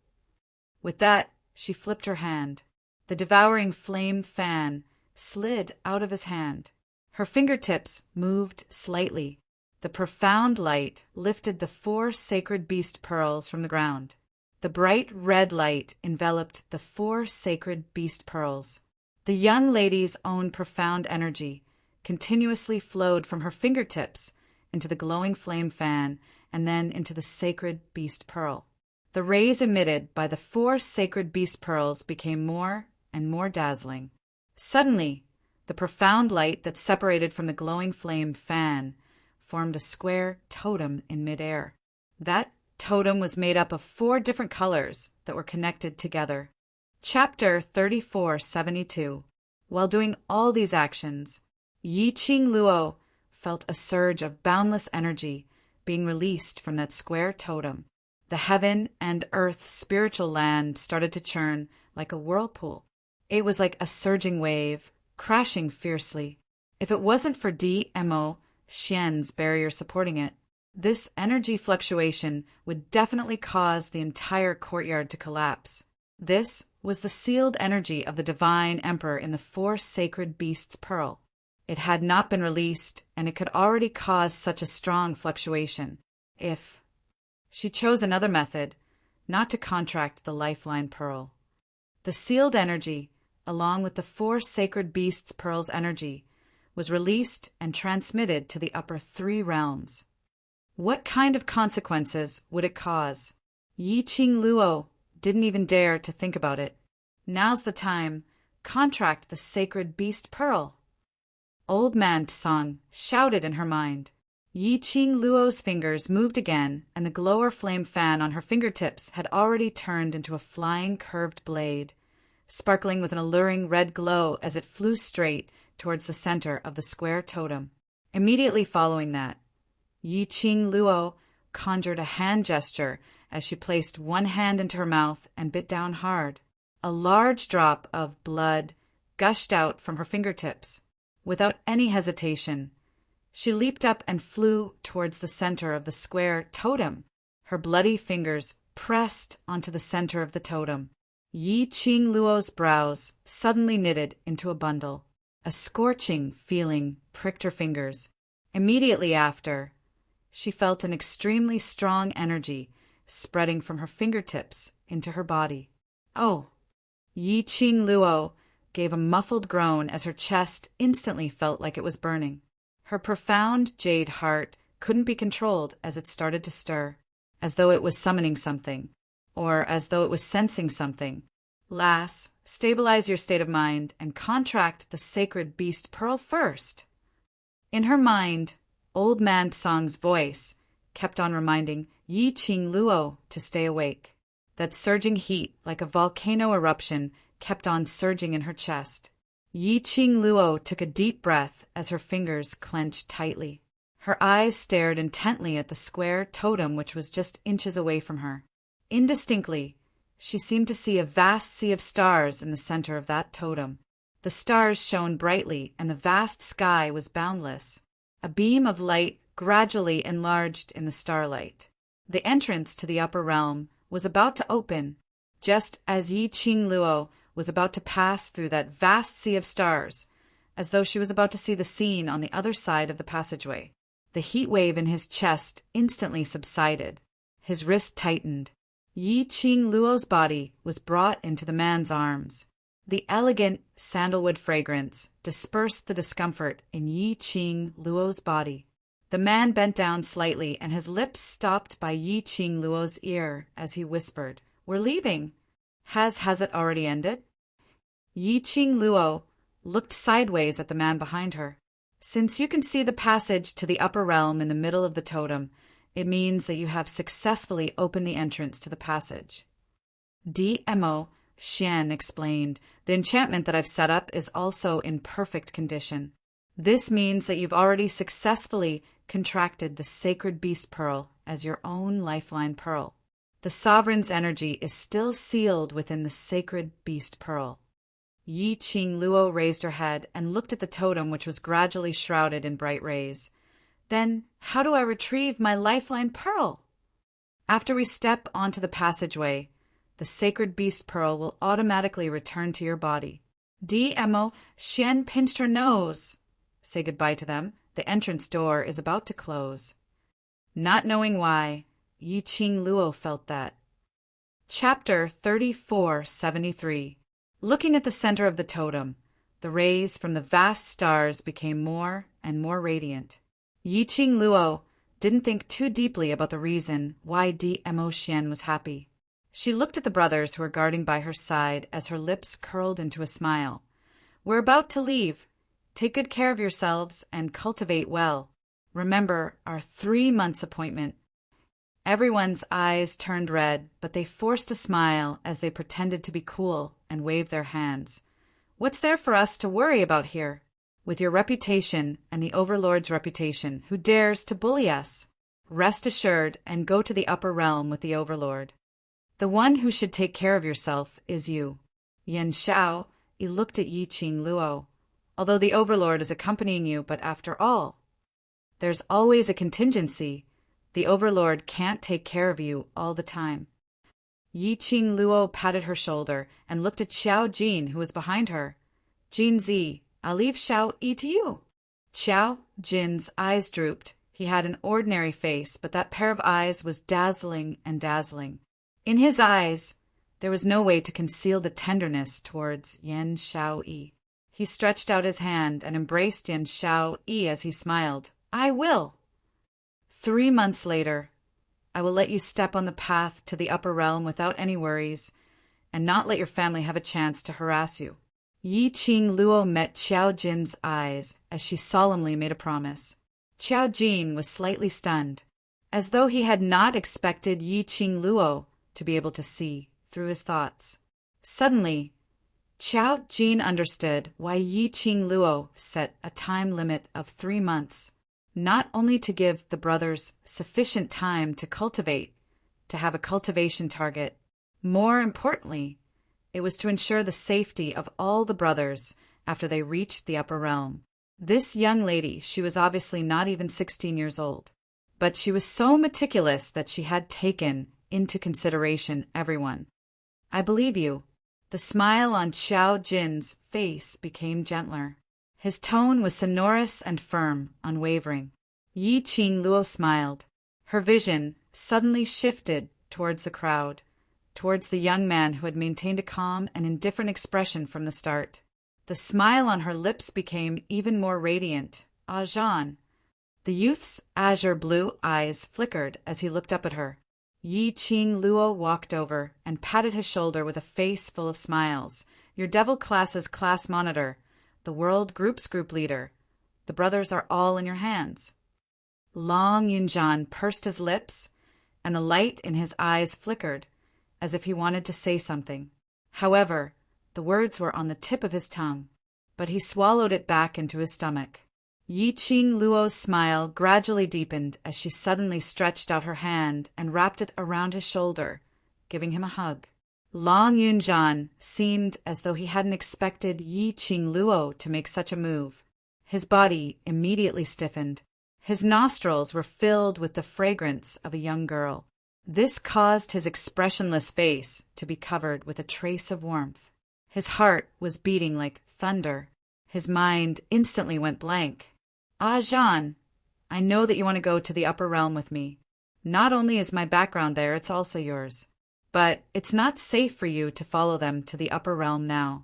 With that, she flipped her hand. The devouring flame fan slid out of his hand. Her fingertips moved slightly. The profound light lifted the 4 sacred beast pearls from the ground. The bright red light enveloped the 4 sacred beast pearls. The young lady's own profound energy continuously flowed from her fingertips into the glowing flame fan and then into the sacred beast pearl. The rays emitted by the 4 sacred beast pearls became more and more dazzling. Suddenly, the profound light that separated from the glowing flame fan formed a square totem in midair. That totem was made up of 4 different colors that were connected together. Chapter 3472. While doing all these actions, Yi Qing Luo felt a surge of boundless energy being released from that square totem. The heaven and earth spiritual land started to churn like a whirlpool. It was like a surging wave, crashing fiercely. If it wasn't for DMO Xian's barrier supporting it, this energy fluctuation would definitely cause the entire courtyard to collapse. This was the sealed energy of the divine emperor in the 4 sacred beasts' pearl. It had not been released, and it could already cause such a strong fluctuation. If she chose another method, not to contract the lifeline pearl. The sealed energy, along with the 4 sacred beasts' pearl's energy, was released and transmitted to the upper 3 realms. What kind of consequences would it cause? Yi Qing Luo didn't even dare to think about it. Now's the time. Contract the sacred beast pearl. Old Man Tsang shouted in her mind. Yi Qing Luo's fingers moved again, and the glower flame fan on her fingertips had already turned into a flying curved blade, sparkling with an alluring red glow as it flew straight towards the center of the square totem. Immediately following that, Yi Qing Luo conjured a hand gesture as she placed one hand into her mouth and bit down hard. A large drop of blood gushed out from her fingertips. Without any hesitation, she leaped up and flew towards the center of the square totem. Her bloody fingers pressed onto the center of the totem. Yi Qing Luo's brows suddenly knitted into a bundle. A scorching feeling pricked her fingers. Immediately after, she felt an extremely strong energy spreading from her fingertips into her body. Oh! Yi Qing Luo gave a muffled groan as her chest instantly felt like it was burning. Her profound jade heart couldn't be controlled as it started to stir, as though it was summoning something, or as though it was sensing something. Lass, stabilize your state of mind and contract the sacred beast pearl first. In her mind, Old Man Tsang's voice kept on reminding Yi Qing Luo to stay awake. That surging heat, like a volcano eruption, kept on surging in her chest. Yi Qing Luo took a deep breath as her fingers clenched tightly. Her eyes stared intently at the square totem which was just inches away from her. Indistinctly, she seemed to see a vast sea of stars in the center of that totem. The stars shone brightly, and the vast sky was boundless. A beam of light gradually enlarged in the starlight. The entrance to the upper realm was about to open, just as Yi Qing Luo was about to pass through that vast sea of stars, as though she was about to see the scene on the other side of the passageway. The heat wave in his chest instantly subsided. His wrist tightened. Yi Qing Luo's body was brought into the man's arms. The elegant sandalwood fragrance dispersed the discomfort in Yi Qing Luo's body. The man bent down slightly, and his lips stopped by Yi Qing Luo's ear as he whispered, "We're leaving. Has it already ended?" Yi Qing Luo looked sideways at the man behind her. "Since you can see the passage to the upper realm in the middle of the totem, it means that you have successfully opened the entrance to the passage." DMO Xian explained, "The enchantment that I've set up is also in perfect condition. This means that you've already successfully contracted the sacred beast pearl as your own lifeline pearl. The sovereign's energy is still sealed within the sacred beast pearl. Yi Qing Luo raised her head and looked at the totem, which was gradually shrouded in bright rays. Then, how do I retrieve my lifeline pearl? After we step onto the passageway, the sacred beast pearl will automatically return to your body. DMO, Xian pinched her nose. Say goodbye to them. The entrance door is about to close. Not knowing why, Yi Qing Luo felt that. Chapter 3473. Looking at the center of the totem, the rays from the vast stars became more and more radiant. Yi Qing Luo didn't think too deeply about the reason why DMO Xian was happy. She looked at the brothers who were guarding by her side as her lips curled into a smile. We're about to leave. Take good care of yourselves and cultivate well. Remember our 3 months appointment. Everyone's eyes turned red, but they forced a smile as they pretended to be cool and waved their hands. What's there for us to worry about here? With your reputation and the Overlord's reputation, who dares to bully us? Rest assured and go to the upper realm with the Overlord. The one who should take care of yourself is you. Yan Xiao, he looked at Yi Qing Luo. Although the Overlord is accompanying you, but after all, there's always a contingency. The Overlord can't take care of you all the time. Yi Qing Luo patted her shoulder and looked at Xiao Jin, who was behind her. Jin Zi, I'll leave Xiao Yi to you. Xiao Jin's eyes drooped. He had an ordinary face, but that pair of eyes was dazzling and dazzling. In his eyes, there was no way to conceal the tenderness towards Yan Xiao Yi. He stretched out his hand and embraced Yan Xiao Yi as he smiled. I will. 3 months later, I will let you step on the path to the upper realm without any worries, and not let your family have a chance to harass you. Yi Qing Luo met Xiao Jin's eyes as she solemnly made a promise. Xiao Jin was slightly stunned, as though he had not expected Yi Qing Luo to be able to see through his thoughts. Suddenly, Xiao Jin understood why Yi Qing Luo set a time limit of 3 months. Not only to give the brothers sufficient time to cultivate, to have a cultivation target. More importantly, it was to ensure the safety of all the brothers after they reached the upper realm. This young lady, she was obviously not even 16 years old, but she was so meticulous that she had taken into consideration everyone. I believe you. The smile on Xiao Jin's face became gentler. His tone was sonorous and firm, unwavering. Yi Qing Luo smiled. Her vision suddenly shifted towards the crowd, towards the young man who had maintained a calm and indifferent expression from the start. The smile on her lips became even more radiant. Ah, Jean. The youth's azure blue eyes flickered as he looked up at her. Yi Qing Luo walked over and patted his shoulder with a face full of smiles. Your devil class's class monitor. The world group's group leader. The brothers are all in your hands. Long Yunjan pursed his lips, and the light in his eyes flickered, as if he wanted to say something. However, the words were on the tip of his tongue, but he swallowed it back into his stomach. Yi Qing Luo's smile gradually deepened as she suddenly stretched out her hand and wrapped it around his shoulder, giving him a hug. Long Yunjan seemed as though he hadn't expected Yi Qing Luo to make such a move. His body immediately stiffened. His nostrils were filled with the fragrance of a young girl. This caused his expressionless face to be covered with a trace of warmth. His heart was beating like thunder. His mind instantly went blank. Ah, Jean, I know that you want to go to the upper realm with me. Not only is my background there, it's also yours. But it's not safe for you to follow them to the upper realm now.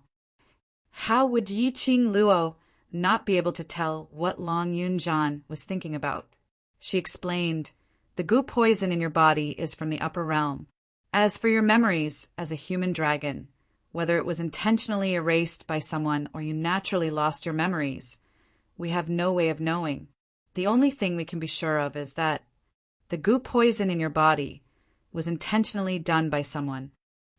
How would Yi Qing Luo not be able to tell what Long Yunjan was thinking about? She explained, the goo poison in your body is from the upper realm. As for your memories as a human dragon, whether it was intentionally erased by someone or you naturally lost your memories, we have no way of knowing. The only thing we can be sure of is that the goo poison in your body was intentionally done by someone.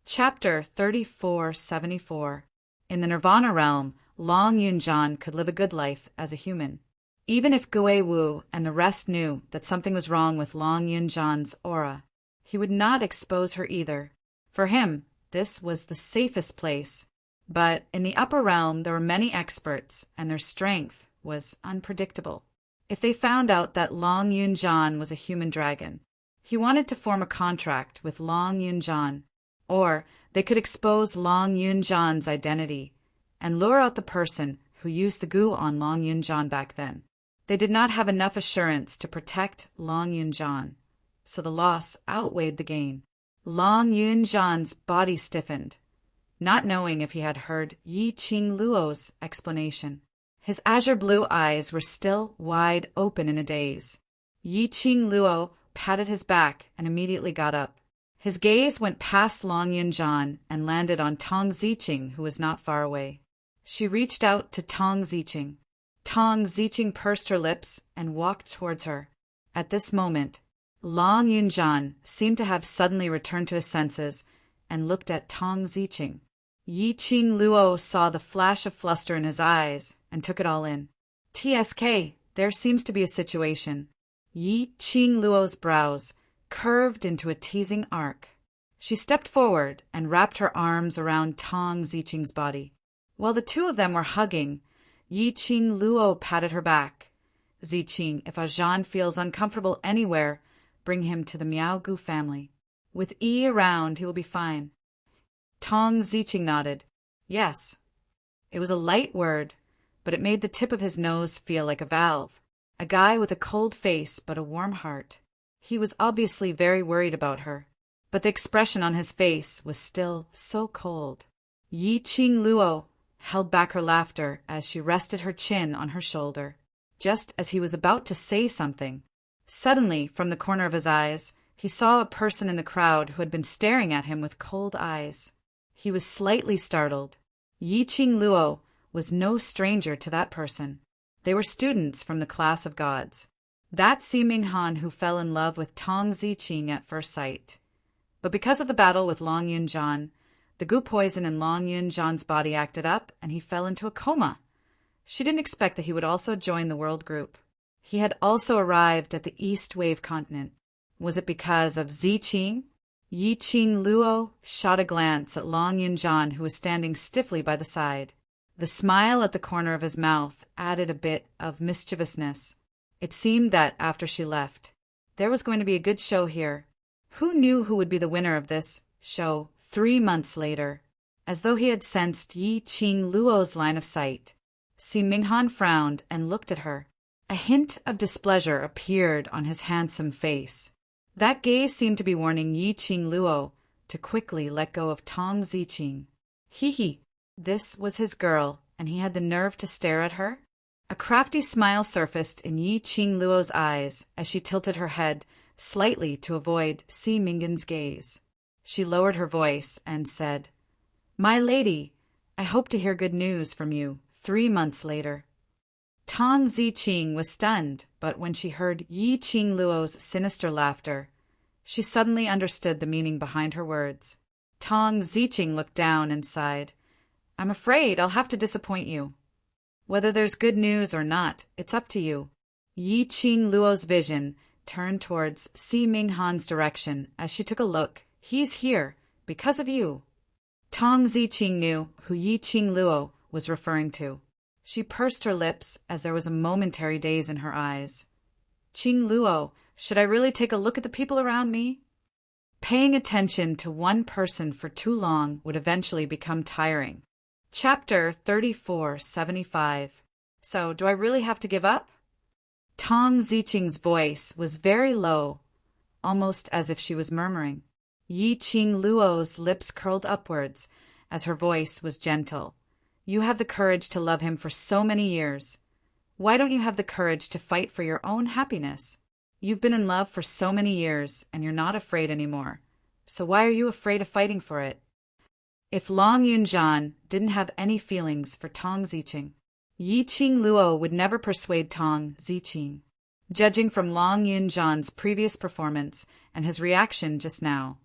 Chapter 3474. In the Nirvana realm, Long Yunjan could live a good life as a human. Even if Gui Wu and the rest knew that something was wrong with Long Yunjan's aura, he would not expose her either. For him, this was the safest place. But in the upper realm there were many experts, and their strength was unpredictable. If they found out that Long Yunjan was a human dragon, he wanted to form a contract with Long Yunjan, or they could expose Long Yunjan's identity and lure out the person who used the goo on Long Yunjan back then. They did not have enough assurance to protect Long Yunjan, so the loss outweighed the gain. Long Yunjan's body stiffened, not knowing if he had heard Yi Qing Luo's explanation. His azure blue eyes were still wide open in a daze. Yi Qing Luo patted his back and immediately got up. His gaze went past Long Yunjan and landed on Tong Ziqing, who was not far away. She reached out to Tong Ziqing. Tong Ziqing pursed her lips and walked towards her. At this moment, Long Yunjan seemed to have suddenly returned to his senses and looked at Tong Ziqing. Yi Qing Luo saw the flash of fluster in his eyes and took it all in. TSK, there seems to be a situation. Yi Qing Luo's brows curved into a teasing arc. She stepped forward and wrapped her arms around Tong Ziqing's body. While the two of them were hugging, Yi Qing Luo patted her back. Ziqing, if Ajan feels uncomfortable anywhere, bring him to the Miao Gu family. With Yi around, he will be fine. Tong Ziqing nodded. Yes. It was a light word, but it made the tip of his nose feel like a valve. A guy with a cold face but a warm heart. He was obviously very worried about her, but the expression on his face was still so cold. Yi Qing Luo held back her laughter as she rested her chin on her shoulder, just as he was about to say something. Suddenly, from the corner of his eyes, he saw a person in the crowd who had been staring at him with cold eyes. He was slightly startled. Yi Qing Luo was no stranger to that person. They were students from the class of gods. That Si Minghan who fell in love with Tong Ziqing at first sight. But because of the battle with Long Yunjan, the goo poison in Long Yunjan's body acted up and he fell into a coma. She didn't expect that he would also join the world group. He had also arrived at the East Wave continent. Was it because of Ziqing? Yi Qing Luo shot a glance at Long Yunjan, who was standing stiffly by the side. The smile at the corner of his mouth added a bit of mischievousness. It seemed that after she left, there was going to be a good show here. Who knew who would be the winner of this show 3 months later? As though he had sensed Yi Qing Luo's line of sight, Si Minghan frowned and looked at her. A hint of displeasure appeared on his handsome face. That gaze seemed to be warning Yi Qing Luo to quickly let go of Tong Ziqing. He. This was his girl, and he had the nerve to stare at her? A crafty smile surfaced in Yi Qing Luo's eyes as she tilted her head slightly to avoid Si Minghan's gaze. She lowered her voice and said, "My lady, I hope to hear good news from you 3 months later." Tong Ziqing was stunned, but when she heard Yi Qing Luo's sinister laughter, she suddenly understood the meaning behind her words. Tong Ziqing looked down and sighed. "I'm afraid I'll have to disappoint you. Whether there's good news or not, it's up to you." Yi Qing Luo's vision turned towards Si Minghan's direction as she took a look. "He's here, because of you." Tong Ziqing knew who Yi Qing Luo was referring to. She pursed her lips as there was a momentary daze in her eyes. "Qing Luo, should I really take a look at the people around me?" Paying attention to one person for too long would eventually become tiring. Chapter 3475. So, do I really have to give up? Tong Ziqing's voice was very low, almost as if she was murmuring. Yi Qing Luo's lips curled upwards as her voice was gentle. "You have the courage to love him for so many years. Why don't you have the courage to fight for your own happiness? You've been in love for so many years, and you're not afraid anymore. So why are you afraid of fighting for it?" If Long Yunjan didn't have any feelings for Tong Ziqing, Yi Qing Luo would never persuade Tong Ziqing. Judging from Long Yunjan's previous performance and his reaction just now,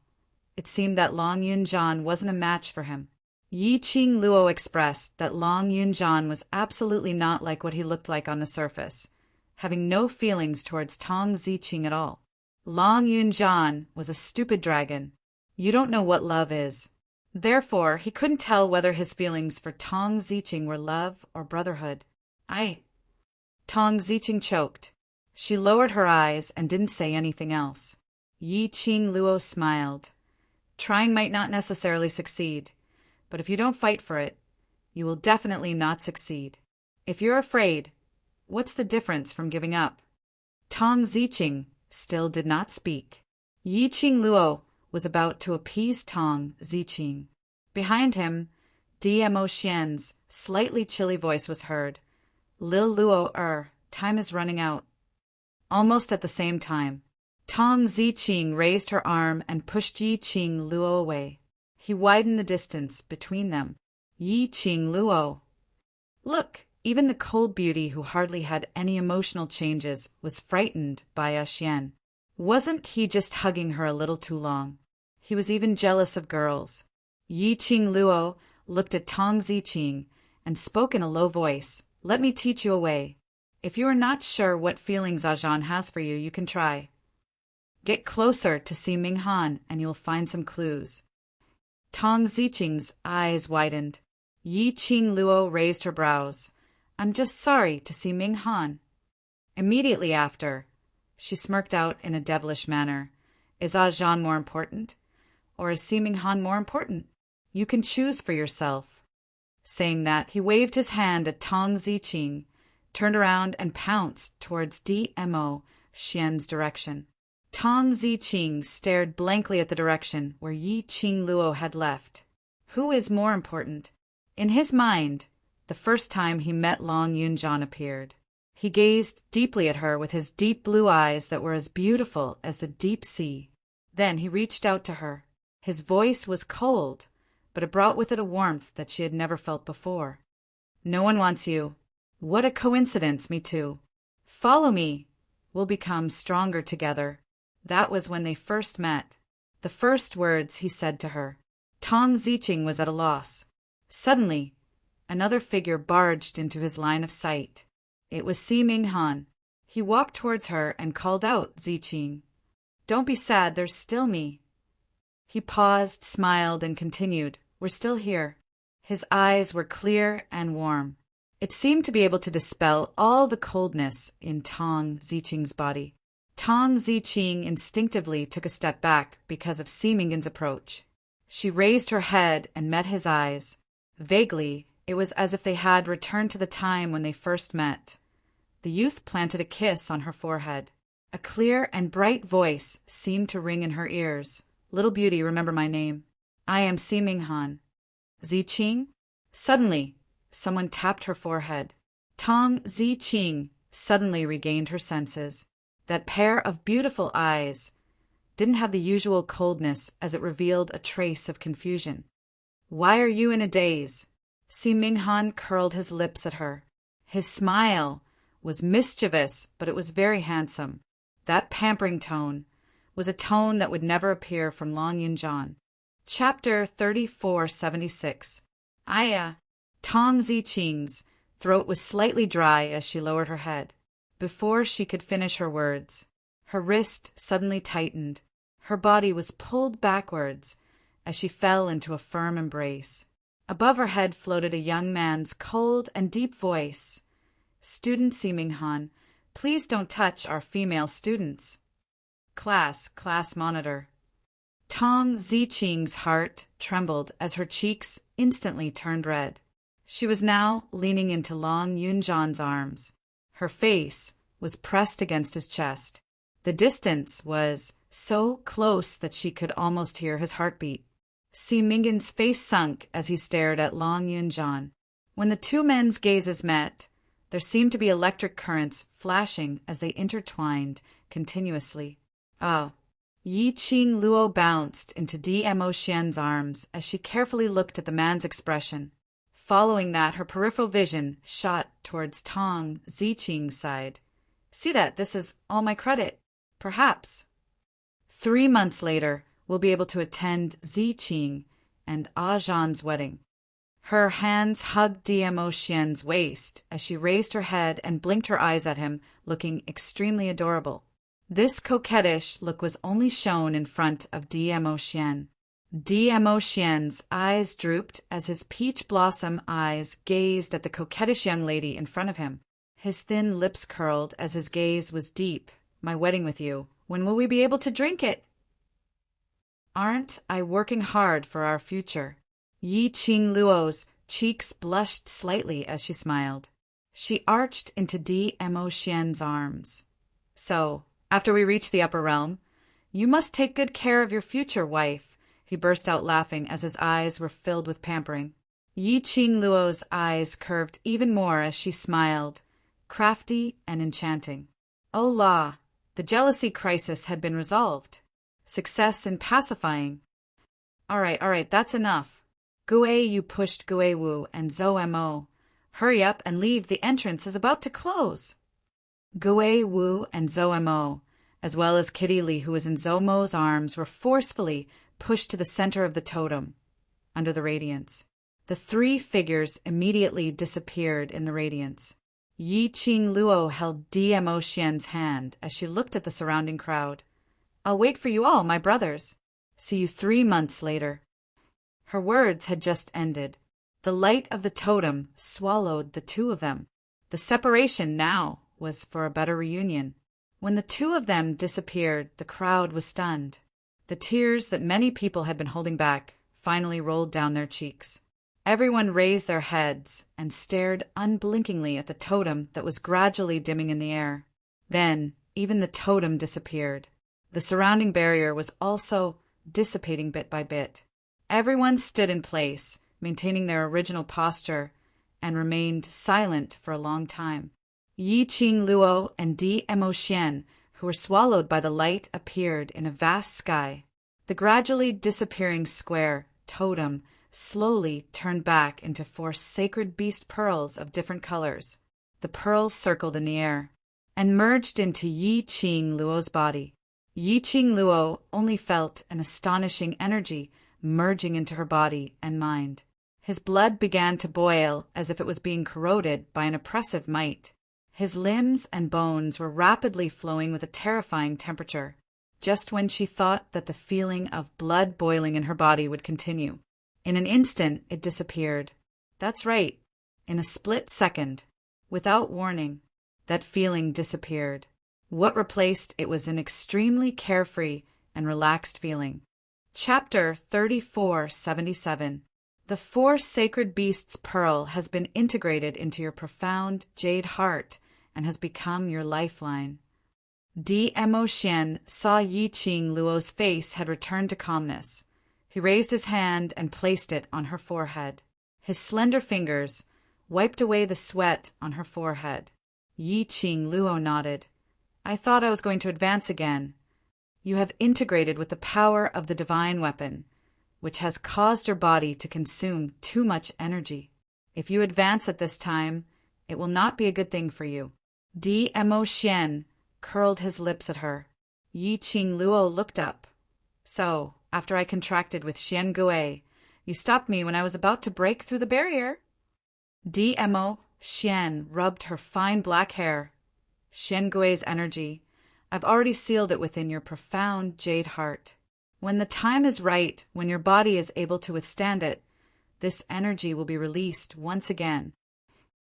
it seemed that Long Yunjan wasn't a match for him. Yi Qing Luo expressed that Long Yunjan was absolutely not like what he looked like on the surface, having no feelings towards Tong Ziqing at all. Long Yunjan was a stupid dragon. You don't know what love is. Therefore, he couldn't tell whether his feelings for Tong Ziqing were love or brotherhood. I. Tong Ziqing choked. She lowered her eyes and didn't say anything else. Yi Qing Luo smiled. Trying might not necessarily succeed, but if you don't fight for it, you will definitely not succeed. If you're afraid, what's the difference from giving up? Tong Ziqing still did not speak. Yi Qing Luo was about to appease Tong Ziqing. Behind him, Dmo Xian's slightly chilly voice was heard. Lil Luo time is running out. Almost at the same time, Tong Ziqing raised her arm and pushed Yi Qing Luo away. He widened the distance between them. Yi Qing Luo. Look, even the cold beauty who hardly had any emotional changes was frightened by a Xian. Wasn't he just hugging her a little too long? He was even jealous of girls. Yi Qing Luo looked at Tong Ziqing and spoke in a low voice. Let me teach you a way. If you are not sure what feelings Zhan has for you, you can try. Get closer to Si Minghan and you'll find some clues. Tong Ziqing's eyes widened. Yi Qing Luo raised her brows. I'm just sorry to see Minghan. Immediately after, she smirked out in a devilish manner. Is Zhan more important? Or is Si Minghan more important? You can choose for yourself. Saying that, he waved his hand at Tong Ziqing, turned around and pounced towards Dmo Xian's direction. Tong Ziqing stared blankly at the direction where Yi Qing Luo had left. Who is more important? In his mind, the first time he met Long Yunjian appeared. He gazed deeply at her with his deep blue eyes that were as beautiful as the deep sea. Then he reached out to her. His voice was cold, but it brought with it a warmth that she had never felt before. No one wants you. What a coincidence, me too. Follow me. We'll become stronger together. That was when they first met. The first words he said to her. Tong Ziqing was at a loss. Suddenly, another figure barged into his line of sight. It was Si Minghan. He walked towards her and called out, Ziqing. Don't be sad, there's still me. He paused, smiled, and continued, We're still here. His eyes were clear and warm. It seemed to be able to dispel all the coldness in Tong Ziqing's body. Tong Ziqing instinctively took a step back because of Si Minghan's approach. She raised her head and met his eyes. Vaguely, it was as if they had returned to the time when they first met. The youth planted a kiss on her forehead. A clear and bright voice seemed to ring in her ears. Little beauty, remember my name. I am Si Minghan. Ziqing? Suddenly, someone tapped her forehead. Tong Ziqing suddenly regained her senses. That pair of beautiful eyes didn't have the usual coldness as it revealed a trace of confusion. Why are you in a daze? Si Minghan curled his lips at her. His smile was mischievous, but it was very handsome. That pampering tone was a tone that would never appear from Long Yunjian. Chapter 3476. Aya. Tong Ziqing's throat was slightly dry as she lowered her head. Before she could finish her words, her wrist suddenly tightened. Her body was pulled backwards as she fell into a firm embrace. Above her head floated a young man's cold and deep voice. Student Si Minghan, please don't touch our female students. Class monitor. Tong Ziqing's heart trembled as her cheeks instantly turned red. She was now leaning into Long Yunjian's arms. Her face was pressed against his chest. The distance was so close that she could almost hear his heartbeat. Si Minghan's face sunk as he stared at Long Yunjian. When the two men's gazes met, there seemed to be electric currents flashing as they intertwined continuously. Oh. Yi Qing Luo bounced into Dmo Xian's arms as she carefully looked at the man's expression. Following that, her peripheral vision shot towards Tong Ziqing's side. See that, this is all my credit. Perhaps. 3 months later, we'll be able to attend Ziqing and Zhan's wedding. Her hands hugged Dmo Xian's waist as she raised her head and blinked her eyes at him, looking extremely adorable. This coquettish look was only shown in front of Dmo Xian. Dmo Xian's eyes drooped as his peach blossom eyes gazed at the coquettish young lady in front of him. His thin lips curled as his gaze was deep. My wedding with you. When will we be able to drink it? Aren't I working hard for our future? Yi Qing Luo's cheeks blushed slightly as she smiled. She arched into Dmo Xian's arms. So, after we reach the upper realm, you must take good care of your future wife, he burst out laughing as his eyes were filled with pampering. Yi Qing Luo's eyes curved even more as she smiled, crafty and enchanting. Oh la, the jealousy crisis had been resolved. Success in pacifying. All right, that's enough. Gui Yu pushed Gui Wu and Zhou Mo. Hurry up and leave, the entrance is about to close. Gui Wu and Zhou Mo, as well as Kitty Li, who was in Zhou Mo's arms, were forcefully pushed to the center of the totem, under the radiance. The three figures immediately disappeared in the radiance. Yi Qing Luo held Dmo Xian's hand as she looked at the surrounding crowd. I'll wait for you all, my brothers. See you 3 months later. Her words had just ended. The light of the totem swallowed the two of them. The separation now was for a better reunion. When the two of them disappeared, the crowd was stunned. The tears that many people had been holding back finally rolled down their cheeks. Everyone raised their heads and stared unblinkingly at the totem that was gradually dimming in the air. Then, even the totem disappeared. The surrounding barrier was also dissipating bit by bit. Everyone stood in place, maintaining their original posture, and remained silent for a long time. Yi Qing Luo and Dmo Xian, who were swallowed by the light, appeared in a vast sky. The gradually disappearing square totem slowly turned back into 4 sacred beast pearls of different colors. The pearls circled in the air and merged into Yi Qing Luo's body. Yi Qing Luo only felt an astonishing energy merging into her body and mind. His blood began to boil as if it was being corroded by an oppressive might. His limbs and bones were rapidly flowing with a terrifying temperature. Just when she thought that the feeling of blood boiling in her body would continue, in an instant it disappeared. That's right, in a split second, without warning, that feeling disappeared. What replaced it was an extremely carefree and relaxed feeling. Chapter 3477. The 4 sacred beasts' pearl has been integrated into your profound jade heart and has become your lifeline. Dmo Xian saw Yi Qing Luo's face had returned to calmness. He raised his hand and placed it on her forehead. His slender fingers wiped away the sweat on her forehead. Yi Qing Luo nodded. I thought I was going to advance again. You have integrated with the power of the divine weapon, which has caused your body to consume too much energy. If you advance at this time, it will not be a good thing for you. Dmo Xian curled his lips at her. Yi Qing Luo looked up. So, after I contracted with Xian Gui, you stopped me when I was about to break through the barrier. Dmo Xian rubbed her fine black hair. Xian Gui's energy, I've already sealed it within your profound jade heart. When the time is right, when your body is able to withstand it, this energy will be released once again.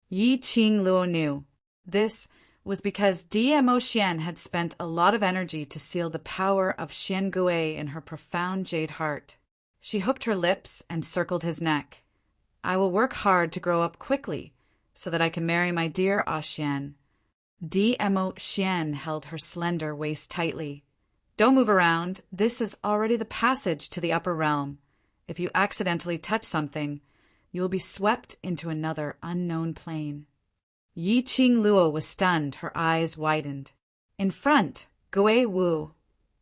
Yi Qing Luo knew. This was because Dmo Xian had spent a lot of energy to seal the power of Xian Gui in her profound jade heart. She hooked her lips and circled his neck. I will work hard to grow up quickly so that I can marry my dear Xian. Dmo Xian held her slender waist tightly. Don't move around. This is already the passage to the upper realm. If you accidentally touch something, you will be swept into another unknown plane. Yi Qing Luo was stunned, her eyes widened. In front, Gui Wu,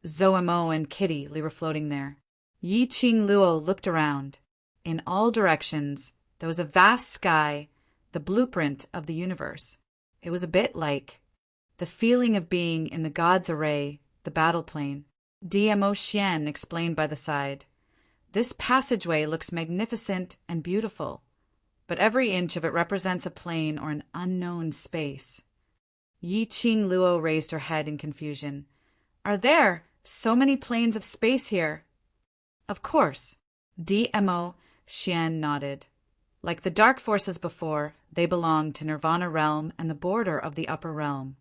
Zhou Mo, and Kitty Li were floating there. Yi Qing Luo looked around. In all directions, there was a vast sky, the blueprint of the universe. It was a bit like the feeling of being in the God's Array, the battle plane. Dmo Xian explained by the side. This passageway looks magnificent and beautiful, but every inch of it represents a plane or an unknown space. Yi Qing Luo raised her head in confusion. Are there so many planes of space here? Of course. DMO Xian nodded. Like the dark forces before, they belonged to Nirvana Realm and the border of the Upper Realm.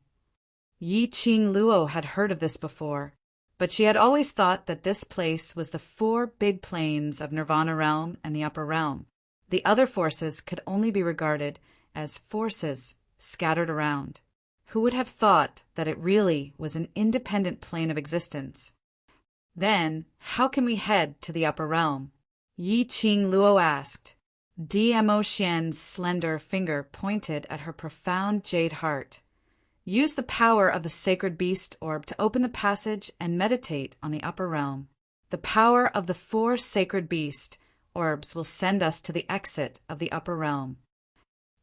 Yi Qing Luo had heard of this before, but she had always thought that this place was the 4 big planes of Nirvana Realm and the Upper Realm. The other forces could only be regarded as forces scattered around. Who would have thought that it really was an independent plane of existence? Then, how can we head to the Upper Realm? Yi Qing Luo asked. DMO Xian's slender finger pointed at her profound jade heart. Use the power of the sacred beast orb to open the passage and meditate on the Upper Realm. The power of the 4 sacred beast orbs will send us to the exit of the Upper Realm.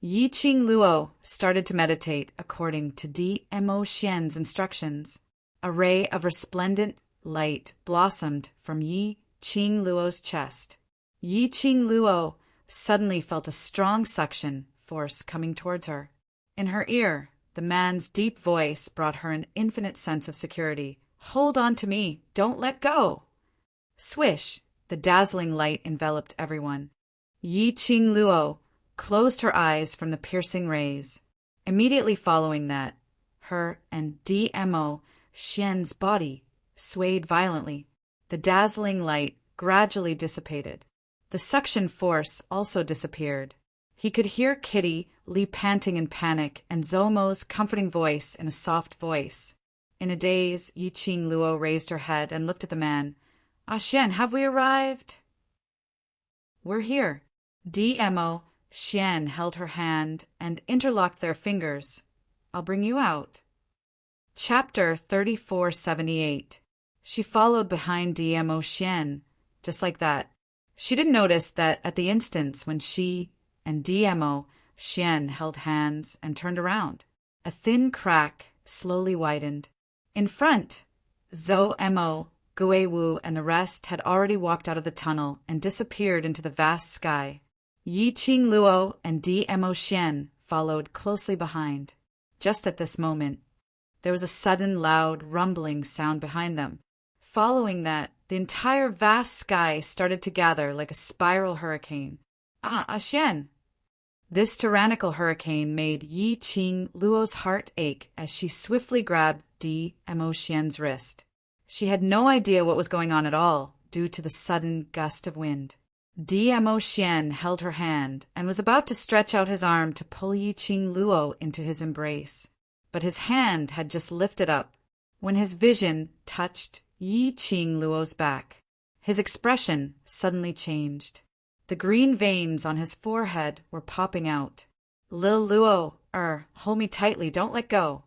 Yi Qing Luo started to meditate according to DMO Xian's instructions. A ray of resplendent light blossomed from Yi Qing Luo's chest. Yi Qing Luo suddenly felt a strong suction force coming towards her. In her ear, the man's deep voice brought her an infinite sense of security. Hold on to me, don't let go. Swish, the dazzling light enveloped everyone. Yi Qing Luo closed her eyes from the piercing rays. Immediately following that, her and DMO Xian's body swayed violently. The dazzling light gradually dissipated. The suction force also disappeared. He could hear Kitty, Li panting in panic, and Zomo's comforting voice in a soft voice. In a daze, Yi Qing Luo raised her head and looked at the man. Xian, have we arrived? We're here. DMO Xian held her hand and interlocked their fingers. I'll bring you out. Chapter 3478. She followed behind DMO Xian, just like that. She didn't notice that at the instance when she and DMO Xian held hands and turned around, a thin crack slowly widened. In front, Zhou Mo, Gui Wu, and the rest had already walked out of the tunnel and disappeared into the vast sky. Yi Qing Luo and DMO Xian followed closely behind. Just at this moment, there was a sudden loud rumbling sound behind them. Following that, the entire vast sky started to gather like a spiral hurricane. Xian! This tyrannical hurricane made Yi Qing Luo's heart ache as she swiftly grabbed DMO Xian's wrist. She had no idea what was going on at all due to the sudden gust of wind. DMO Xian held her hand and was about to stretch out his arm to pull Yi Qing Luo into his embrace. But his hand had just lifted up when his vision touched Yi Qing Luo's back. His expression suddenly changed. The green veins on his forehead were popping out. Lil Luo, hold me tightly, don't let go.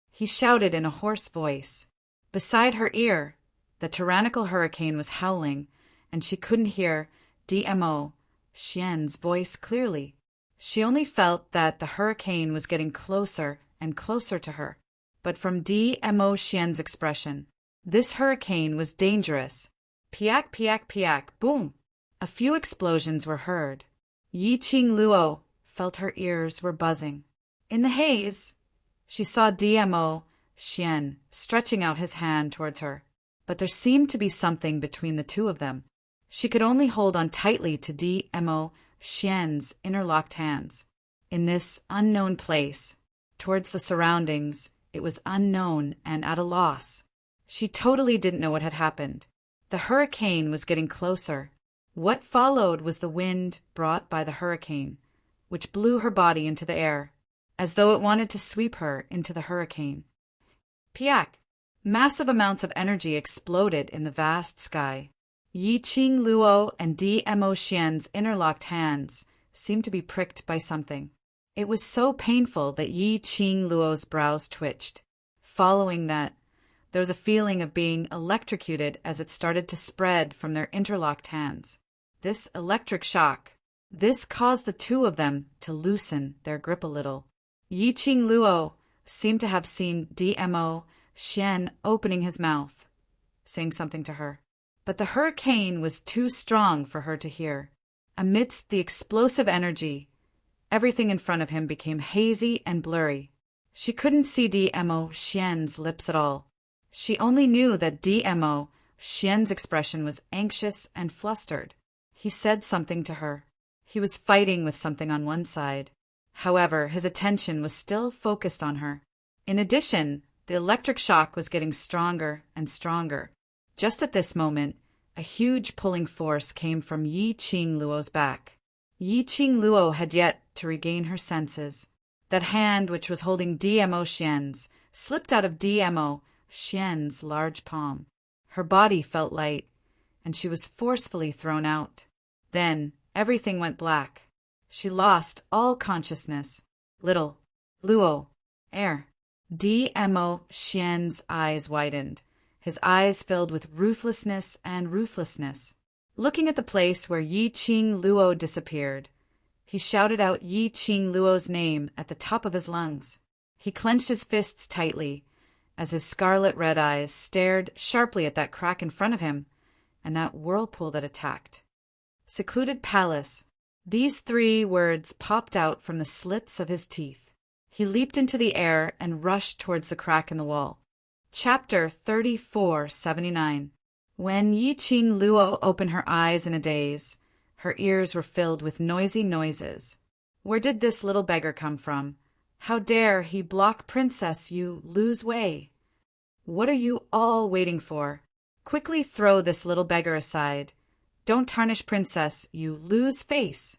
He shouted in a hoarse voice. Beside her ear, the tyrannical hurricane was howling, and she couldn't hear DMO Xian's voice clearly. She only felt that the hurricane was getting closer and closer to her. But from DMO Xian's expression, this hurricane was dangerous. Piak, piak, piak, boom! A few explosions were heard. Yi Qing Luo felt her ears were buzzing. In the haze, she saw DMO Xian stretching out his hand towards her, but there seemed to be something between the two of them. She could only hold on tightly to DMO Xian's interlocked hands. In this unknown place, towards the surroundings, it was unknown and at a loss. She totally didn't know what had happened. The hurricane was getting closer. What followed was the wind brought by the hurricane, which blew her body into the air, as though it wanted to sweep her into the hurricane. Piak! Massive amounts of energy exploded in the vast sky. Yi Qing Luo and DMO Xian's interlocked hands seemed to be pricked by something. It was so painful that Yi Qing Luo's brows twitched. Following that, there was a feeling of being electrocuted as it started to spread from their interlocked hands. This electric shock, this caused the two of them to loosen their grip a little. Yi Qing Luo seemed to have seen DMO Xian opening his mouth, saying something to her. But the hurricane was too strong for her to hear. Amidst the explosive energy, everything in front of him became hazy and blurry. She couldn't see DMO Xian's lips at all. She only knew that DMO Xian's expression was anxious and flustered. He said something to her. He was fighting with something on one side. However, his attention was still focused on her. In addition, the electric shock was getting stronger and stronger. Just at this moment, a huge pulling force came from Yi Qing Luo's back. Yi Qing Luo had yet to regain her senses. That hand which was holding DMO Xian's slipped out of DMO Xian's large palm. Her body felt light, and she was forcefully thrown out. Then everything went black. She lost all consciousness. Little Luo, air. DMO Xian's eyes widened. His eyes filled with ruthlessness and ruthlessness. Looking at the place where Yi Qing Luo disappeared, he shouted out Yi Qing Luo's name at the top of his lungs. He clenched his fists tightly as his scarlet red eyes stared sharply at that crack in front of him and that whirlpool that attacked. Secluded palace. These 3 words popped out from the slits of his teeth. He leaped into the air and rushed towards the crack in the wall. Chapter 3479. When Yi Qing Luo opened her eyes in a daze, her ears were filled with noisy noises. Where did this little beggar come from? How dare he block Princess Yu Lu's way? What are you all waiting for? Quickly throw this little beggar aside. Don't tarnish Princess Yu Lu's face.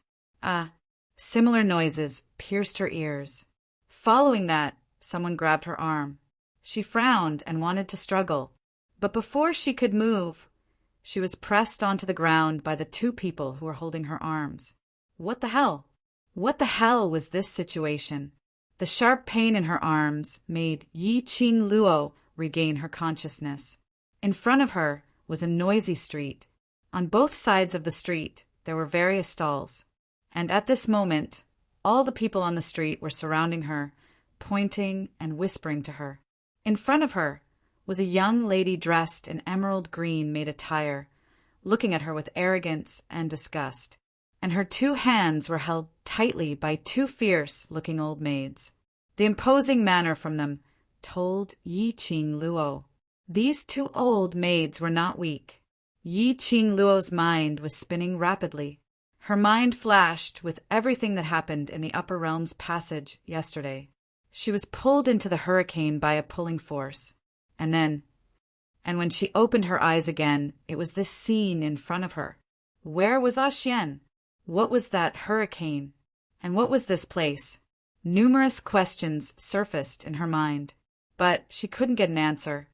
Similar noises pierced her ears. Following that, someone grabbed her arm. She frowned and wanted to struggle, but before she could move, she was pressed onto the ground by the 2 people who were holding her arms. What the hell? What the hell was this situation? The sharp pain in her arms made Yi Qing Luo regain her consciousness. In front of her was a noisy street. On both sides of the street there were various stalls, and at this moment all the people on the street were surrounding her, pointing and whispering to her. In front of her was a young lady dressed in emerald green made attire, looking at her with arrogance and disgust, and her 2 hands were held tightly by 2 fierce-looking old maids. The imposing manner from them told Yi Qing Luo. These 2 old maids were not weak. Yi Qing Luo's mind was spinning rapidly. Her mind flashed with everything that happened in the Upper Realms passage yesterday. She was pulled into the hurricane by a pulling force. And when she opened her eyes again, it was this scene in front of her. Where was Xian? What was that hurricane? And what was this place? Numerous questions surfaced in her mind, but she couldn't get an answer.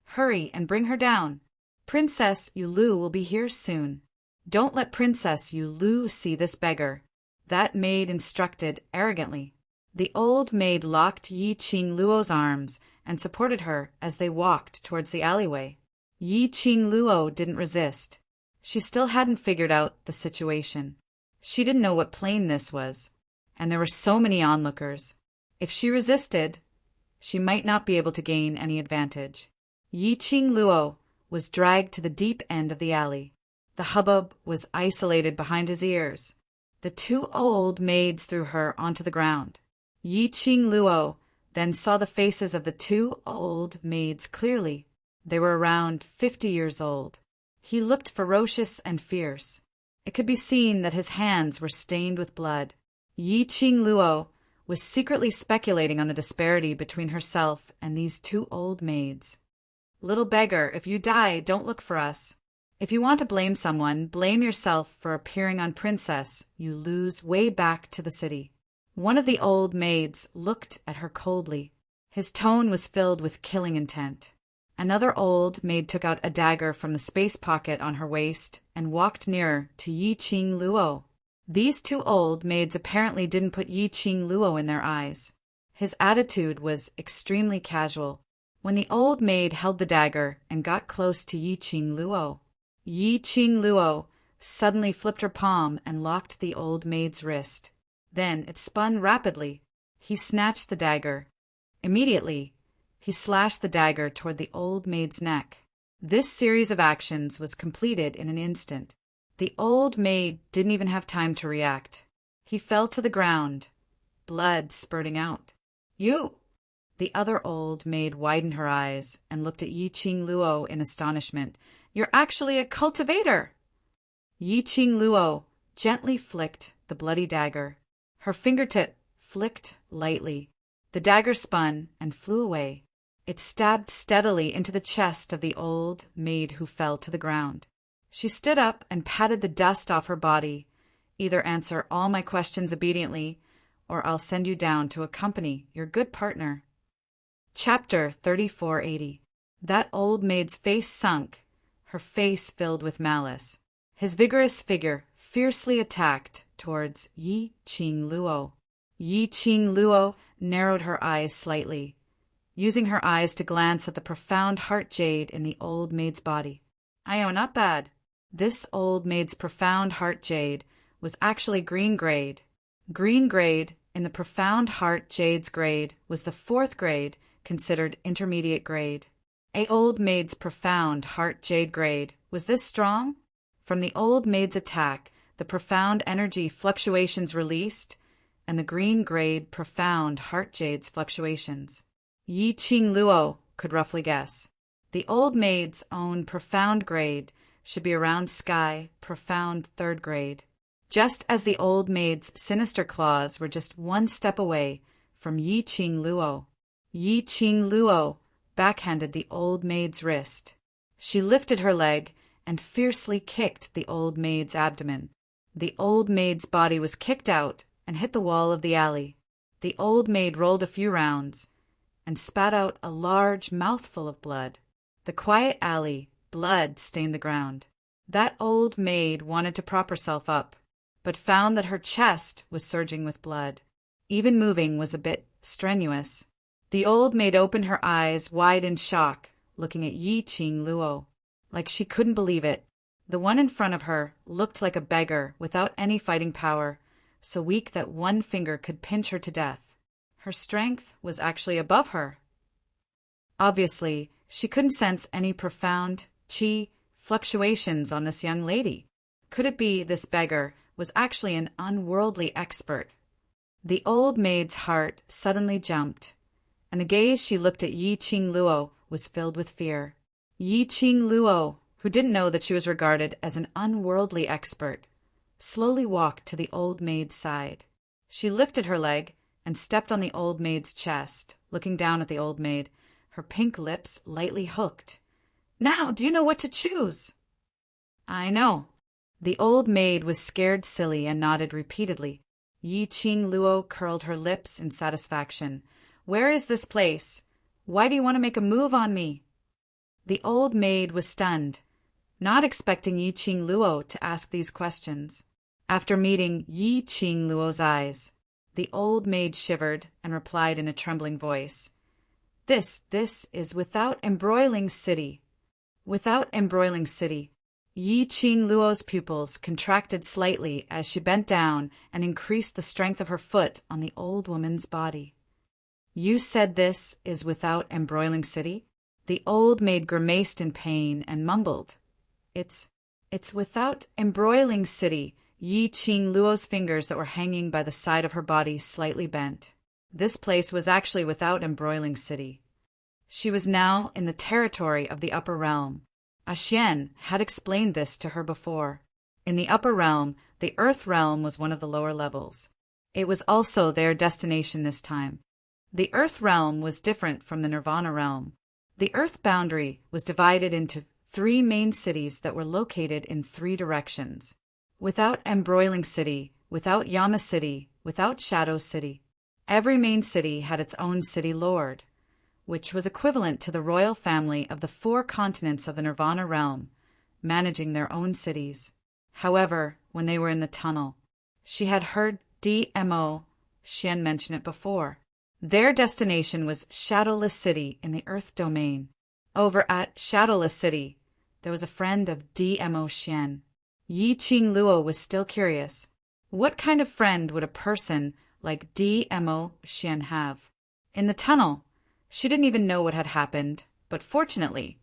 Hurry and bring her down. Princess Yu Lu will be here soon. Don't let Princess Yu Lu see this beggar. That maid instructed arrogantly. The old maid locked Yi Qing Luo's arms and supported her as they walked towards the alleyway. Yi Qing Luo didn't resist. She still hadn't figured out the situation. She didn't know what plane this was, and there were so many onlookers. If she resisted, she might not be able to gain any advantage. Yi Qing Luo was dragged to the deep end of the alley. The hubbub was isolated behind his ears. The 2 old maids threw her onto the ground. Yi Qing Luo then saw the faces of the 2 old maids clearly. They were around 50 years old. He looked ferocious and fierce. It could be seen that his hands were stained with blood. Yi Qing Luo was secretly speculating on the disparity between herself and these 2 old maids. Little beggar, if you die, don't look for us. If you want to blame someone, blame yourself for appearing on Princess Yu Lu's way back to the city. One of the old maids looked at her coldly. His tone was filled with killing intent. Another old maid took out a dagger from the space pocket on her waist and walked nearer to Yi Qing Luo. These 2 old maids apparently didn't put Yi Qing Luo in their eyes. His attitude was extremely casual. When the old maid held the dagger and got close to Yi Qing Luo, Yi Qing Luo suddenly flipped her palm and locked the old maid's wrist. Then it spun rapidly. He snatched the dagger. Immediately, he slashed the dagger toward the old maid's neck. This series of actions was completed in an instant. The old maid didn't even have time to react. He fell to the ground, blood spurting out. You! The other old maid widened her eyes and looked at Yi Qing Luo in astonishment. "You're actually a cultivator!" Yi Qing Luo gently flicked the bloody dagger. Her fingertip flicked lightly. The dagger spun and flew away. It stabbed steadily into the chest of the old maid who fell to the ground. She stood up and patted the dust off her body. "Either answer all my questions obediently, or I'll send you down to accompany your good partner." Chapter 3480. That old maid's face sunk, her face filled with malice. His vigorous figure fiercely attacked towards Yi Qing Luo. Yi Qing Luo narrowed her eyes slightly, using her eyes to glance at the profound heart jade in the old maid's body. Not bad. This old maid's profound heart jade was actually green grade. Green grade in the profound heart jade's grade was the 4th grade, considered intermediate grade. A old maid's profound heart jade grade. Was this strong? From the old maid's attack, the profound energy fluctuations released, and the green grade profound heart jade's fluctuations. Yi Qing Luo could roughly guess. The old maid's own profound grade should be around sky profound 3rd grade, just as the old maid's sinister claws were just 1 step away from Yi Qing Luo. Yi Qing Luo backhanded the old maid's wrist. She lifted her leg and fiercely kicked the old maid's abdomen. The old maid's body was kicked out and hit the wall of the alley. The old maid rolled a few rounds and spat out a large mouthful of blood. The quiet alley, blood stained the ground. That old maid wanted to prop herself up, but found that her chest was surging with blood. Even moving was a bit strenuous. The old maid opened her eyes wide in shock, looking at Yi Qing Luo, like she couldn't believe it. The one in front of her looked like a beggar without any fighting power, so weak that 1 finger could pinch her to death. Her strength was actually above her. Obviously, she couldn't sense any profound qi fluctuations on this young lady. Could it be this beggar was actually an unworldly expert? The old maid's heart suddenly jumped, and the gaze she looked at Yi Qing Luo was filled with fear. Yi Qing Luo, who didn't know that she was regarded as an unworldly expert, slowly walked to the old maid's side. She lifted her leg and stepped on the old maid's chest, looking down at the old maid, her pink lips lightly hooked. "Now, do you know what to choose?" "I know." The old maid was scared silly and nodded repeatedly. Yi Qing Luo curled her lips in satisfaction. "Where is this place? Why do you want to make a move on me?" The old maid was stunned, not expecting Yi Qing Luo to ask these questions. After meeting Yi Qing Luo's eyes, the old maid shivered and replied in a trembling voice, This is without embroiling city. Without embroiling city." Yi Qing Luo's pupils contracted slightly as she bent down and increased the strength of her foot on the old woman's body. "You said this is without embroiling city?" The old maid grimaced in pain and mumbled, It's without embroiling city." Yi Qing Luo's fingers that were hanging by the side of her body slightly bent. This place was actually without embroiling city. She was now in the territory of the upper realm. A Xian had explained this to her before. In the upper realm, the earth realm was one of the lower levels. It was also their destination this time. The earth realm was different from the nirvana realm. The earth boundary was divided into 3 main cities that were located in 3 directions. Without embroiling city, without Yama city, without Shadow city. Every main city had its own city lord, which was equivalent to the royal family of the 4 continents of the nirvana realm, managing their own cities. However, when they were in the tunnel, she had heard DMO Xian mention it before. Their destination was Shadowless City in the Earth domain. Over at Shadowless City, there was a friend of DMO Xian. Yi Qing Luo was still curious. What kind of friend would a person like DMO Xian have? In the tunnel, she didn't even know what had happened, but fortunately,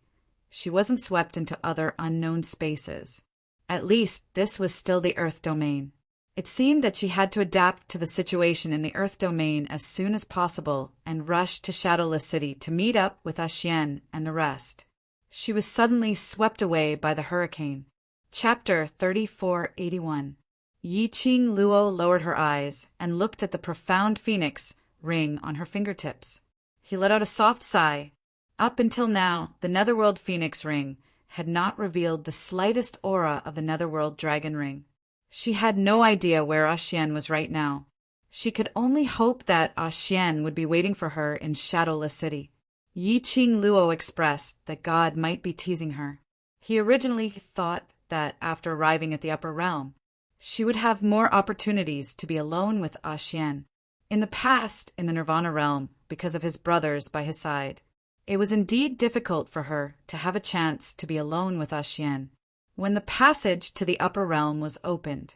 she wasn't swept into other unknown spaces. At least this was still the Earth domain. It seemed that she had to adapt to the situation in the Earth domain as soon as possible and rush to Shadowless City to meet up with Ashien and the rest. She was suddenly swept away by the hurricane. Chapter 3481. Yi Qing Luo lowered her eyes and looked at the profound phoenix ring on her fingertips. He let out a soft sigh. Up until now, the Netherworld Phoenix ring had not revealed the slightest aura of the Netherworld Dragon ring. She had no idea where Ashien was right now. She could only hope that Ashien would be waiting for her in Shadowless City. Yi Qing Luo expressed that God might be teasing her. He originally thought that after arriving at the Upper Realm, she would have more opportunities to be alone with Ashien. In the past, in the Nirvana realm, because of his brothers by his side, it was indeed difficult for her to have a chance to be alone with Ashien. When the passage to the upper realm was opened,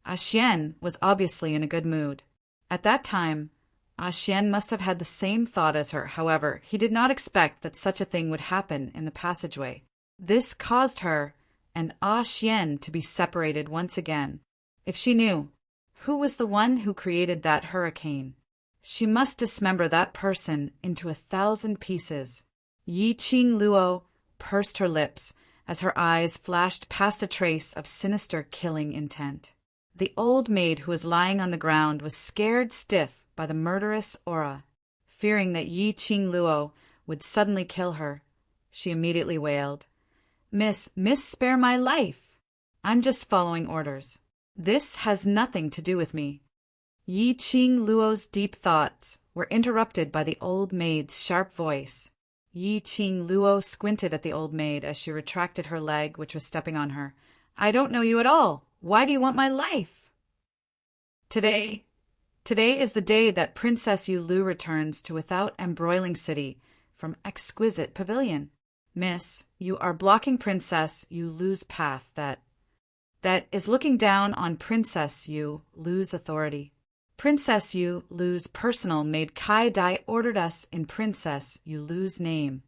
Ashien was obviously in a good mood. At that time, Ashien must have had the same thought as her. However, he did not expect that such a thing would happen in the passageway. This caused her and Ashien to be separated once again. If she knew who was the one who created that hurricane, she must dismember that person into 1,000 pieces. Yi Qing Luo pursed her lips as her eyes flashed past a trace of sinister killing intent. The old maid who was lying on the ground was scared stiff by the murderous aura. Fearing that Yi Qing Luo would suddenly kill her, she immediately wailed, Miss, spare my life. I'm just following orders. This has nothing to do with me." Yi Qing Luo's deep thoughts were interrupted by the old maid's sharp voice. Yi Qing Luo squinted at the old maid as she retracted her leg, which was stepping on her. "I don't know you at all. Why do you want my life?" Today is the day that Princess Yu Lu returns to Without Embroiling City from Exquisite Pavilion. Miss, you are blocking Princess Yu Lu's path that is looking down on Princess Yu Lu's authority. Princess Yu Lu's personal maid Kai Dai ordered us in Princess Yu Lu's name.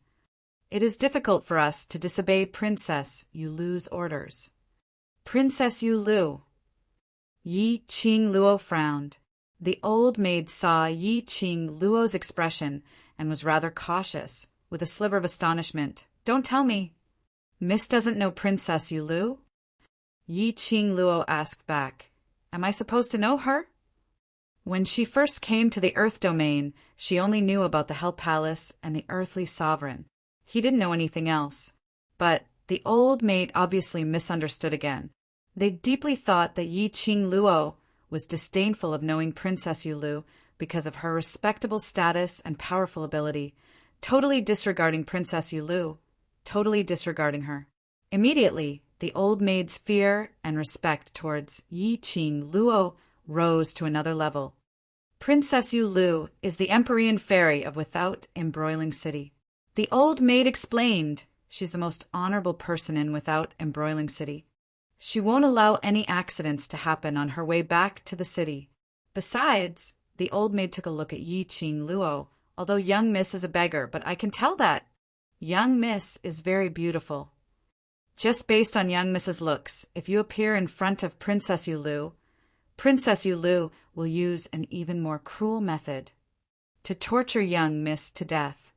It is difficult for us to disobey Princess Yu Lu's orders. Princess Yu Lu. Yi Qing Luo frowned. The old maid saw Yi Qing Luo's expression and was rather cautious, with a sliver of astonishment. "Don't tell me. Miss doesn't know Princess Yu Lu?" Yi Qing Luo asked back. "Am I supposed to know her?" When she first came to the Earth domain, she only knew about the Hell Palace and the earthly sovereign. He didn't know anything else. But the old maid obviously misunderstood again. They deeply thought that Yi Qing Luo was disdainful of knowing Princess Yu Lu because of her respectable status and powerful ability, totally disregarding Princess Yu Lu, totally disregarding her. Immediately, the old maid's fear and respect towards Yi Qing Luo rose to another level. Princess Yu Lu is the Empyrean fairy of Without Embroiling City. The old maid explained she's the most honorable person in Without Embroiling City. She won't allow any accidents to happen on her way back to the city. Besides, the old maid took a look at Yi Qing Luo, although young Miss is a beggar, but I can tell that young Miss is very beautiful. Just based on young Miss's looks, if you appear in front of Princess Yu Lu will use an even more cruel method to torture young Miss to death.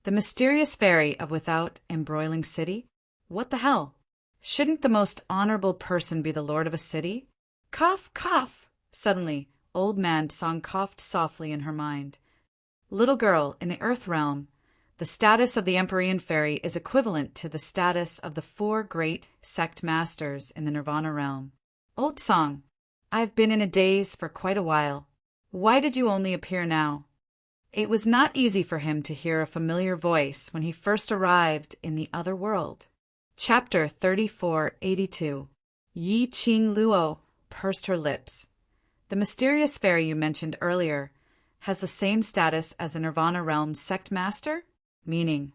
The mysterious fairy of Without Embroiling City? What the hell? Shouldn't the most honorable person be the lord of a city? Cough, cough! Suddenly, old man Song coughed softly in her mind. Little girl, in the Earth realm, the status of the Empyrean fairy is equivalent to the status of the 4 great sect masters in the Nirvana realm. Old Song, I've been in a daze for quite a while. Why did you only appear now? It was not easy for him to hear a familiar voice when he first arrived in the other world. Chapter 3482. Yi Qing Luo pursed her lips. The mysterious fairy you mentioned earlier has the same status as the Nirvana realm sect master? Meaning,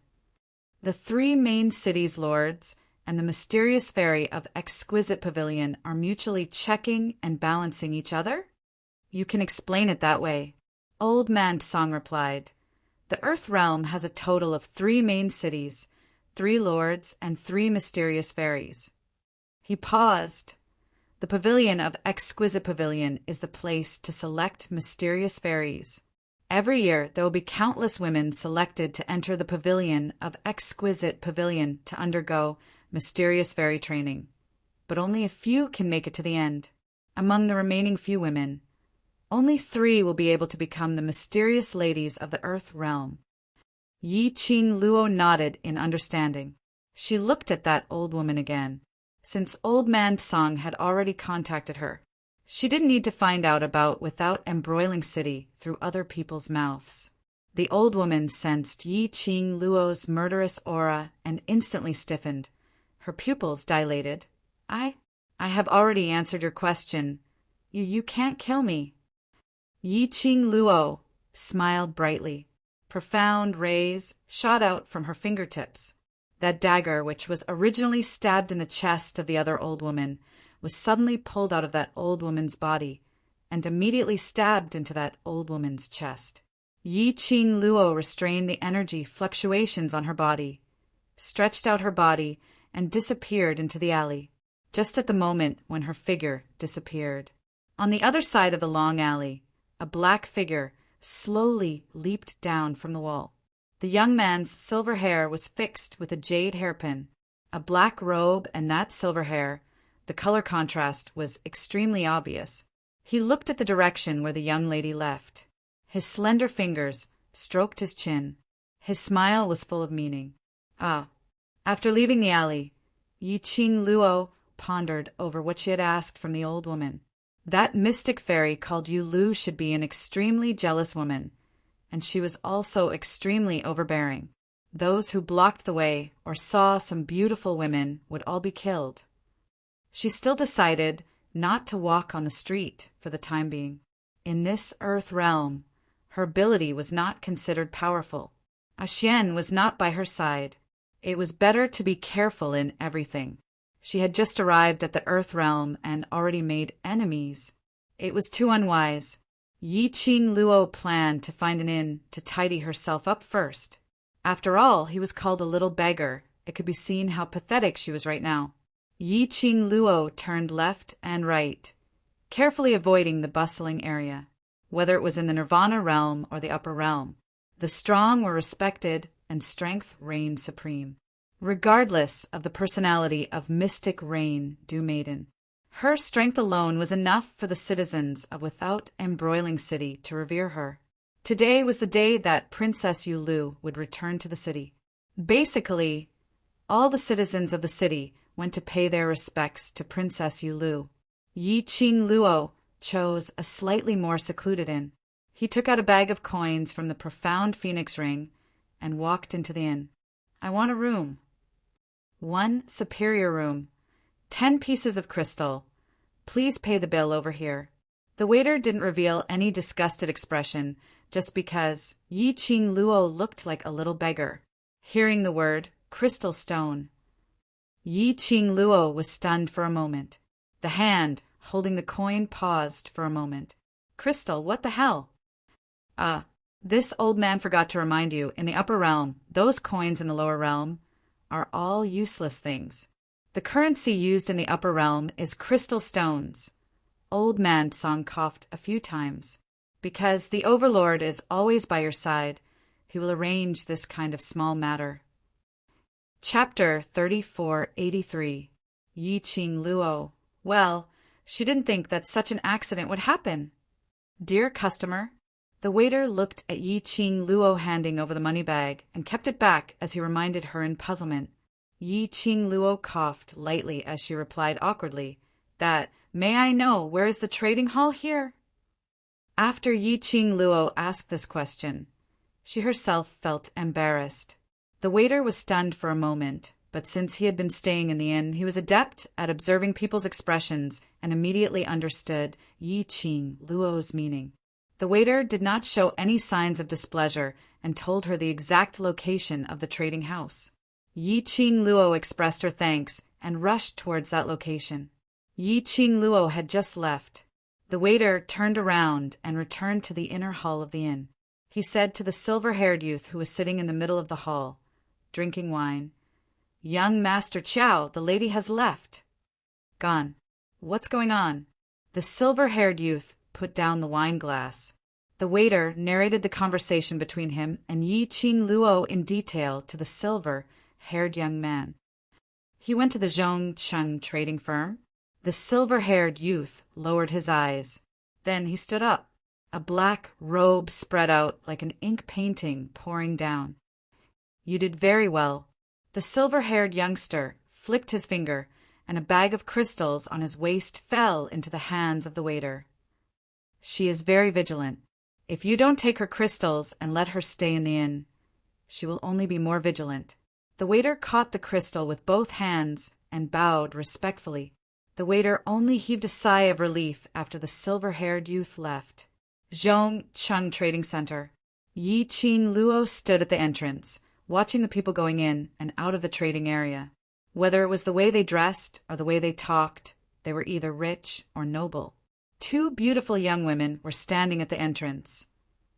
the 3 main cities' lords and the mysterious fairy of Exquisite Pavilion are mutually checking and balancing each other? You can explain it that way. Old man Song replied. The Earth realm has a total of 3 main cities, 3 lords, and 3 mysterious fairies. He paused. The Pavilion of Exquisite Pavilion is the place to select mysterious fairies. Every year, there will be countless women selected to enter the Pavilion of Exquisite Pavilion to undergo mysterious fairy training. But only a few can make it to the end. Among the remaining few women, only 3 will be able to become the mysterious ladies of the Earth Realm. Yi Qing Luo nodded in understanding. She looked at that old woman again. Since Old Man Song had already contacted her, she didn't need to find out about Without Embroiling City through other people's mouths. The old woman sensed Yi Qing Luo's murderous aura and instantly stiffened. Her pupils dilated. I have already answered your question. You can't kill me. Yi Qing Luo smiled brightly. Profound rays shot out from her fingertips. That dagger, which was originally stabbed in the chest of the other old woman, was suddenly pulled out of that old woman's body and immediately stabbed into that old woman's chest. Yi Qing Luo restrained the energy fluctuations on her body, stretched out her body, and disappeared into the alley, just at the moment when her figure disappeared. On the other side of the long alley, a black figure slowly leaped down from the wall. The young man's silver hair was fixed with a jade hairpin. A black robe and that silver hair, the color contrast was extremely obvious. He looked at the direction where the young lady left. His slender fingers stroked his chin. His smile was full of meaning. After leaving the alley, Yi Qing Luo pondered over what she had asked from the old woman. That mystic fairy called Yu Lu should be an extremely jealous woman, and she was also extremely overbearing. Those who blocked the way or saw some beautiful women would all be killed. She still decided not to walk on the street for the time being. In this Earth realm, her ability was not considered powerful. A Xian was not by her side. It was better to be careful in everything. She had just arrived at the Earth realm and already made enemies. It was too unwise. Yi Qing Luo planned to find an inn to tidy herself up first. After all, he was called a little beggar. It could be seen how pathetic she was right now. Yi Qing Luo turned left and right, carefully avoiding the bustling area. Whether it was in the Nirvana realm or the upper realm, the strong were respected and strength reigned supreme. Regardless of the personality of Mystic Rain, Dew Maiden, her strength alone was enough for the citizens of Without Embroiling City to revere her. Today was the day that Princess Yu Lu would return to the city. Basically, all the citizens of the city went to pay their respects to Princess Yu Lu. Yi Qing Luo chose a slightly more secluded inn. He took out a bag of coins from the profound phoenix ring and walked into the inn. I want a room. 1 superior room. 10 pieces of crystal. Please pay the bill over here. The waiter didn't reveal any disgusted expression just because Yi Qing Luo looked like a little beggar. Hearing the word crystal stone, Yi Qing Luo was stunned for a moment. The hand holding the coin paused for a moment. Crystal, what the hell? This old man forgot to remind you, in the upper realm, those coins in the lower realm are all useless things. The currency used in the upper realm is crystal stones. Old Man Song coughed a few times. Because the Overlord is always by your side, he will arrange this kind of small matter. Chapter 3483. Yi Qing Luo. Well, she didn't think that such an accident would happen. Dear customer. The waiter looked at Yi Qing Luo handing over the money bag and kept it back as he reminded her in puzzlement. Yi Qing Luo coughed lightly as she replied awkwardly, May I know, where is the trading hall here? After Yi Qing Luo asked this question, she herself felt embarrassed. The waiter was stunned for a moment, but since he had been staying in the inn, he was adept at observing people's expressions and immediately understood Yi Qing Luo's meaning. The waiter did not show any signs of displeasure and told her the exact location of the trading house. Yi Qing Luo expressed her thanks and rushed towards that location. Yi Qing Luo had just left. The waiter turned around and returned to the inner hall of the inn. He said to the silver-haired youth who was sitting in the middle of the hall, drinking wine, Young Master Chow, the lady has left. Gone. What's going on?" The silver-haired youth put down the wine glass. The waiter narrated the conversation between him and Yi Qing Luo in detail to the silver-haired young man. "He went to the Zhongcheng trading firm." The silver-haired youth lowered his eyes. Then he stood up. A black robe spread out like an ink painting pouring down. "You did very well." The silver-haired youngster flicked his finger, and a bag of crystals on his waist fell into the hands of the waiter. "She is very vigilant. If you don't take her crystals and let her stay in the inn, she will only be more vigilant." The waiter caught the crystal with both hands and bowed respectfully. The waiter only heaved a sigh of relief after the silver-haired youth left. Zhongcheng Trading Center. Yi Qing Luo stood at the entrance, watching the people going in and out of the trading area. Whether it was the way they dressed or the way they talked, they were either rich or noble. Two beautiful young women were standing at the entrance,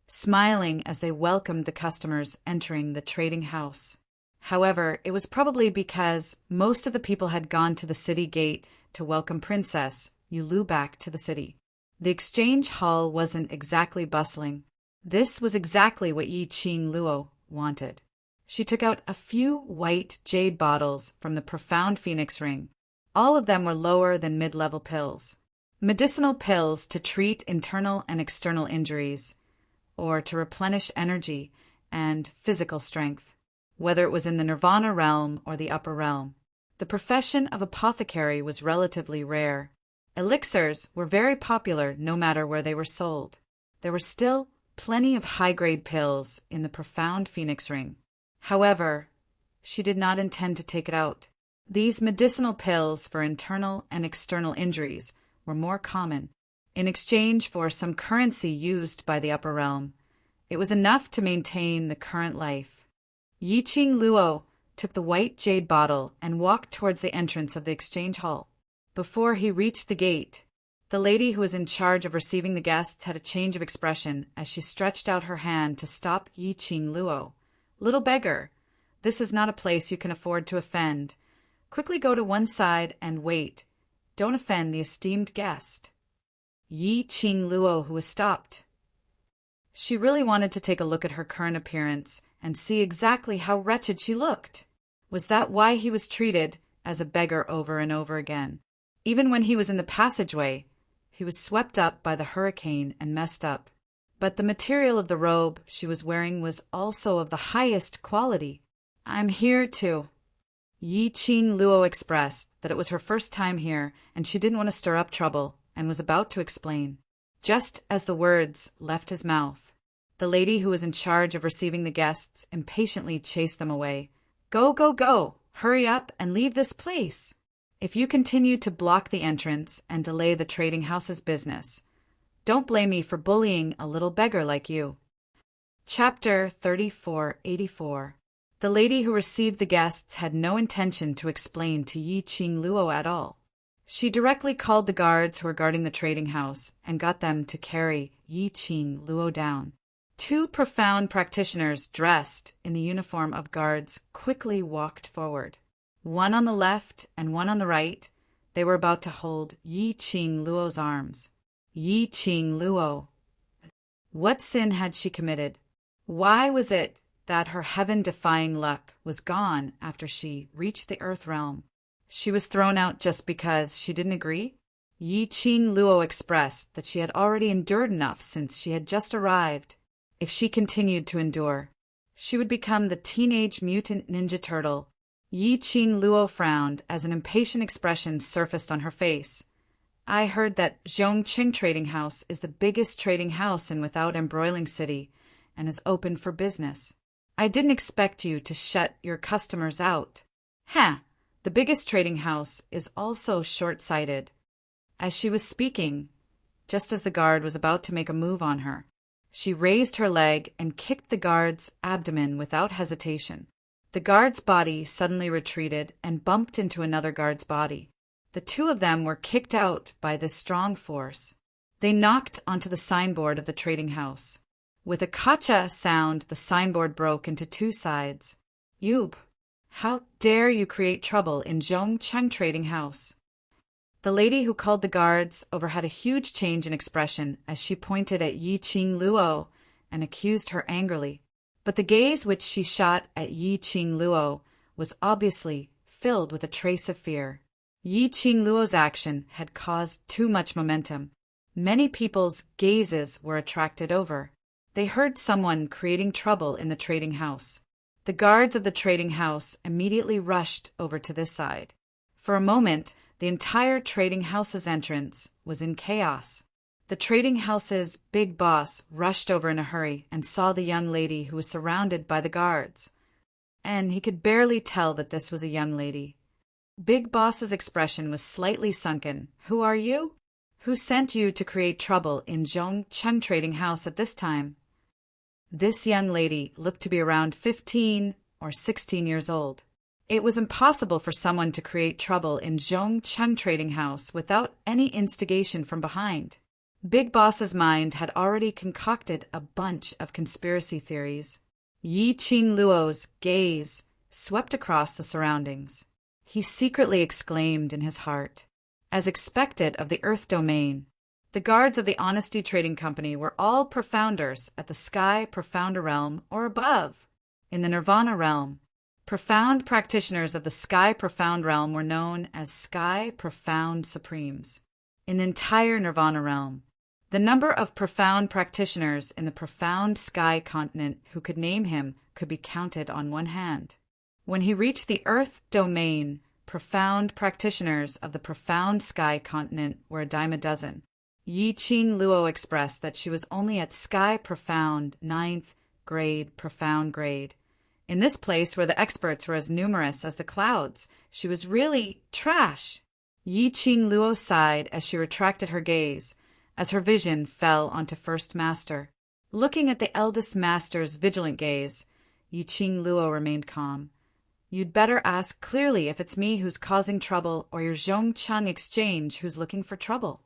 smiling as they welcomed the customers entering the trading house. However, it was probably because most of the people had gone to the city gate to welcome Princess Yulu back to the city. The exchange hall wasn't exactly bustling. This was exactly what Yi Qing Luo wanted. She took out a few white jade bottles from the profound phoenix ring. All of them were lower than mid-level pills. Medicinal pills to treat internal and external injuries, or to replenish energy and physical strength, whether it was in the nirvana realm or the upper realm. The profession of apothecary was relatively rare. Elixirs were very popular no matter where they were sold. There were still plenty of high-grade pills in the profound phoenix ring. However, she did not intend to take it out. These medicinal pills for internal and external injuries were more common. In exchange for some currency used by the upper realm, it was enough to maintain the current life. Yi Qing Luo took the white jade bottle and walked towards the entrance of the exchange hall. Before he reached the gate, the lady who was in charge of receiving the guests had a change of expression as she stretched out her hand to stop Yi Qing Luo. "Little beggar, this is not a place you can afford to offend. Quickly go to one side and wait. Don't offend the esteemed guest." Yi Qing Luo, who was stopped. She really wanted to take a look at her current appearance and see exactly how wretched she looked. Was that why he was treated as a beggar over and over again? Even when he was in the passageway, he was swept up by the hurricane and messed up. But the material of the robe she was wearing was also of the highest quality. "I'm here to—" Yi Qing Luo expressed that it was her first time here and she didn't want to stir up trouble and was about to explain. Just as the words left his mouth, the lady who was in charge of receiving the guests impatiently chased them away. "Go, go, go! Hurry up and leave this place! If you continue to block the entrance and delay the trading house's business, don't blame me for bullying a little beggar like you." Chapter 3484. The lady who received the guests had no intention to explain to Yi Qing Luo at all. She directly called the guards who were guarding the trading house and got them to carry Yi Qing Luo down. Two profound practitioners dressed in the uniform of guards quickly walked forward. One on the left and one on the right, they were about to hold Yi Qing Luo's arms. Yi Qing Luo. What sin had she committed? Why was it that her heaven-defying luck was gone after she reached the earth realm? She was thrown out just because she didn't agree? Yi Qing Luo expressed that she had already endured enough since she had just arrived. If she continued to endure, she would become the teenage mutant ninja turtle. Yi Qing Luo frowned as an impatient expression surfaced on her face. "I heard that Zhongcheng Trading House is the biggest trading house in Without Embroiling City and is open for business. I didn't expect you to shut your customers out." The biggest trading house is also short-sighted. As she was speaking, just as the guard was about to make a move on her, she raised her leg and kicked the guard's abdomen without hesitation. The guard's body suddenly retreated and bumped into another guard's body. The two of them were kicked out by this strong force. They knocked onto the signboard of the trading house. With a kacha sound, the signboard broke into two sides. "Yub, how dare you create trouble in Zhongcheng Trading House?" The lady who called the guards over had a huge change in expression as she pointed at Yi Qing Luo and accused her angrily. But the gaze which she shot at Yi Qing Luo was obviously filled with a trace of fear. Yi Qing Luo's action had caused too much momentum. Many people's gazes were attracted over. They heard someone creating trouble in the trading house. The guards of the trading house immediately rushed over to this side. For a moment, the entire trading house's entrance was in chaos. The trading house's big boss rushed over in a hurry and saw the young lady who was surrounded by the guards. And he could barely tell that this was a young lady. Big Boss's expression was slightly sunken. "Who are you? Who sent you to create trouble in Zhongcheng Trading House at this time?" This young lady looked to be around 15 or 16 years old. It was impossible for someone to create trouble in Zhongcheng Trading House without any instigation from behind. Big Boss's mind had already concocted a bunch of conspiracy theories. Yi Qing Luo's gaze swept across the surroundings. He secretly exclaimed in his heart, as expected of the Earth domain. The guards of the Honesty Trading Company were all profounders at the Sky Profounder Realm or above. In the Nirvana Realm, profound practitioners of the Sky Profound Realm were known as Sky Profound Supremes. In the entire Nirvana Realm, the number of profound practitioners in the Profound Sky Continent who could name him could be counted on one hand. When he reached the Earth domain, profound practitioners of the Profound Sky Continent were a dime a dozen. Yi Qing Luo expressed that she was only at Sky Profound 9th grade Profound grade. In this place where the experts were as numerous as the clouds, she was really trash. Yi Qing Luo sighed as she retracted her gaze, as her vision fell onto First Master. Looking at the eldest master's vigilant gaze, Yi Qing Luo remained calm. "You'd better ask clearly if it's me who's causing trouble or your Zhongcheng Exchange who's looking for trouble."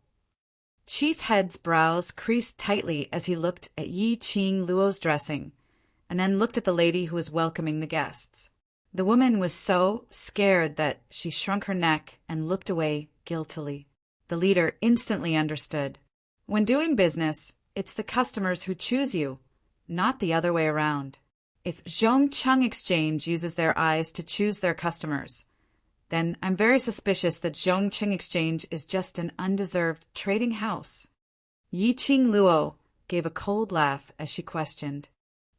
Chief Head's brows creased tightly as he looked at Yi Qing Luo's dressing, and then looked at the lady who was welcoming the guests. The woman was so scared that she shrunk her neck and looked away guiltily. The leader instantly understood. When doing business, it's the customers who choose you, not the other way around. If Zhongcheng Exchange uses their eyes to choose their customers, then I'm very suspicious that Zhongcheng Exchange is just an undeserved trading house. Yi Qing Luo gave a cold laugh as she questioned.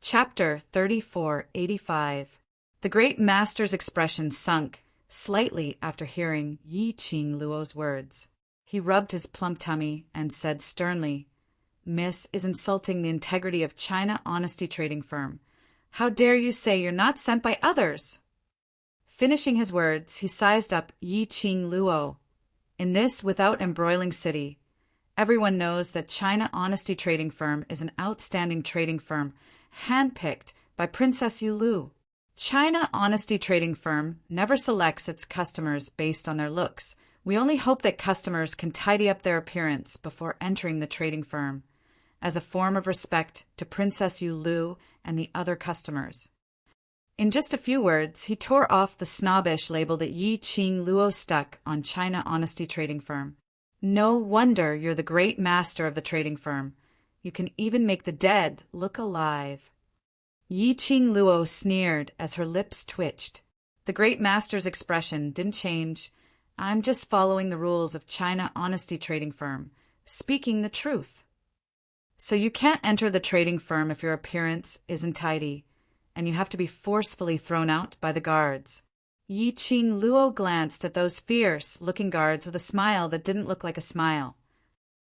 Chapter 3485. The great master's expression sunk slightly after hearing Yi Qing Luo's words. He rubbed his plump tummy and said sternly, "Miss is insulting the integrity of China Honesty Trading Firm. How dare you say you're not sent by others?" Finishing his words, he sized up Yi Qing Luo. In this without embroiling city, everyone knows that China Honesty Trading Firm is an outstanding trading firm, handpicked by Princess Yulu. China Honesty Trading Firm never selects its customers based on their looks. We only hope that customers can tidy up their appearance before entering the trading firm, as a form of respect to Princess Yulu and the other customers. In just a few words, he tore off the snobbish label that Yi Qing Luo stuck on China Honesty Trading Firm. "No wonder you're the great master of the trading firm. You can even make the dead look alive." Yi Qing Luo sneered as her lips twitched. The great master's expression didn't change. "I'm just following the rules of China Honesty Trading Firm, speaking the truth." "So you can't enter the trading firm if your appearance isn't tidy, and you have to be forcefully thrown out by the guards." Yi Qing Luo glanced at those fierce-looking guards with a smile that didn't look like a smile.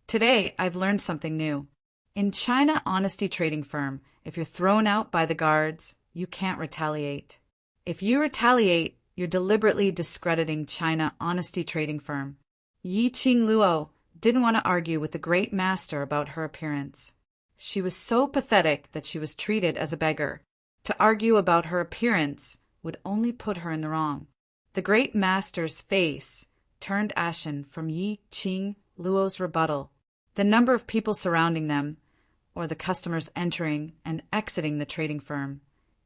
"Today I've learned something new. In China Honesty Trading Firm, if you're thrown out by the guards, you can't retaliate. If you retaliate, you're deliberately discrediting China Honesty Trading Firm." Yi Qing Luo didn't want to argue with the great master about her appearance. She was so pathetic that she was treated as a beggar. To argue about her appearance would only put her in the wrong. The great master's face turned ashen from Yi Qing Luo's rebuttal. The number of people surrounding them, or the customers entering and exiting the trading firm,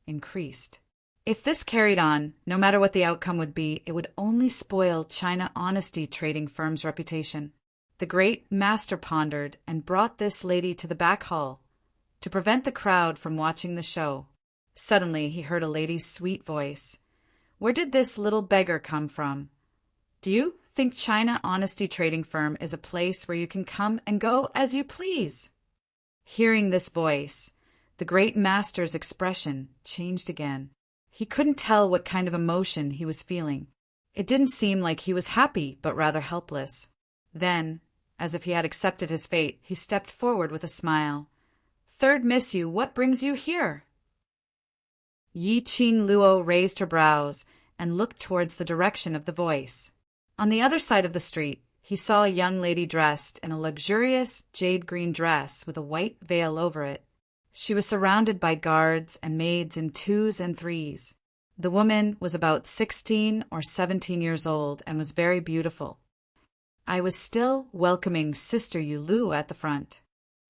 increased. If this carried on, no matter what the outcome would be, it would only spoil China Honesty Trading Firm's reputation. The great master pondered and brought this lady to the back hall to prevent the crowd from watching the show. Suddenly he heard a lady's sweet voice. Where did this little beggar come from? Do you think China Honesty Trading Firm is a place where you can come and go as you please? Hearing this voice, the great master's expression changed again. He couldn't tell what kind of emotion he was feeling. It didn't seem like he was happy, but rather helpless. Then, as if he had accepted his fate, he stepped forward with a smile. Third Miss Yu, what brings you here? Yi Qing Luo raised her brows and looked towards the direction of the voice. On the other side of the street, he saw a young lady dressed in a luxurious jade-green dress with a white veil over it. She was surrounded by guards and maids in twos and threes. The woman was about 16 or 17 years old and was very beautiful. I was still welcoming Sister Yu Lu at the front.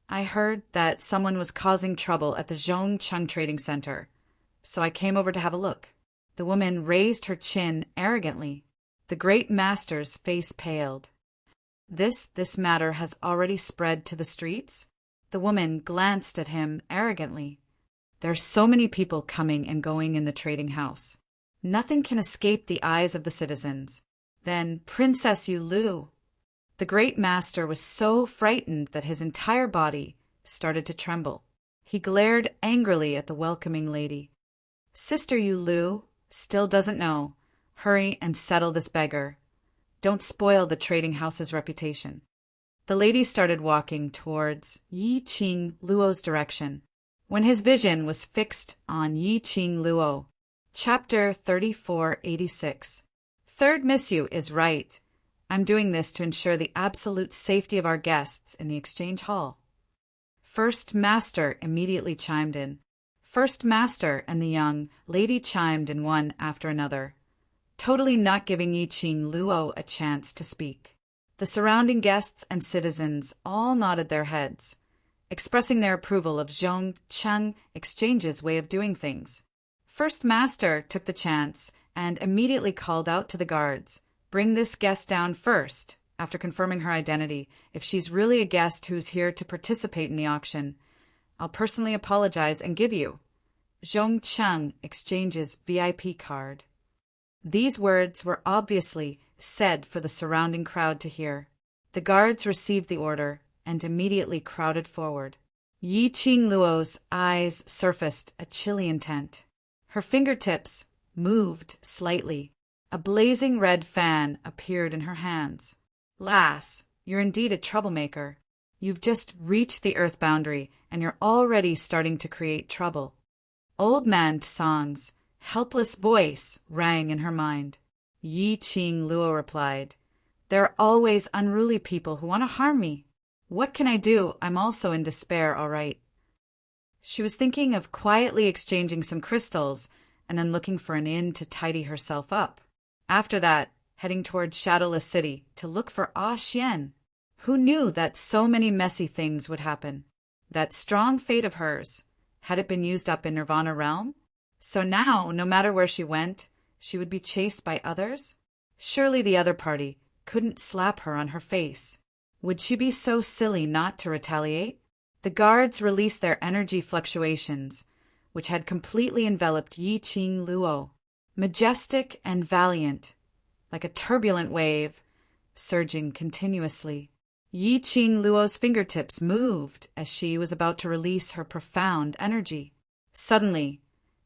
I heard that someone was causing trouble at the Zhongcheng Trading Center, so I came over to have a look. The woman raised her chin arrogantly. The great master's face paled. This matter has already spread to the streets? The woman glanced at him arrogantly. There are so many people coming and going in the trading house. Nothing can escape the eyes of the citizens. Then Princess Yu Lu. The great master was so frightened that his entire body started to tremble. He glared angrily at the welcoming lady. Sister Yu Lu still doesn't know. Hurry and settle this beggar. Don't spoil the trading house's reputation. The lady started walking towards Yi Qing Luo's direction, when his vision was fixed on Yi Qing Luo. Chapter 3486. Third Miss Yu is right. I'm doing this to ensure the absolute safety of our guests in the exchange hall. First Master immediately chimed in. First Master and the young lady chimed in one after another, totally not giving Yi Qing Luo a chance to speak. The surrounding guests and citizens all nodded their heads, expressing their approval of Zhongcheng Exchange's way of doing things. First Master took the chance and immediately called out to the guards, "Bring this guest down first," after confirming her identity. If she's really a guest who's here to participate in the auction, I'll personally apologize and give you Zhongcheng Exchange's VIP card. These words were obviously said for the surrounding crowd to hear. The guards received the order and immediately crowded forward. Yi Qing Luo's eyes surfaced a chilly intent. Her fingertips moved slightly. A blazing red fan appeared in her hands. Lass, you're indeed a troublemaker. You've just reached the earth boundary and you're already starting to create trouble. Old Man Tsang's helpless voice rang in her mind. Yi Qing Luo replied, There are always unruly people who want to harm me. What can I do? I'm also in despair, all right. She was thinking of quietly exchanging some crystals and then looking for an inn to tidy herself up. After that, heading toward Shadowless City to look for Ah Xian. Who knew that so many messy things would happen? That strong fate of hers, had it been used up in Nirvana Realm? So now, no matter where she went, she would be chased by others? Surely the other party couldn't slap her on her face. Would she be so silly not to retaliate? The guards released their energy fluctuations, which had completely enveloped Yi Qing Luo. Majestic and valiant, like a turbulent wave, surging continuously. Yi Qing Luo's fingertips moved as she was about to release her profound energy. Suddenly,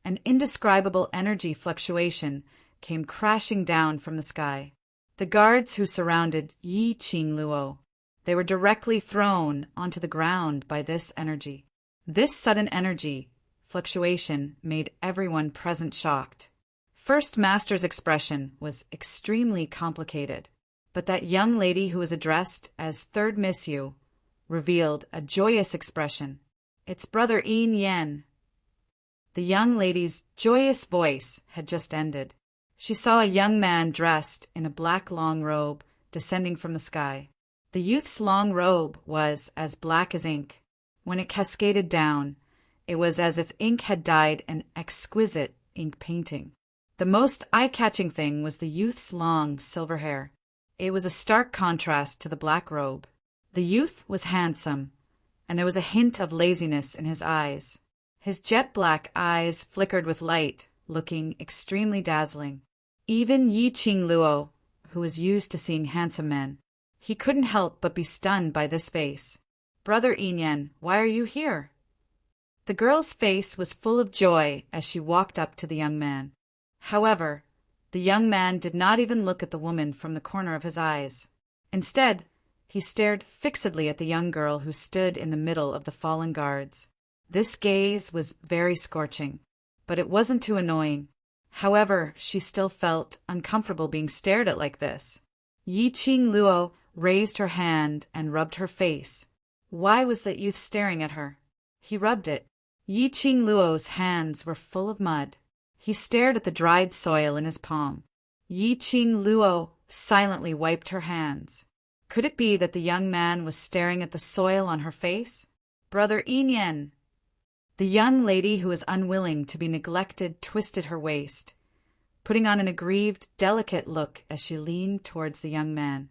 an indescribable energy fluctuation came crashing down from the sky. The guards who surrounded Yi Qing Luo, they were directly thrown onto the ground by this energy. This sudden energy fluctuation made everyone present shocked. First Master's expression was extremely complicated, but that young lady who was addressed as Third Miss Yu revealed a joyous expression. It's Brother Yin Yen. The young lady's joyous voice had just ended. She saw a young man dressed in a black long robe descending from the sky. The youth's long robe was as black as ink. When it cascaded down, it was as if ink had dyed an exquisite ink painting. The most eye-catching thing was the youth's long silver hair. It was a stark contrast to the black robe. The youth was handsome, and there was a hint of laziness in his eyes. His jet-black eyes flickered with light, looking extremely dazzling. Even Yi Qing Luo, who was used to seeing handsome men, he couldn't help but be stunned by this face. "Brother Yin, why are you here?" The girl's face was full of joy as she walked up to the young man. However, the young man did not even look at the woman from the corner of his eyes. Instead, he stared fixedly at the young girl who stood in the middle of the fallen guards. This gaze was very scorching, but it wasn't too annoying. However, she still felt uncomfortable being stared at like this. Yi Qing Luo raised her hand and rubbed her face. Why was that youth staring at her? He rubbed it. Yi Qing Luo's hands were full of mud. He stared at the dried soil in his palm. Yi Qing Luo silently wiped her hands. Could it be that the young man was staring at the soil on her face? "Brother Yin." The young lady who was unwilling to be neglected twisted her waist, putting on an aggrieved, delicate look as she leaned towards the young man.